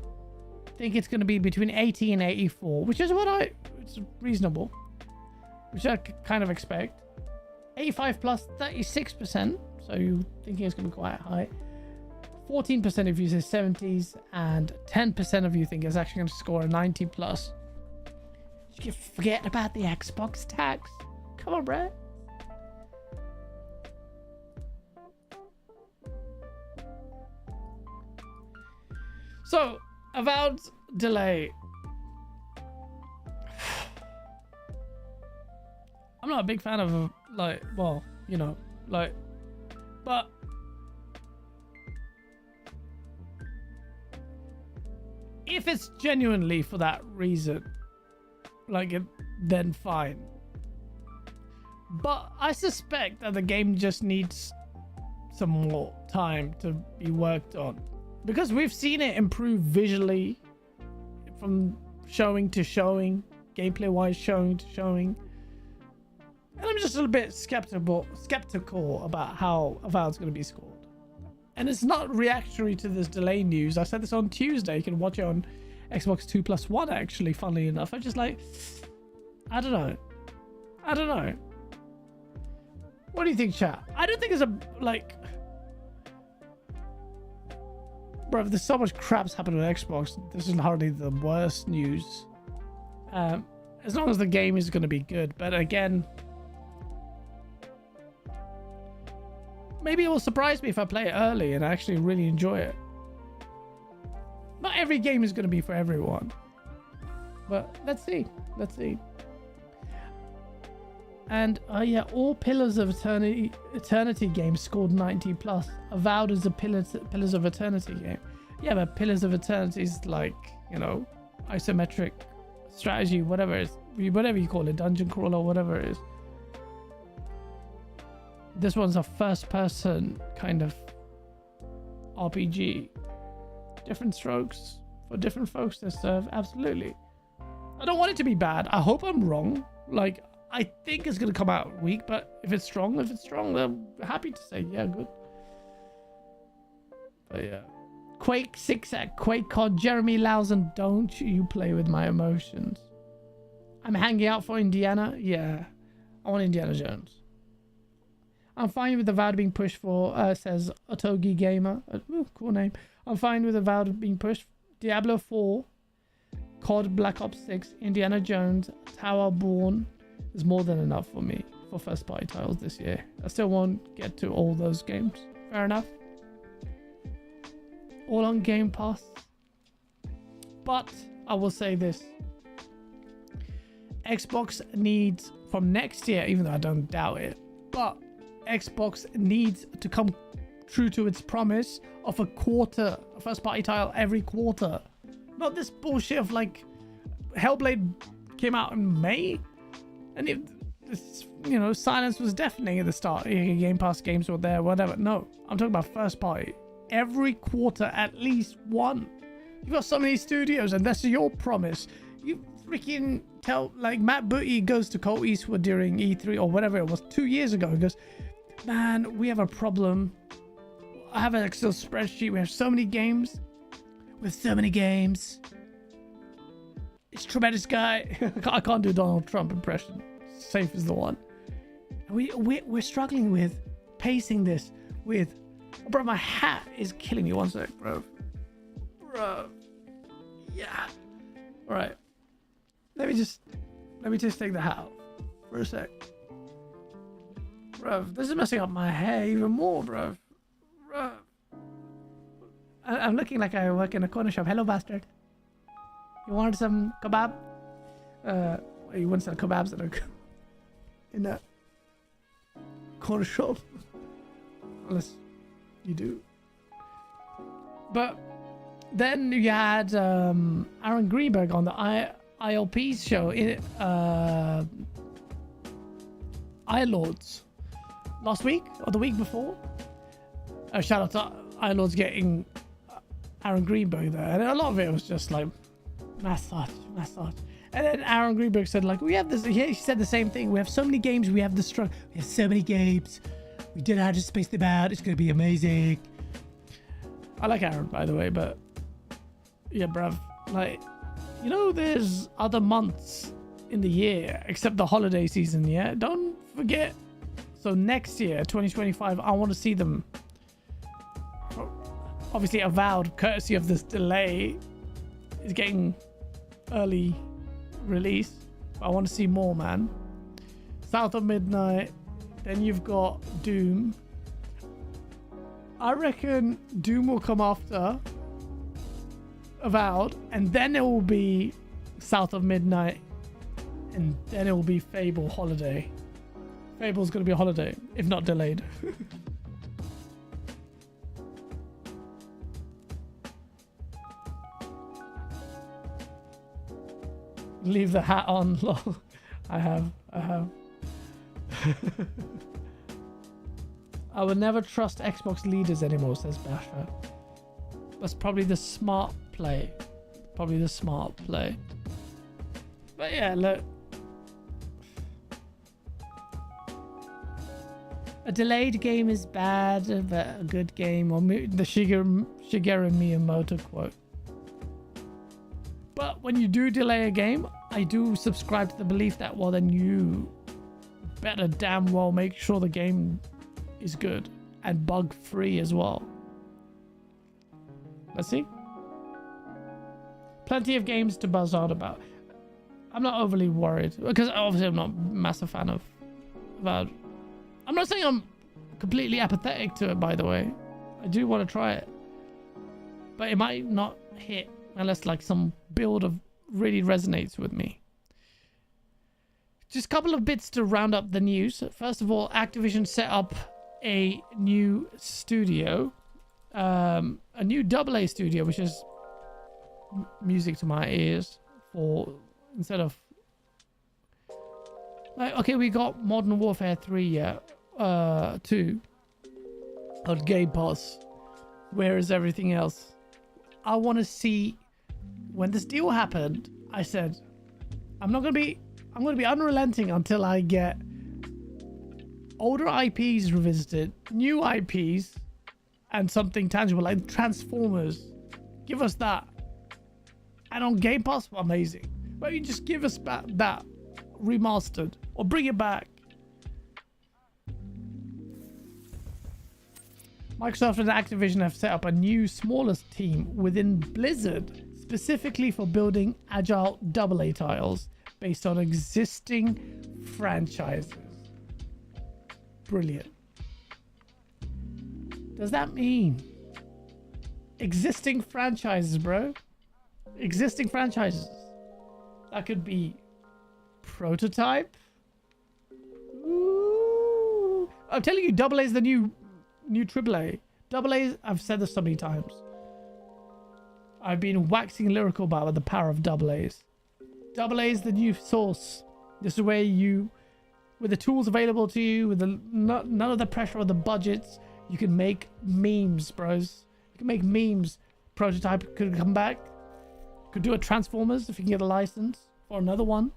think it's going to be between 80 and 84, which is it's reasonable, which I kind of expect. 85 plus 36%. So you're thinking it's going to be quite high. 14% of you say 70s, and 10% of you think it's actually going to score a 90 plus. You forget about the Xbox tax. Come on, bro. So, Avowed Delay. I'm not a big fan of, but if it's genuinely for that reason, then fine. But I suspect that the game just needs some more time to be worked on, because we've seen it improve visually from showing to showing, gameplay wise, showing to showing. And I'm just a little bit skeptical about how Avowed's going to be scored. And it's not reactionary to this delay news. I said this on Tuesday. You can watch it on Xbox 2+1, actually, funnily enough. I don't know. What do you think, chat? I don't think it's a, like... Bro, there's so much crap's happening on Xbox. This is hardly the worst news. As long as the game is going to be good. But again... Maybe it will surprise me if I play it early and I actually really enjoy it. Not every game is going to be for everyone. But let's see. Let's see. And yeah, all Pillars of Eternity games scored 90 plus. Avowed is a Pillars of Eternity game. Yeah, but Pillars of Eternity is like, you know, isometric strategy, whatever it is, whatever you call it, dungeon crawler, whatever it is. This one's a first-person kind of RPG. Different strokes for different folks to serve. Absolutely. I don't want it to be bad. I hope I'm wrong. Like, I think it's going to come out weak, but if it's strong, I'm happy to say, yeah, good. But yeah. Quake 6 at QuakeCon. Jeremy Lawson, don't you play with my emotions. I'm hanging out for Indiana. Yeah. I want Indiana Jones. I'm fine with Avowed being pushed for, says Otogi Gamer. Ooh, cool name. I'm fine with Avowed being pushed. Diablo 4, COD Black Ops 6, Indiana Jones, Towerborn is more than enough for me for first party titles this year. I still won't get to all those games. Fair enough. All on Game Pass. But I will say this. Xbox needs, from next year, even though I don't doubt it, but Xbox needs to come true to its promise of a first party title every quarter. Not this bullshit of like Hellblade came out in May and silence was deafening at the start. Game Pass games were there, whatever. No, I'm talking about first party. Every quarter, at least one. You've got so many studios and that's your promise. You freaking tell, like Matt Booty goes to Colt Eastwood during E3 or whatever it was 2 years ago. He goes, man, we have a problem. I have an Excel spreadsheet. We have so many games. With so many games. It's tremendous guy. I can't do Donald Trump impression. Safe is the one. We're struggling with pacing this with... Bro, my hat is killing me. One sec, bro. Bro. Yeah. All right. Let me just take the hat off for a sec. Bro, this is messing up my hair even more, bro. Bro. I'm looking like I work in a corner shop. Hello, bastard. You wanted some kebab? You wouldn't sell kebabs in a corner shop. Unless you do. But then you had Aaron Greenberg on the ILP's show in iLords last week or the week before. Shout out to iLords getting Aaron Greenberg there, and a lot of it was just like massage. And then Aaron Greenberg said, like, we have this. He said the same thing. We have so many games. We have the struggle. We have so many games. We did how to space them out. It's gonna be amazing. I like Aaron, by the way, but yeah, bruv. Like, you know, there's other months in the year except the holiday season. Yeah, don't forget. So next year, 2025, I want to see them. Obviously, Avowed, courtesy of this delay, is getting early release. I want to see more, man. South of Midnight. Then you've got Doom. I reckon Doom will come after Avowed, and then it will be South of Midnight, and then it will be Fable Holiday. Fable's going to be a holiday, if not delayed. Leave the hat on. Lol. I have. I would never trust Xbox leaders anymore, says Basher. That's probably the smart play. But yeah, look. A delayed game is bad, but a good game, or the Shigeru Miyamoto quote. But when you do delay a game, I do subscribe to the belief that, well, then you better damn well make sure the game is good and bug free as well. Let's see. Plenty of games to buzz on about. I'm not overly worried because obviously I'm not a massive fan of Avowed. I'm not saying I'm completely apathetic to it, by the way. I do want to try it, but it might not hit unless like some build of really resonates with me. Just a couple of bits to round up the news. First of all, Activision set up a new studio, a new AA studio, which is music to my ears. For instead of like, okay, we got Modern Warfare 3, 2 on Game Pass. Where is everything else? I want to see. When this deal happened, I said, I'm going to be unrelenting until I get older IPs revisited, new IPs, and something tangible like Transformers. Give us that. And on Game Pass, amazing. Maybe just give us that remastered or bring it back. Microsoft and Activision have set up a new, smallest team within Blizzard specifically for building agile AA titles based on existing franchises. Brilliant. Does that mean existing franchises, bro? Existing franchises. That could be Prototype. Ooh. I'm telling you, AA is the new AAA. AA, I've said this so many times. I've been waxing lyrical about the power of AA's. AA is the new source. This is where you, with the tools available to you, with none of the pressure or the budgets, you can make memes, bros. You can make memes. Prototype could come back. Could do a Transformers if you can get a license or another one.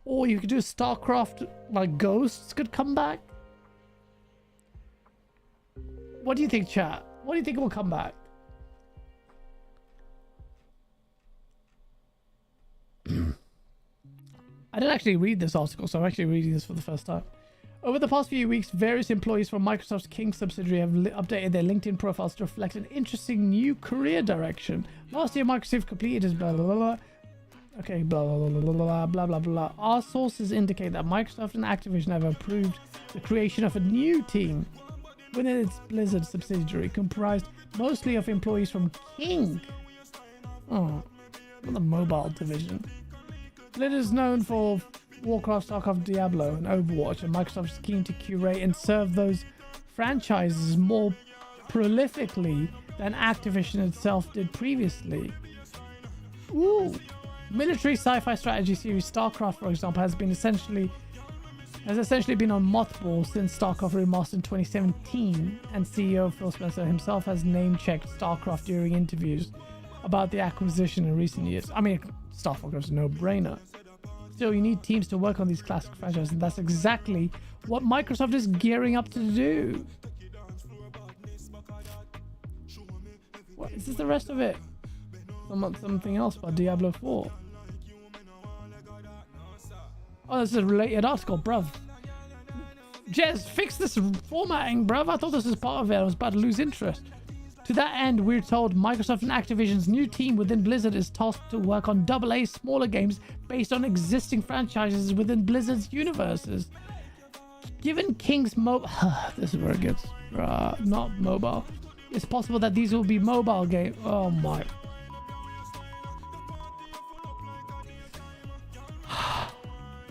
Or you could do a StarCraft, like Ghosts could come back. What do you think, chat? What do you think will come back? I didn't actually read this article, so I'm actually reading this for the first time. Over the past few weeks, various employees from Microsoft's King subsidiary have updated their LinkedIn profiles to reflect an interesting new career direction. Last year, Microsoft completed its blah, blah, blah, blah. Okay, blah, blah, blah, blah, blah, blah, blah. Our sources indicate that Microsoft and Activision have approved the creation of a new team within its Blizzard subsidiary, comprised mostly of employees from King. Oh, the mobile division. Blizzard is known for Warcraft, StarCraft, Diablo, and Overwatch, and Microsoft is keen to curate and serve those franchises more prolifically than Activision itself did previously. Ooh. Military sci-fi strategy series StarCraft, for example, has essentially been on mothball since StarCraft remastered in 2017, and CEO Phil Spencer himself has name-checked StarCraft during interviews about the acquisition in recent years. I mean, StarCraft is a no-brainer. Still, you need teams to work on these classic franchises, and that's exactly what Microsoft is gearing up to do. What is this? The rest of it? Something else about Diablo 4. Oh, this is a related article, bruv. Jez, fix this formatting, bruv. I thought this was part of it. I was about to lose interest. To that end, we're told Microsoft and Activision's new team within Blizzard is tasked to work on AA smaller games based on existing franchises within Blizzard's universes. Given King's mobile... this is where it gets... not mobile. It's possible that these will be mobile games. Oh my...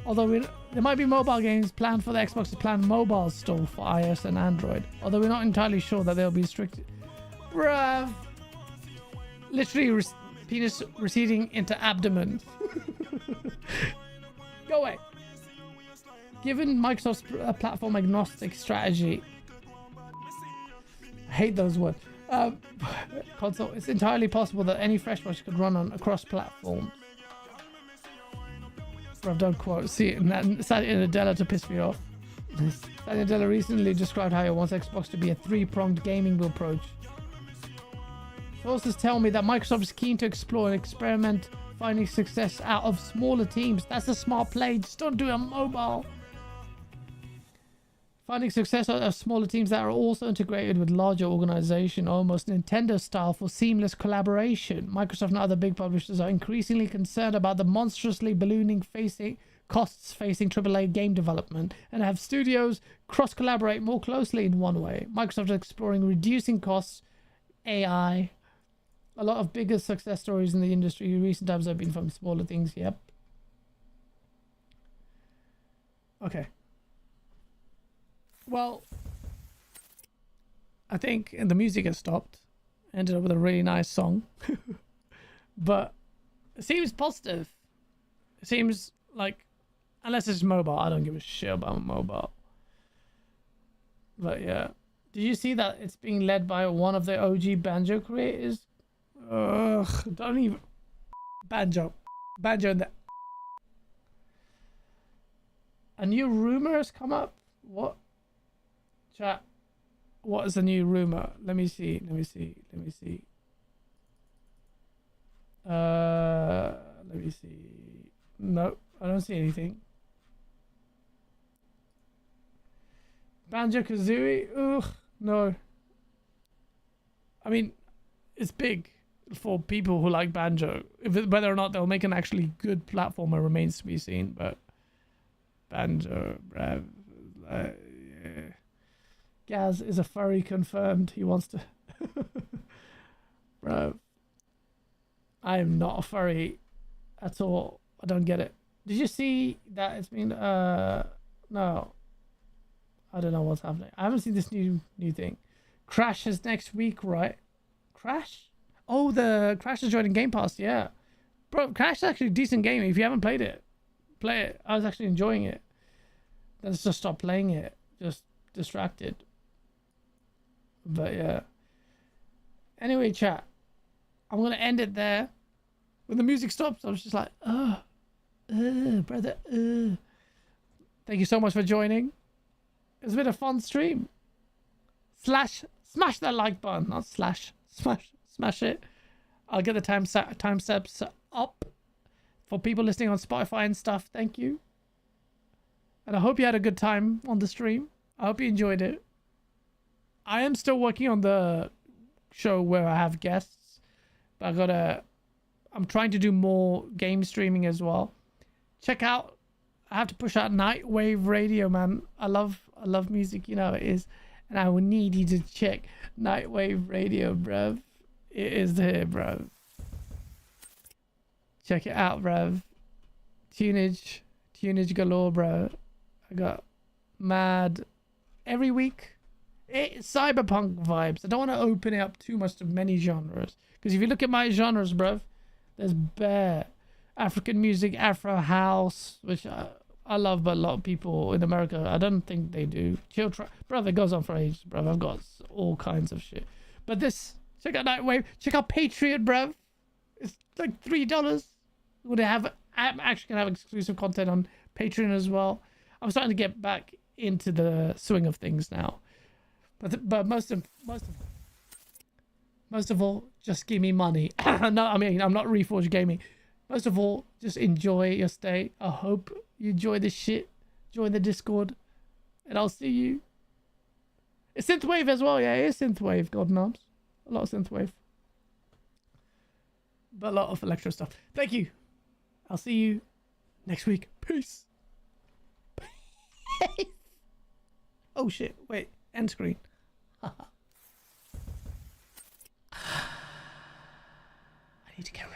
Although there might be mobile games planned for the Xbox's planned mobile store for iOS and Android. Although we're not entirely sure that they'll be strict... Bruh. Literally penis receding into abdomen. Go away. Given Microsoft's platform agnostic strategy, I hate those words. Console, it's entirely possible that any fresh watch could run on across platforms. Bruh, don't quote. See, Satya Nadella to piss me off. Satya Nadella recently described how he wants Xbox to be a three-pronged gaming approach. Sources tell me that Microsoft is keen to explore and experiment finding success out of smaller teams. That's a smart play. Just don't do a mobile. Finding success of smaller teams that are also integrated with larger organization, almost Nintendo style, for seamless collaboration. Microsoft and other big publishers are increasingly concerned about the monstrously ballooning costs facing AAA game development and have studios cross-collaborate more closely in one way. Microsoft is exploring reducing costs, AI. A lot of bigger success stories in the industry in recent times have been from smaller things. Yep. Okay. Well, I think the music has stopped. Ended up with a really nice song. But it seems positive. It seems like, unless it's mobile, I don't give a shit about mobile. But yeah. Did you see that it's being led by one of the OG Banjo creators? Ugh, don't even... Banjo and the... A new rumor has come up? What? Chat, what is the new rumor? Let me see. Let me see. No, I don't see anything. Banjo-Kazooie? Ugh, no. I mean, it's big for people who like Banjo. Whether or not they'll make an actually good platformer remains to be seen, but Banjo, bruv. Yeah. Gaz is a furry confirmed. He wants to... Bro. I am not a furry at all. I don't get it. Did you see that it's been... No. I don't know what's happening. I haven't seen this new thing. Crash is next week, right? Crash? Oh, the Crash is joining Game Pass, yeah. Bro, Crash is actually a decent game. If you haven't played it, play it. I was actually enjoying it. Then just stop playing it. Just distracted. But yeah. Anyway, chat. I'm gonna end it there. When the music stops, I was just like, brother. Thank you so much for joining. It's been a fun stream. Smash that like button, not slash. Smash it. I'll get the timestamps up for people listening on Spotify and stuff. Thank you. And I hope you had a good time on the stream. I hope you enjoyed it. I am still working on the show where I have guests, but I'm trying to do more game streaming as well. Check out, I have to push out Nightwave Radio, man. I love music, you know it is. And I will need you to check Nightwave Radio, bruv. It is there, bruv. Check it out, bruv. Tunage galore, bro. I got mad every week. It's cyberpunk vibes. I don't want to open it up too much to many genres, because if you look at my genres, bruv, there's bare African music, Afro house, which I love, but a lot of people in America, I don't think they do. Bruv, it goes on for ages, bruv. I've got all kinds of shit. But this, check out Nightwave. Check out Patreon, bruv. It's like $3. I'm actually gonna have exclusive content on Patreon as well. I'm starting to get back into the swing of things now. But most of all, just give me money. No, I mean, I'm not Reforged Gaming. Most of all, just enjoy your stay. I hope you enjoy this shit. Join the Discord. And I'll see you. It's Synthwave as well. Yeah, it is Synthwave, God knows. A lot of Synthwave. But a lot of electro stuff. Thank you. I'll see you next week. Peace. Peace. Oh shit. Wait. End screen. I need to get rid